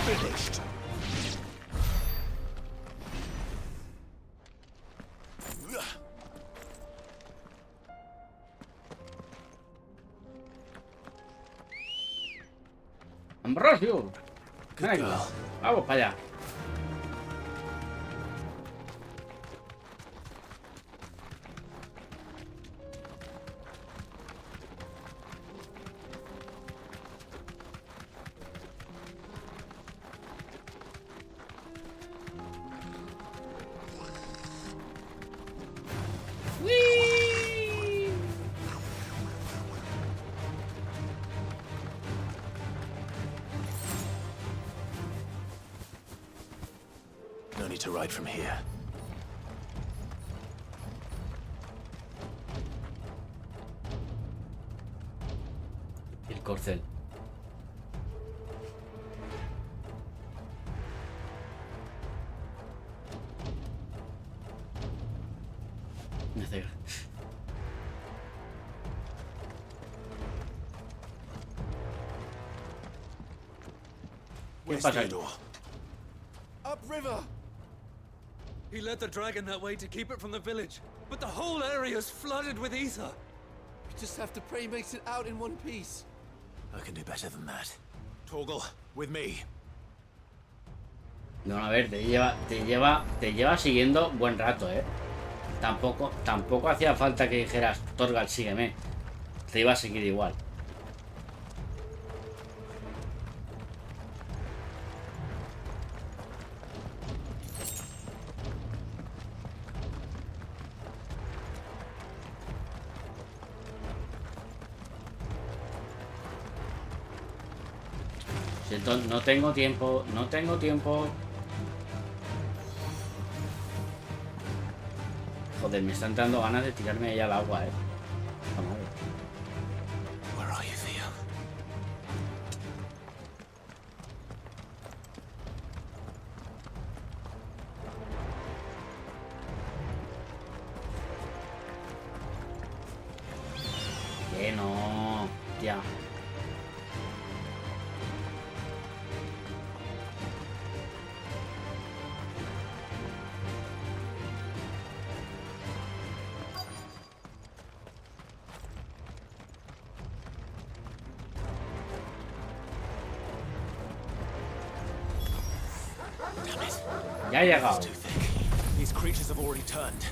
Finished. Ambrosio. Venga, vamos para allá. No need to ride from here. El corcel. Me hace... ¿Qué pasa? Upriver! He led the dragon that way to keep it from the village, but the whole area is flooded with ether. We just have to pray he makes it out in one piece. I can do better than that. Torgal, with me. No, a ver, te lleva siguiendo buen rato, ¿eh? Tampoco hacía falta que dijeras, Torgal, sígueme. Te iba a seguir igual. No tengo tiempo, no tengo tiempo. Joder, me están dando ganas de tirarme ahí al agua, Vamos a ver. Where are you, Theo? Que no, ya. Ya he llegado. These creatures have already turned.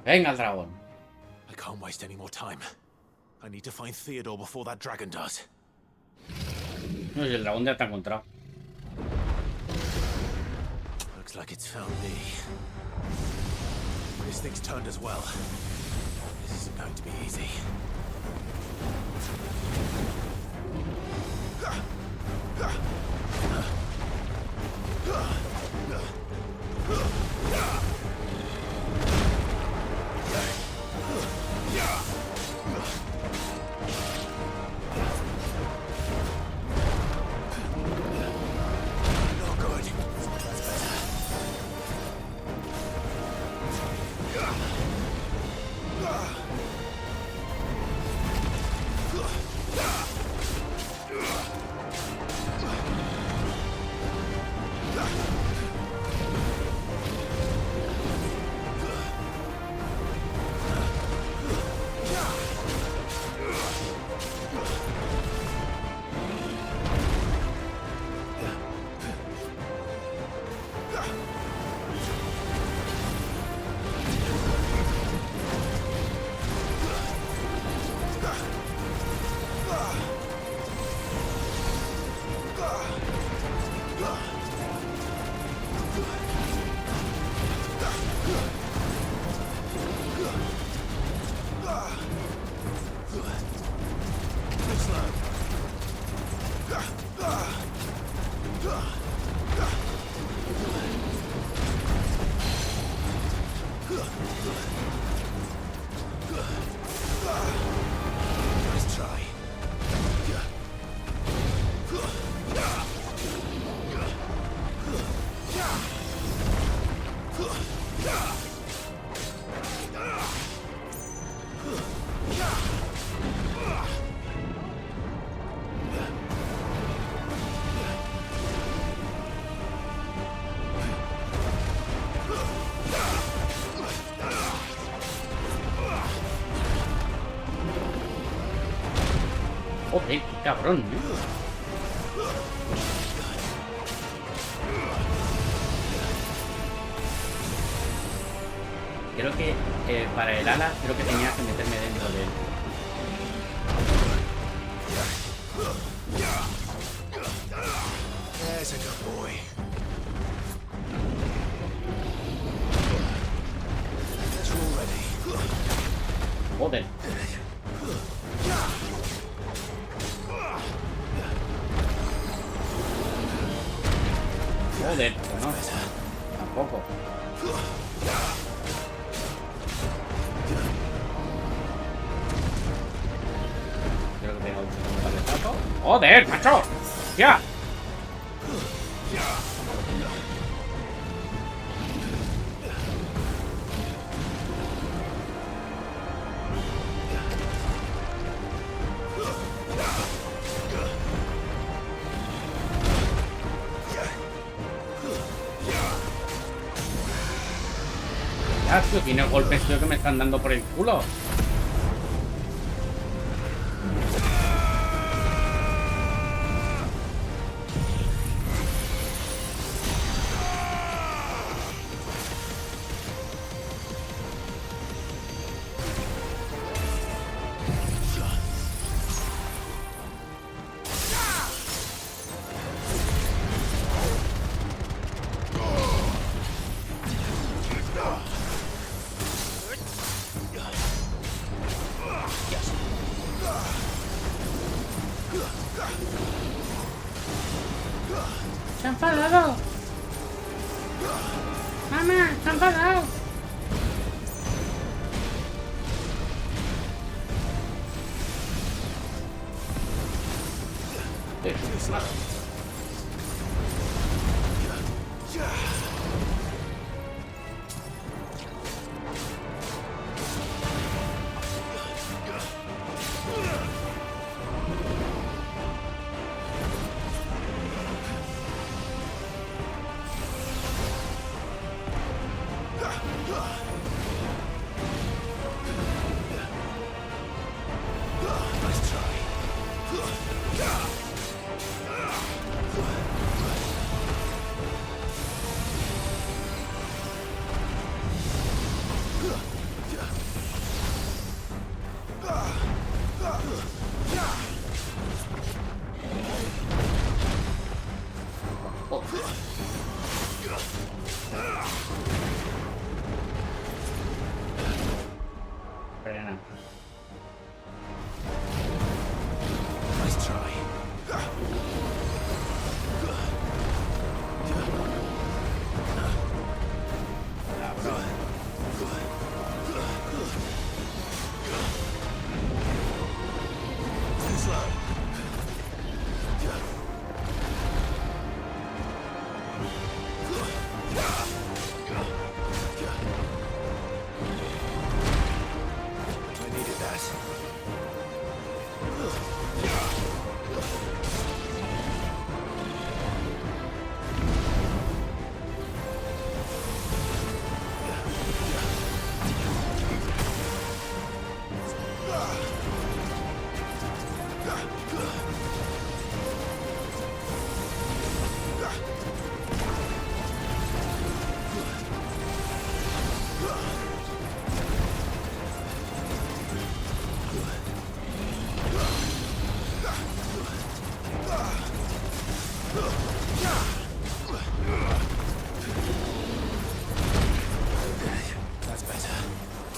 Venga, el dragón. I can't waste any more time. I need to find Theodore before that dragon does. No sé, el dragón ya te ha encontrado. Looks like it's found me. This thing's turned as well. This isn't going to be easy. Nice try. Cabrón, ¿eh? Creo que para el ala, creo que tenía que meterme dentro de él. There's a good boy. That's all ready. Joder. Joder, no. Tampoco. Creo que tengo un cabezazo. ¡Joder, macho! ¡Ya! Ah, tío, tiene golpes, tío, que me están dando por el culo. ¡Se ha enfadado! ¡Mamá! ¡Se ha enfadado!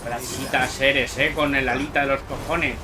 Grasitas eres, con el alita de los cojones.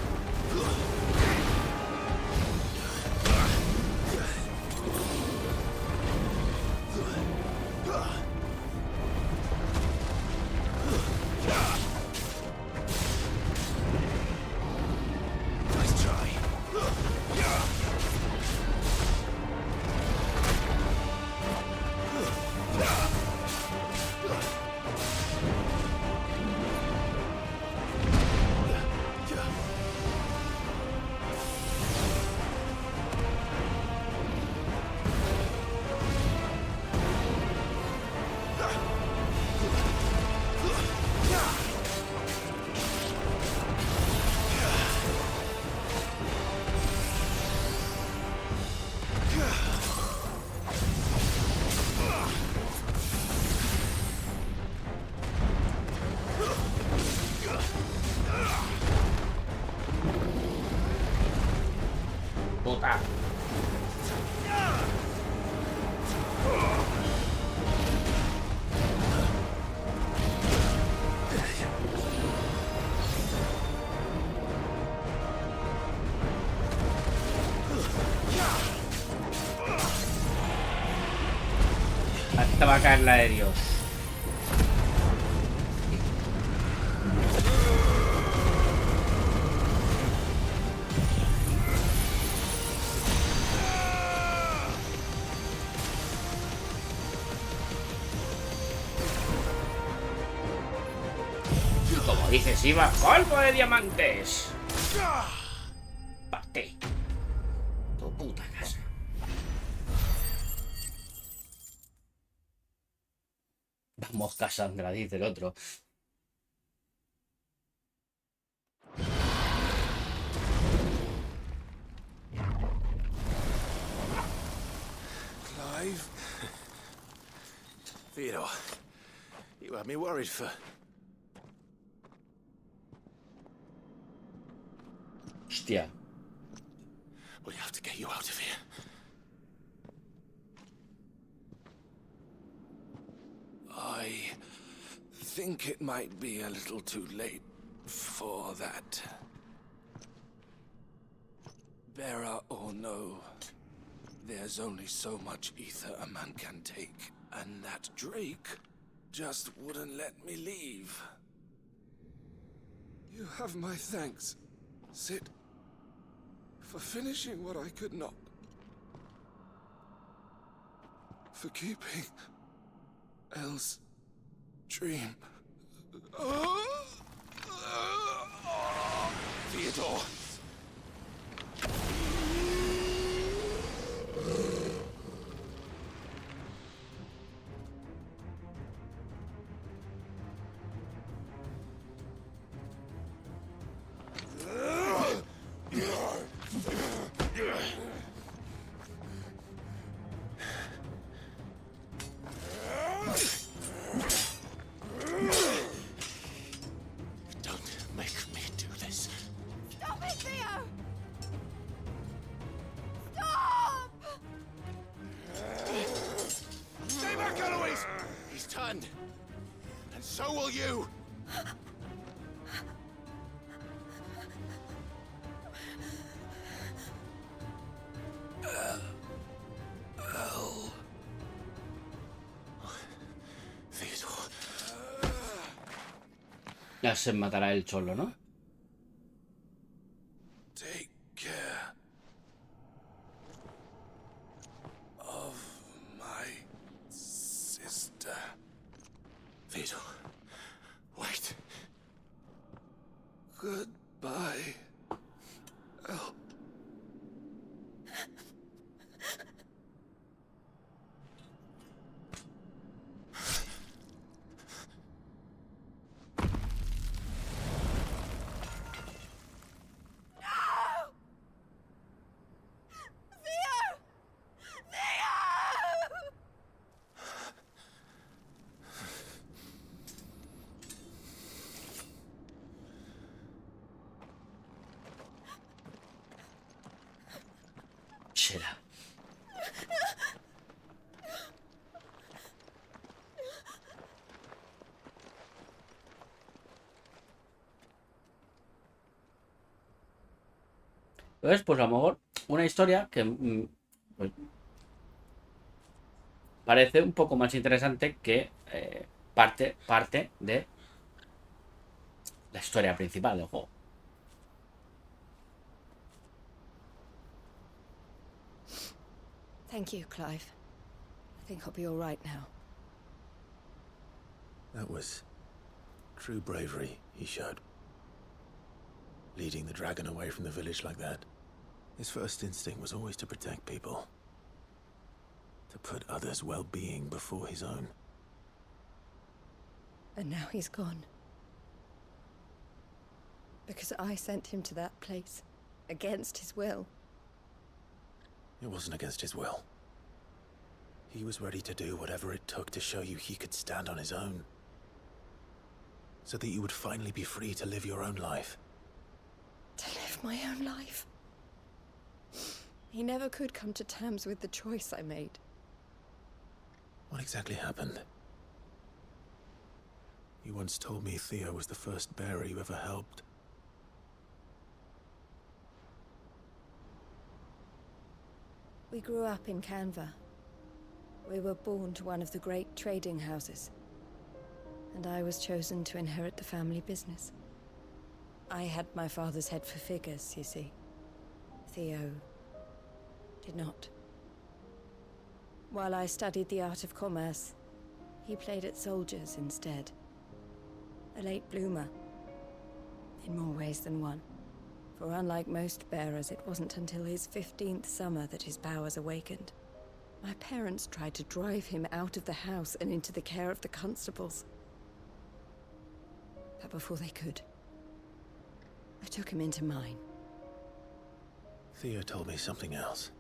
Esta va a caer la de Dios. Como dices, iba polvo de diamantes. Parte. Tu puta casa. Vamos, Cassandra, dice el otro. Clive? Theodore, you had me worried for... Hostia. We have to get you out of here. I think it might be a little too late for that. Bearer or no, there's only so much ether a man can take, and that Drake just wouldn't let me leave. You have my thanks, Sid, for finishing what I could not. For keeping Elle's dream. Theodore! So will you! Ya se matará el cholo, ¿no? Take care of my sister. Theodore, wait. Goodbye, Elle. Será. Entonces, pues a lo mejor una historia que pues, parece un poco más interesante que parte de la historia principal del juego. Thank you, Clive. I think I'll be all right now. That was true bravery he showed. Leading the dragon away from the village like that. His first instinct was always to protect people. To put others' well-being before his own. And now he's gone. Because I sent him to that place. Against his will. It wasn't against his will. He was ready to do whatever it took to show you he could stand on his own. So that you would finally be free to live your own life. To live my own life. He never could come to terms with the choice I made. What exactly happened? You once told me Theo was the first bearer you ever helped. We grew up in Canva. We were born to one of the great trading houses, and I was chosen to inherit the family business. I had my father's head for figures, you see. Theo did not. While I studied the art of commerce, he played at soldiers instead. A late bloomer, in more ways than one. For unlike most bearers, it wasn't until his 15th summer that his powers awakened. My parents tried to drive him out of the house and into the care of the constables. But before they could, I took him into mine. Theo told me something else.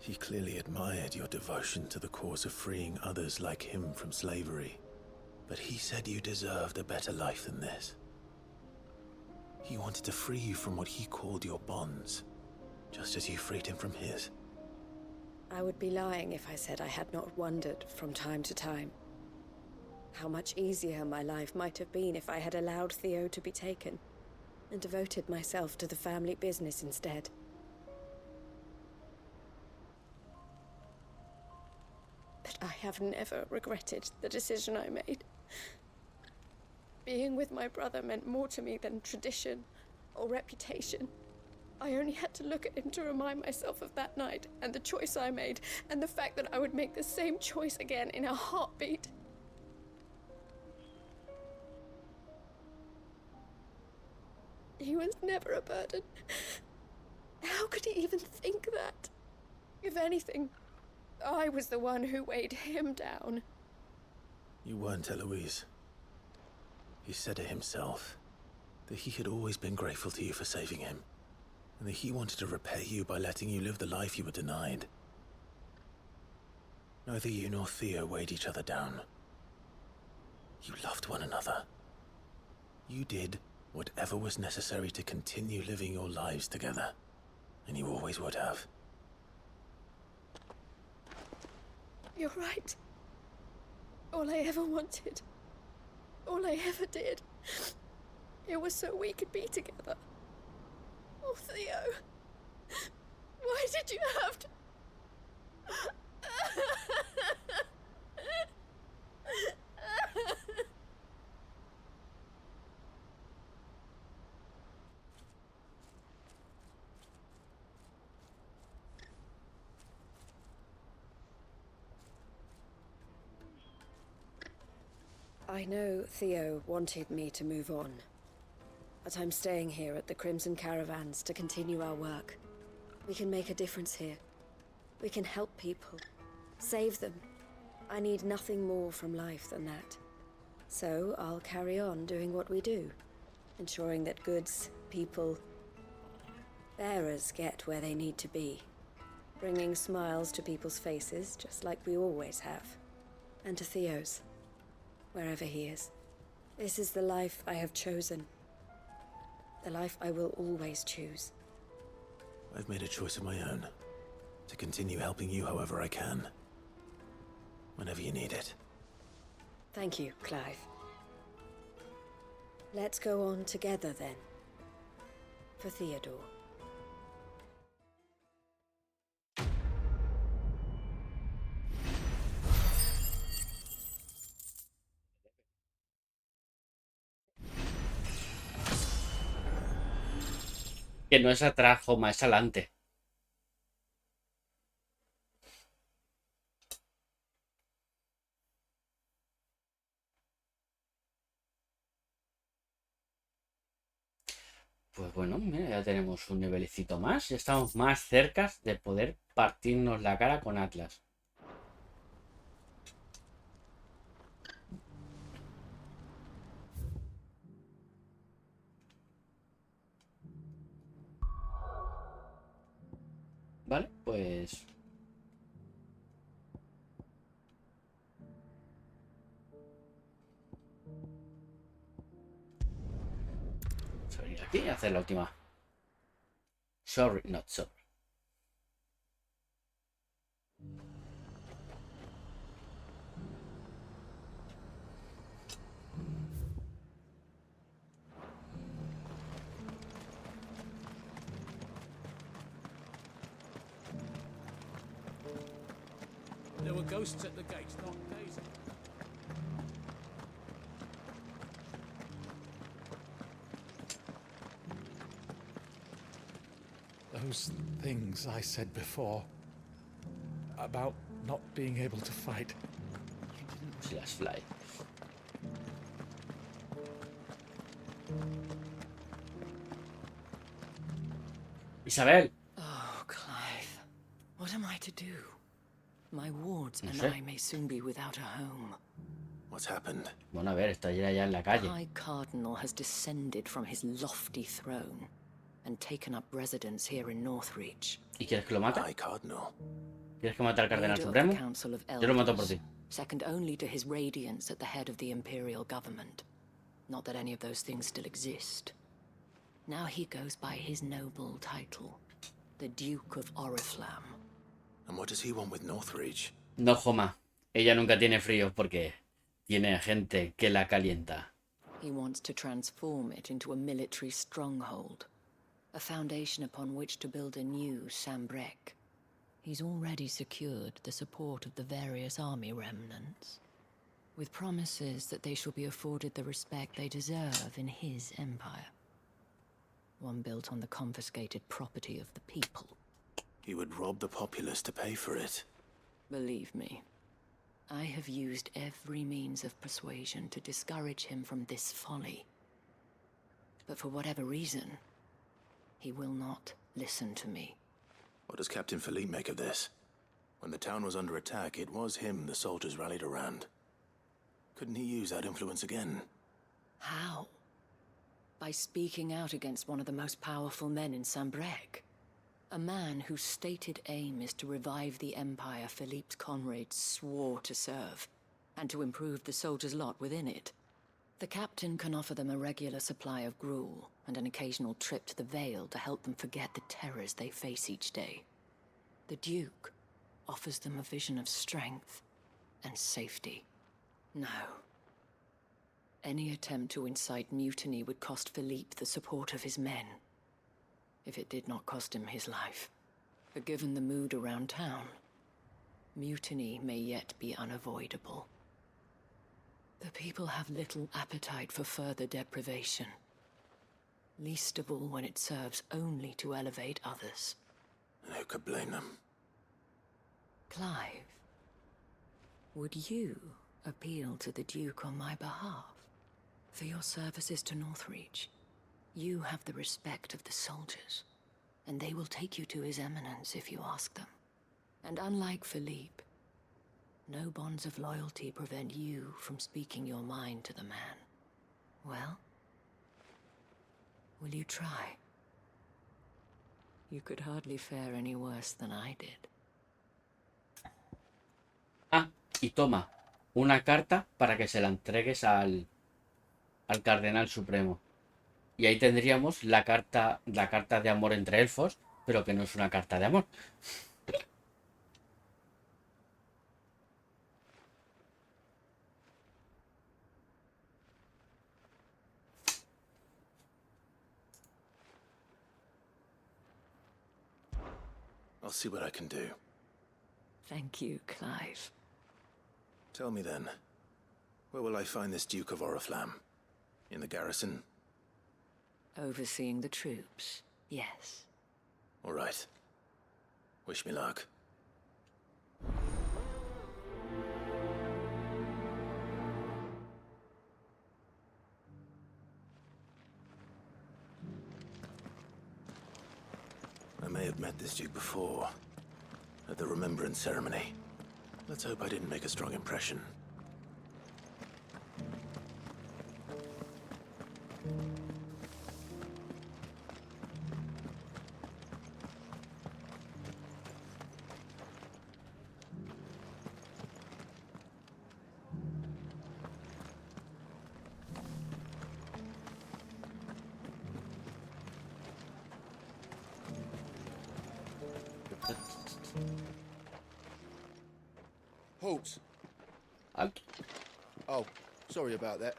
He clearly admired your devotion to the cause of freeing others like him from slavery. But he said you deserved a better life than this. He wanted to free you from what he called your bonds, just as you freed him from his. I would be lying if I said I had not wondered from time to time how much easier my life might have been if I had allowed Theo to be taken and devoted myself to the family business instead. But I have never regretted the decision I made. Being with my brother meant more to me than tradition or reputation. I only had to look at him to remind myself of that night and the choice I made, and the fact that I would make the same choice again in a heartbeat. He was never a burden. How could he even think that? If anything, I was the one who weighed him down. You weren't, Eloise. He said it himself, that he had always been grateful to you for saving him, and that he wanted to repay you by letting you live the life you were denied. Neither you nor Theo weighed each other down. You loved one another. You did whatever was necessary to continue living your lives together, and you always would have. You're right. All I ever wanted, all I ever did, it was so we could be together. Oh, Theo, why did you have to... I know Theo wanted me to move on, but I'm staying here at the Crimson Caravans to continue our work. We can make a difference here. We can help people, save them. I need nothing more from life than that. So I'll carry on doing what we do, ensuring that goods, people, bearers get where they need to be, bringing smiles to people's faces just like we always have, and to Theo's. Wherever he is. This is the life I have chosen. The life I will always choose. I've made a choice of my own, to continue helping you however I can. Whenever you need it. Thank you, Clive. Let's go on together then. For Theodore. Que no se atrajo más adelante. Pues bueno, mira, ya tenemos un nivelecito más. Ya estamos más cerca de poder partirnos la cara con Atlas. Vale, pues... vamos a venir aquí y hacer la última. Sorry, not sorry. There were ghosts at the gates, not days. Those things I said before about not being able to fight. Slash fly. Isabel. Oh, Clive. What am I to do? My wards No and sé. I may soon be without a home. What's happened? Bueno, a ver, estoy ya en la The calle. High Cardinal has descended from his lofty throne and taken up residence here in Northreach. ¿Y quieres que lo mate? High Cardinal. ¿Quieres que mate al Cardenal Leader of Supremo? the Council of Yo lo mato por Elders, ti. second only to his radiance at the head of the Imperial government. Not that any of those things still exist. Now he goes by his noble title, the Duke of Oriflamme. And what does he want with Northreach? No, Joma. Ella nunca tiene frío porque tiene gente que la calienta. He wants to transform it into a military stronghold, a foundation upon which to build a new Sanbreque. He's already secured the support of the various army remnants, with promises that they shall be afforded the respect they deserve in his empire. One built on the confiscated property of the people. He would rob the populace to pay for it. Believe me, I have used every means of persuasion to discourage him from this folly. But for whatever reason, he will not listen to me. What does Captain Philippe make of this? When the town was under attack, it was him the soldiers rallied around. Couldn't he use that influence again? How? By speaking out against one of the most powerful men in Sanbreque. A man whose stated aim is to revive the empire Philippe's comrades swore to serve, and to improve the soldiers' lot within it. The captain can offer them a regular supply of gruel, and an occasional trip to the Vale to help them forget the terrors they face each day. The Duke offers them a vision of strength and safety. No. Any attempt to incite mutiny would cost Philippe the support of his men. If it did not cost him his life. But given the mood around town, mutiny may yet be unavoidable. The people have little appetite for further deprivation. Least of all when it serves only to elevate others. And who could blame them? Clive, would you appeal to the Duke on my behalf? For your services to Northreach, you have the respect of the soldiers, and they will take you to His Eminence if you ask them. And unlike Philippe, no bonds of loyalty prevent you from speaking your mind to the man. Well, will you try? You could hardly fare any worse than I did. Ah, y toma una carta para que se la entregues al Cardenal Supremo. Y ahí tendríamos la carta de amor entre elfos, pero que no es una carta de amor. I'll see what I can do. Thank you, Clive. Tell me then, where will I find this Duke of Oriflamme? In the garrison? Overseeing the troops, yes. All right. Wish me luck. I may have met this Duke before, at the Remembrance Ceremony. Let's hope I didn't make a strong impression. Halt. Halt. Oh, sorry about that.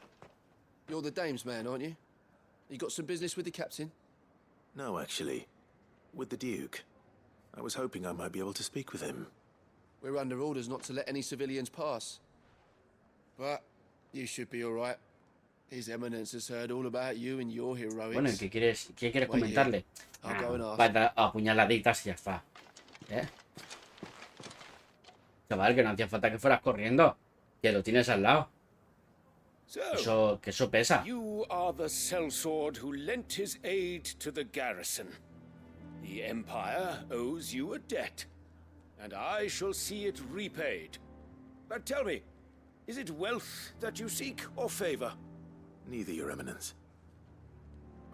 You're the dame's man, aren't you? You got some business with the captain? No, actually. With the Duke. I was hoping I might be able to speak with him. We're under orders not to let any civilians pass. But you should be all right. His Eminence has heard all about you and your heroics. Bueno, ¿y qué quieres comentarle? I'll go and ask. Para apuñaladitas y ya está. Chaval, que no hacía falta que fueras corriendo. Que lo tienes al lado. Que eso pesa. You are the sellsword who lent his aid to the garrison. The Empire owes you a debt, and I shall see it repaid. But tell me, is it wealth that you seek, or favor? Neither, Your Eminence.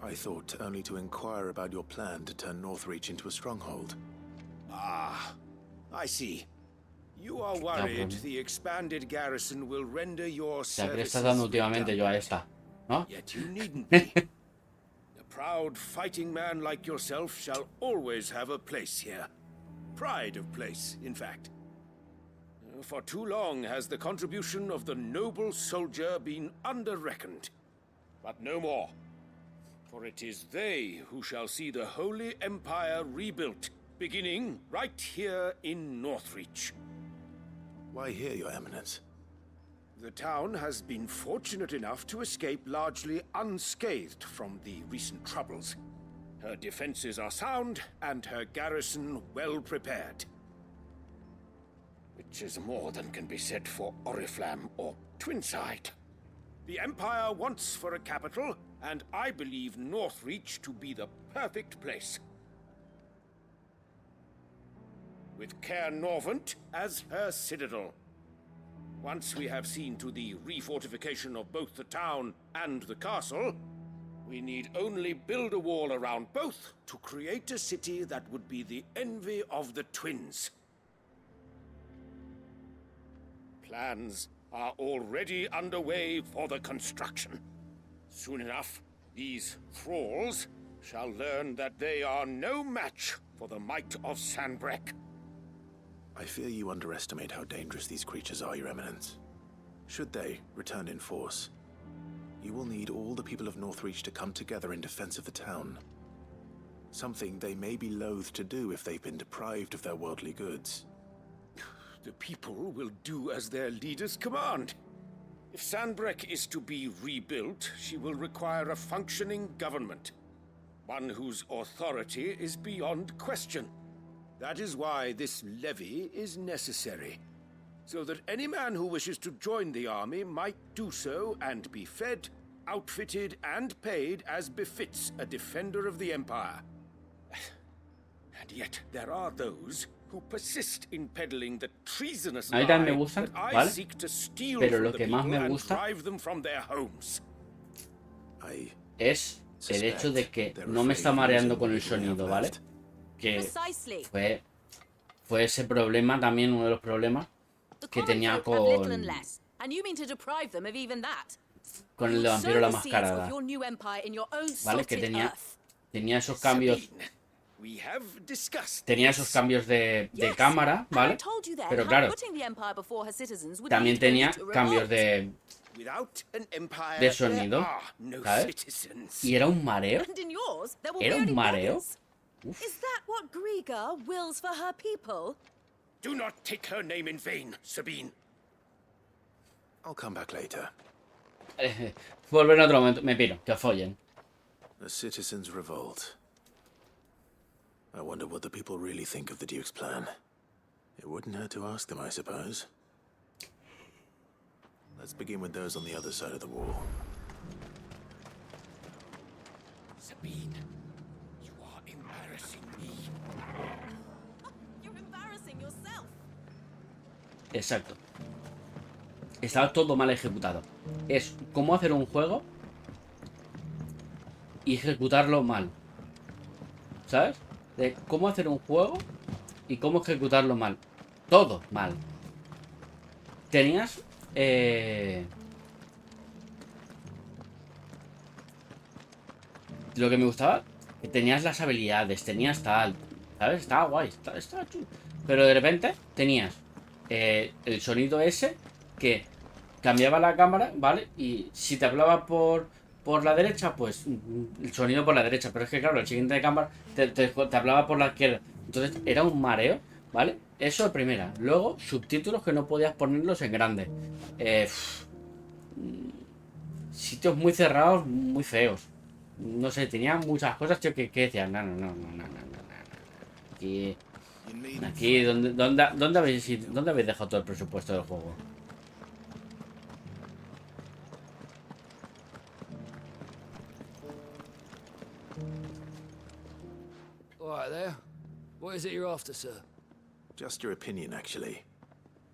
I thought only to inquire about your plan to turn Northreach into a stronghold. Ah, I see. You are worried the expanded garrison will render your services redundant. Yet you needn't be. A proud fighting man like yourself shall always have a place here. Pride of place, in fact. For too long has the contribution of the noble soldier been under-reckoned. But no more. For it is they who shall see the Holy Empire rebuilt, beginning right here in Northreach. Why here, Your Eminence? The town has been fortunate enough to escape largely unscathed from the recent troubles. Her defenses are sound, and her garrison well prepared. Which is more than can be said for Oriflamme or Twinside. The Empire wants for a capital, and I believe Northreach to be the perfect place. With Caer Norvent as her citadel. Once we have seen to the refortification of both the town and the castle, we need only build a wall around both to create a city that would be the envy of the twins. Plans are already underway for the construction. Soon enough, these thralls shall learn that they are no match for the might of Sanbreque. I fear you underestimate how dangerous these creatures are, Your Eminence. Should they return in force, you will need all the people of Northreach to come together in defense of the town. Something they may be loath to do if they've been deprived of their worldly goods. The people will do as their leaders command. If Sanbreque is to be rebuilt, she will require a functioning government. One whose authority is beyond question. That is why this levy is necessary. So that any man who wishes to join the army might do so and be fed, outfitted, and paid as befits a defender of the Empire. And yet there are those who persist in peddling the treasonous lie that I seek to steal from the people and drive them from their homes. Es el hecho de que no me está mareando con el sonido, ¿vale? Que fue ese problema también, uno de los problemas que tenía con el de Vampiro la Mascarada, ¿vale? Que tenía esos cambios. Tenía esos cambios de cámara, ¿vale? Pero claro, también tenía cambios de sonido, ¿sabes? Y era un mareo. Era un mareo. Uf. Is that what Griga wills for her people? Do not take her name in vain, Sabine. I'll come back later. Volver en otro momento. Me piro, que follen. The citizens revolt. I wonder what the people really think of the Duke's plan. It wouldn't hurt to ask them, I suppose. Let's begin with those on the other side of the wall. Sabine, you are embarrassing me. You're embarrassing yourself. Exacto. Estaba todo mal ejecutado. Es cómo hacer un juego y ejecutarlo mal. ¿Sabes? De cómo hacer un juego y cómo ejecutarlo mal. Todo mal. Tenías... Lo que me gustaba, que tenías las habilidades, tenías tal, ¿sabes? Estaba guay, estaba chulo. Pero de repente tenías el sonido ese que cambiaba la cámara, ¿vale? Y si te hablaba por la derecha, pues el sonido por la derecha. Pero es que claro, el siguiente de cámara te hablaba por la izquierda. Entonces era un mareo ¿vale? Eso de primera. Luego, subtítulos que no podías ponerlos en grande. Sitios muy cerrados, muy feos. No sé, tenía muchas cosas, tío, que decían, no. Aquí, ¿dónde habéis dejado todo el presupuesto del juego? All right there. What is it you're after, sir? Just your opinion, actually.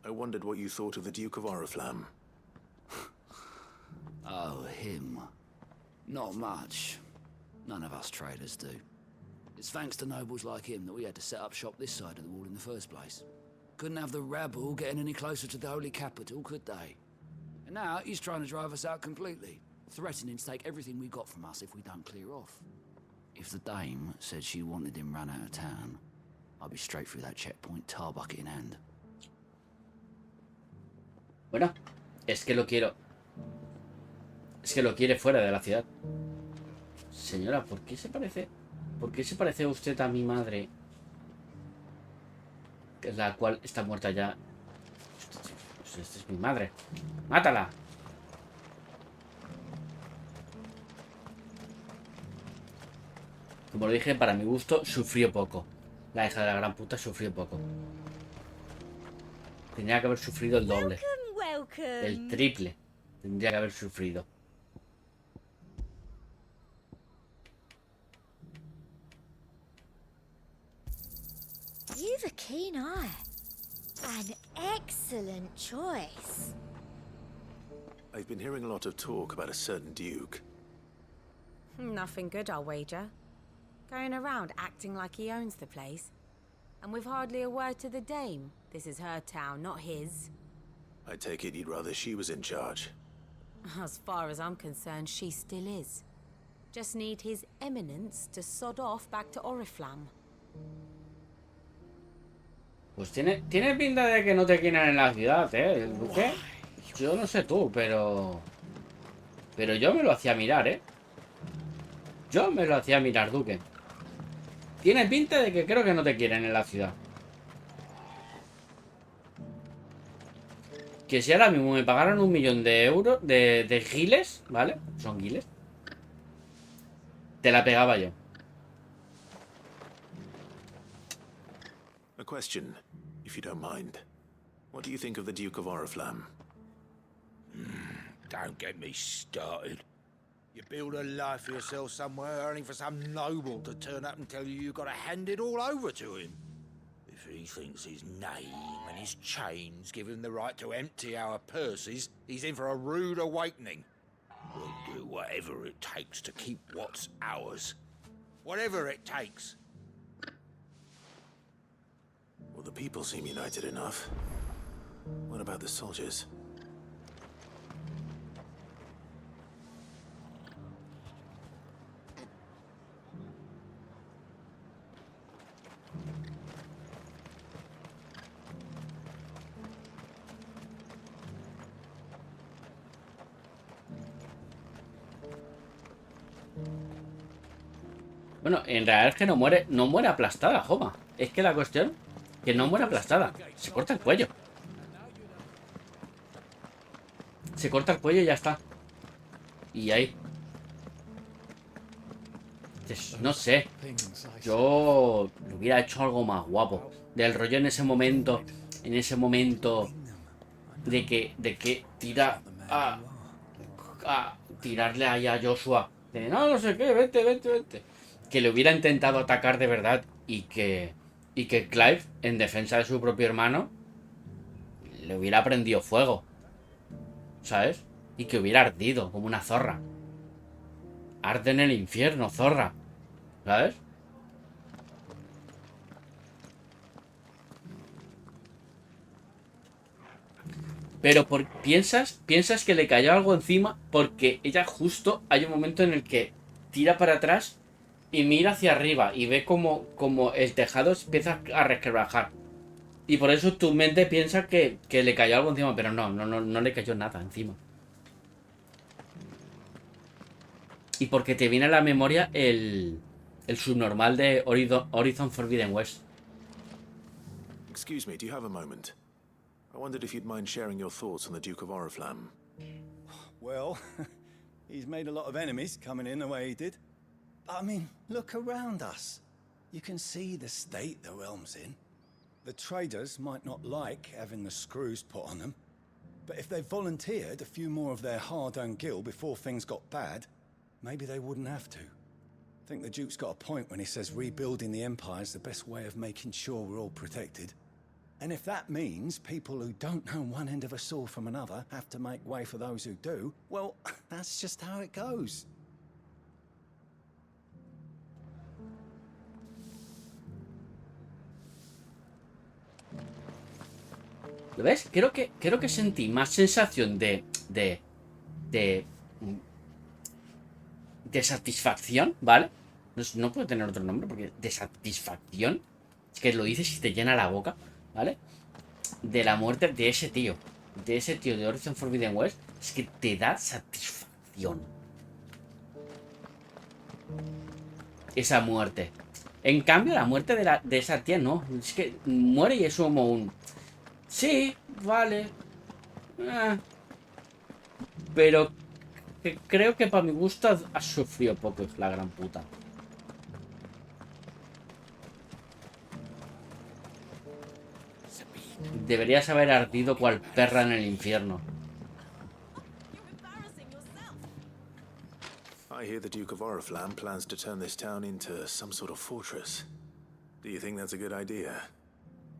I wondered what you thought of the Duke of Oriflamme. Oh, him. Not much. None of us traders do. It's thanks to nobles like him that we had to set up shop this side of the wall in the first place. Couldn't have the rabble getting any closer to the holy capital, could they? And now he's trying to drive us out completely, threatening to take everything we got from us if we don't clear off. If the dame said she wanted him run out of town, I'd be straight through that checkpoint, tar bucket in hand. Bueno, es que lo quiero. Es que lo quiere fuera de la ciudad. Señora, ¿por qué se parece? ¿Por qué se parece usted a mi madre? Que es la cual está muerta ya. Esta es mi madre. ¡Mátala! Como lo dije, para mi gusto, sufrió poco. La hija de la gran puta sufrió poco. Tendría que haber sufrido el doble. El triple. Tendría que haber sufrido. You've a keen eye. An excellent choice. I've been hearing a lot of talk about a certain duke. Nothing good, I'll wager. Going around acting like he owns the place. And with hardly a word to the dame. This is her town, not his. I take it you'd rather she was in charge. As far as I'm concerned, she still is. Just need his eminence to sod off back to Oriflamme. Pues tiene pinta de que no te quieren en la ciudad, ¿eh? El duque. Yo no sé tú, pero yo me lo hacía mirar, ¿eh? Yo me lo hacía mirar, duque. Tiene pinta de que creo que no te quieren en la ciudad. Que si ahora mismo me pagaran 1.000.000 de euros de giles, ¿vale? Son giles. Te la pegaba yo. A question, if you don't mind. What do you think of the Duke of Oriflamme? Don't get me started. You build a life for yourself somewhere, only for some noble to turn up and tell you you've got to hand it all over to him. If he thinks his name and his chains give him the right to empty our purses, he's in for a rude awakening. We'll do whatever it takes to keep what's ours. Whatever it takes. Well, the people seem united enough. What about the soldiers? Bueno, en realidad es que no muere aplastada, Joma. Es que la cuestión que no muere aplastada. Se corta el cuello. Se corta el cuello y ya está. Y ahí. No sé. Yo hubiera hecho algo más guapo. Del rollo en ese momento. En ese momento. De que tira a tirarle ahí a Joshua. De no sé qué, vente. Que le hubiera intentado atacar de verdad. Y que Clive, en defensa de su propio hermano, le hubiera prendido fuego. ¿Sabes? Y que hubiera ardido como una zorra. Arde en el infierno, zorra. ¿Sabes? Pero piensas que le cayó algo encima porque ella justo hay un momento en el que tira para atrás y mira hacia arriba y ve como el tejado empieza a resquebrajar. Y por eso tu mente piensa que le cayó algo encima, pero no le cayó nada encima. Y porque te viene a la memoria el subnormal de Horizon Forbidden West. Excuse me, do you have a moment? I wondered if you'd mind sharing your thoughts on the Duke of Oriflamme. Well, he's made a lot of enemies coming in the way he did. I mean, look around us. You can see the state the realm's in. The traders might not like having the screws put on them, but if they volunteered a few more of their hard-earned gil before things got bad, maybe they wouldn't have to. I think the Duke's got a point when he says rebuilding the Empire's the best way of making sure we're all protected. And if that means people who don't know one end of a sword from another have to make way for those who do, well, that's just how it goes. ¿Lo ves? Creo que sentí más sensación de satisfacción, ¿vale? No puedo tener otro nombre porque de satisfacción es que lo dices y te llena la boca, ¿vale? De la muerte de ese tío de Horizon Forbidden West, es que te da satisfacción esa muerte. En cambio la muerte de esa tía no, es que muere y es como un sí, vale, pero que creo que para mi gusto ha sufrido poco, es la gran puta. Deberías haber ardido cual perra en el infierno. I hear the Duke of Oriflamme plans to turn this town into some sort of fortress. Do you think that's a good idea?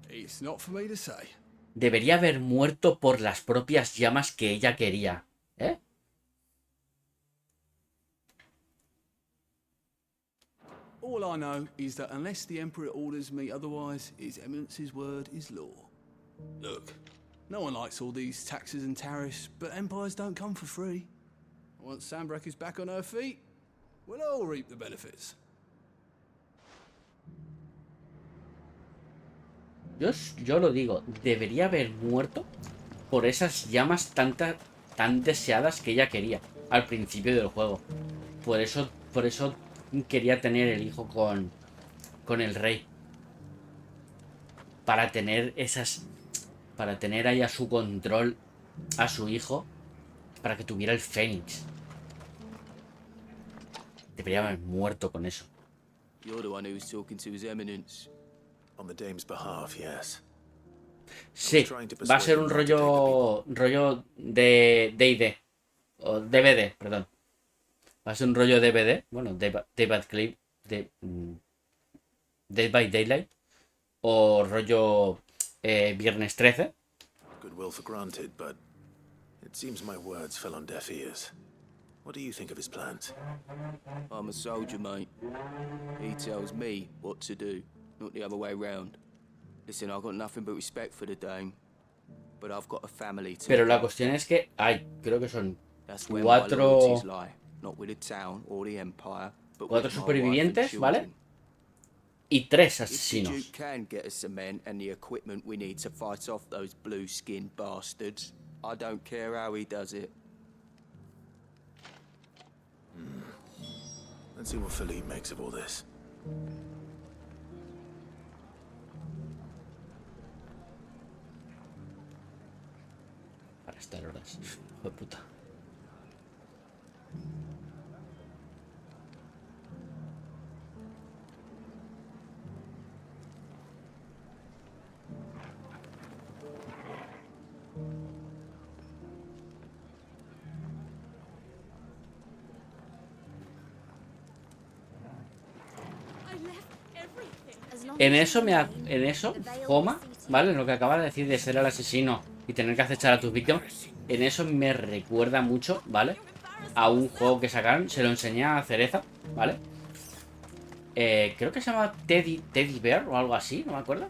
It's not for me to say. Debería haber muerto por las propias llamas que ella quería, ¿eh? All I know is that unless the Emperor orders me otherwise, His Eminence's word is law. Look, no one likes all these taxes and tariffs, but empires don't come for free. Once Sanbreque is back on her feet, we'll all reap the benefits. Yo lo digo, debería haber muerto por esas llamas tan deseadas que ella quería al principio del juego. Por eso quería tener el hijo con el rey. Para tener ahí a su control a su hijo, para que tuviera el Fénix. Debería haber muerto con eso. You're the one who was talking to His Eminence. On the dame's behalf, yes. Sí, va a ser un rollo de D&D o DVD, perdón. Va a ser un rollo DVD, bueno, Dead by Daylight o rollo Viernes 13. Goodwill for granted, but it seems my words fell on deaf ears. What do you think of his plans? I'm a soldier, mate. He tells me what to do, not the other way round. Listen, I've got nothing but respect for the Dame, but I've got a family too. Pero la cuestión es que creo que son cuatro supervivientes, ¿vale? Y 3 asesinos. If the Duke can get us the men and the equipment we need to fight off those blue-skinned bastards, I don't care how he does it. Let's see what Philippe makes of all this. Para estar horas, hijo de puta. En eso, coma, ¿vale? En lo que acabas de decir de ser el asesino y tener que acechar a tus víctimas, en eso me recuerda mucho, ¿vale? A un juego que sacaron, se lo enseñé a Cereza, ¿vale? Creo que se llama Teddy Bear o algo así, no me acuerdo.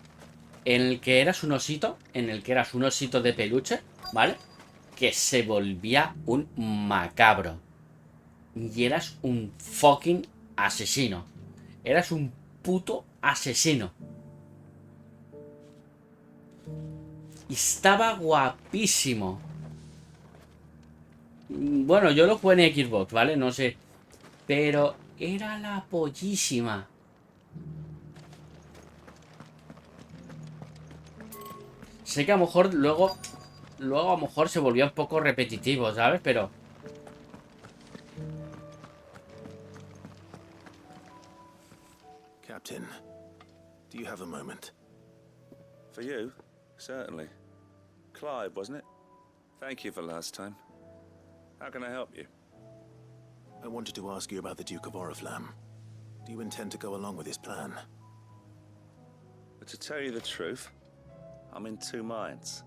En el que eras un osito, de peluche, ¿vale? Que se volvía un macabro. Y eras un fucking asesino. Eras un puto asesino. Y estaba guapísimo. Bueno, yo lo jugué en Xbox, ¿vale? No sé. Pero era la pollísima. Sé que a lo mejor luego a lo mejor se volvió un poco repetitivo, ¿sabes? Pero... Captain, do you have a moment? For you? Certainly. Clive, wasn't it? Thank you for last time. How can I help you? I wanted to ask you about the Duke of Oriflamme. Do you intend to go along with his plan? But to tell you the truth, I'm in two minds.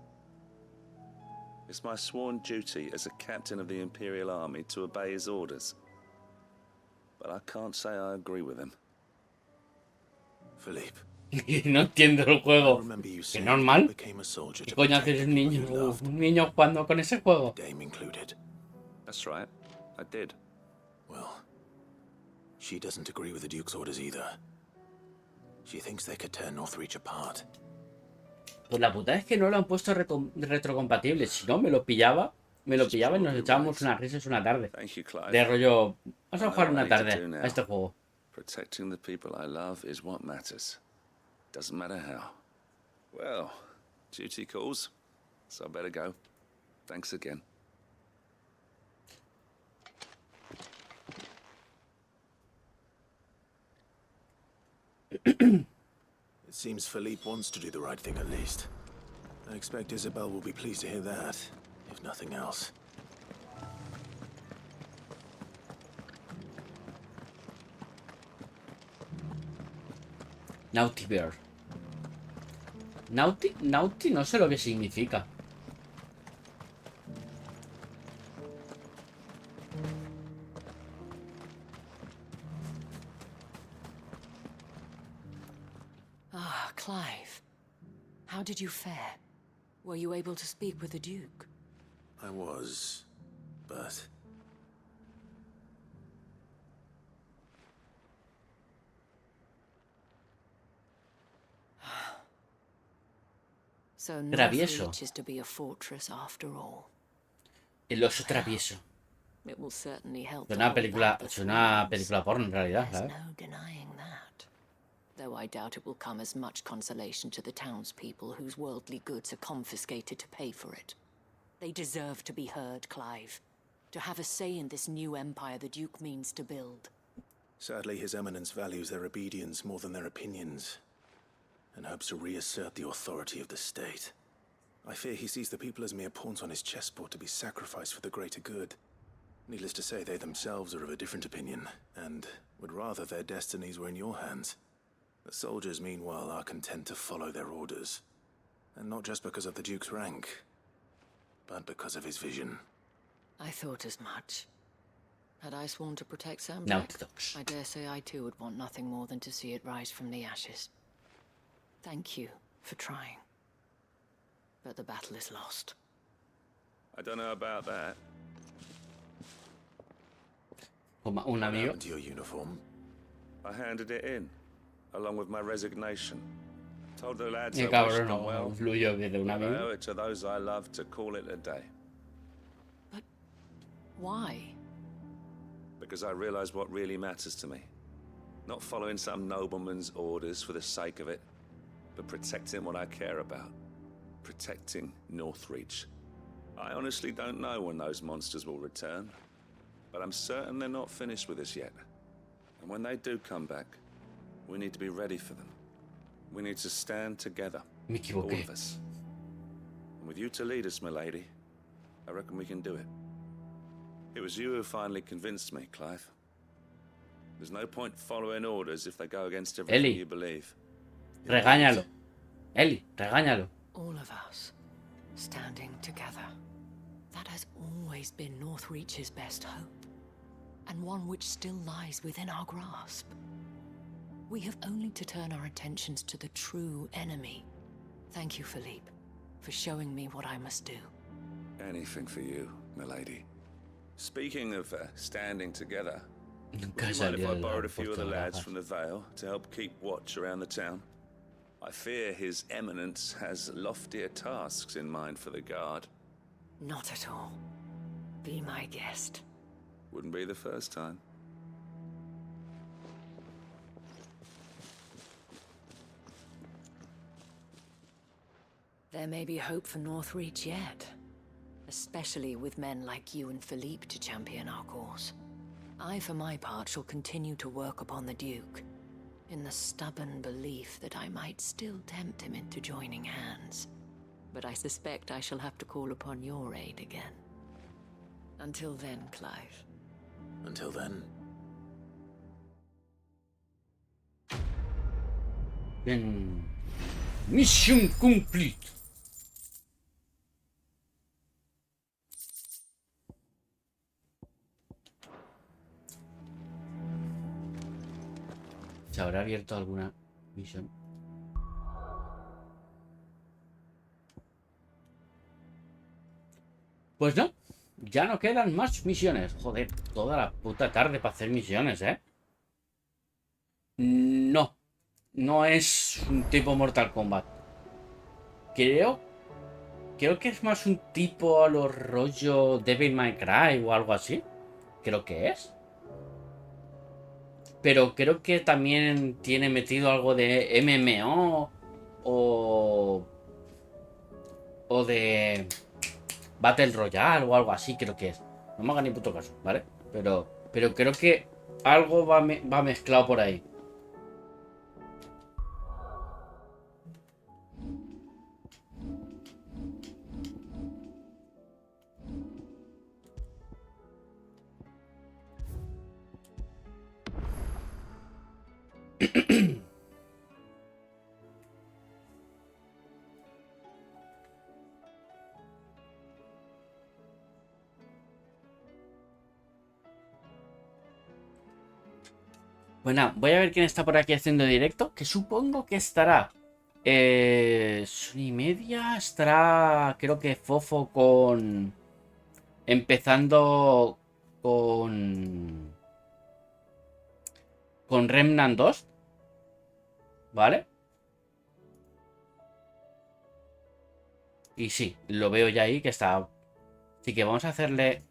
It's my sworn duty as a captain of the Imperial Army to obey his orders. But I can't say I agree with him. Philippe. No entiendo el juego. ¿Qué normal? ¿Qué coño haces un niño jugando con ese juego? That's right. I did. Well, she doesn't agree with the Duke's orders either. She thinks they could tear Northreach apart. Pues la puta es que no lo han puesto retrocompatible. Si no, me lo pillaba y nos echábamos unas risas una tarde. De rollo, vamos a jugar una tarde a este juego. Protecting the people I love is what matters. Doesn't matter how. Well, duty calls, so I better go. Thanks again. It seems Philippe wants to do the right thing at least. I expect Isabel will be pleased to hear that, if nothing else. Naughty Bear. Naughty no sé lo que significa. Ah, Clive. How did you fare? Were you able to speak with the Duke? I was, but... So Travieso. Northreach is to be a fortress after all. El oso travieso. It will certainly help. Es una película porno en realidad, There's ¿sabes? no denying that. Though I doubt it will come as much consolation to the townspeople whose worldly goods are confiscated to pay for it. They deserve to be heard, Clive. To have a say in this new empire the Duke means to build. Sadly, His Eminence values their obedience more than their opinions, and hopes to reassert the authority of the state. I fear he sees the people as mere pawns on his chessboard to be sacrificed for the greater good. Needless to say, they themselves are of a different opinion, and would rather their destinies were in your hands. The soldiers, meanwhile, are content to follow their orders. And not just because of the Duke's rank, but because of his vision. I thought as much. Had I sworn to protect Sanbreque, I dare say I too would want nothing more than to see it rise from the ashes. Thank you for trying. But the battle is lost. I don't know about that. Un What amigo. happened to your uniform? I handed it in, along with my resignation. Told the lads Qué I wished cabrón, them no well. influyó desde un I amigo. owe it to those I love to call it a day. Why? Because I realize what really matters to me. Not following some nobleman's orders for the sake of it, but protecting what I care about. Protecting Northreach. I honestly don't know when those monsters will return, but I'm certain they're not finished with us yet. And when they do come back, we need to be ready for them. We need to stand together, Me all equivoqué. of us. And with you to lead us, milady, I reckon we can do it. It was you who finally convinced me, Clive. There's no point following orders if they go against everything Ellie. you believe. Regáñalo. Eli, regáñalo. All of us, standing together. That has always been Northreach's best hope, and one which still lies within our grasp. We have only to turn our attentions to the true enemy. Thank you, Philippe, for showing me what I must do. Anything for you, milady. Speaking of standing together, Nunca would you mind if salió I de la borrowed a few of the puerta de lads gafas. from the Vale to help keep watch around the town? I fear His Eminence has loftier tasks in mind for the guard. Not at all. Be my guest. Wouldn't be the first time. There may be hope for Northreach yet, especially with men like you and Philippe to champion our cause. I, for my part, shall continue to work upon the Duke, in the stubborn belief that I might still tempt him into joining hands. But I suspect I shall have to call upon your aid again. Until then, Clive. Until then. Bien. Mission complete. ¿Se habrá abierto alguna misión? Pues no, ya no quedan más misiones. Joder, toda la puta tarde para hacer misiones, ¿eh? No, no es un tipo Mortal Kombat. Creo que es más un tipo a los rollo Devil May Cry o algo así. Creo que es. Pero creo que también tiene metido algo de MMO o de Battle Royale o algo así, creo que es. No me haga ni puto caso, ¿vale? Pero creo que algo va mezclado por ahí. Bueno, voy a ver quién está por aquí haciendo directo, que supongo que estará Son y media, estará creo que Fofo con... empezando con Remnant 2, ¿vale? Y sí, lo veo ya ahí que está. Así que vamos a hacerle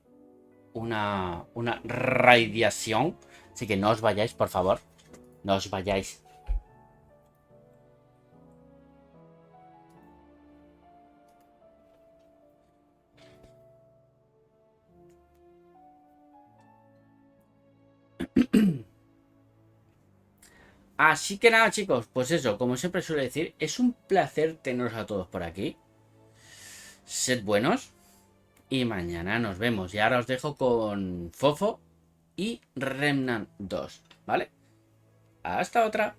una radiación. Así que no os vayáis, por favor. No os vayáis. Así que nada, chicos, pues eso, como siempre suelo decir, es un placer teneros a todos por aquí. Sed buenos. Y mañana nos vemos. Y ahora os dejo con Fofo y Remnant 2, ¿vale? Hasta otra.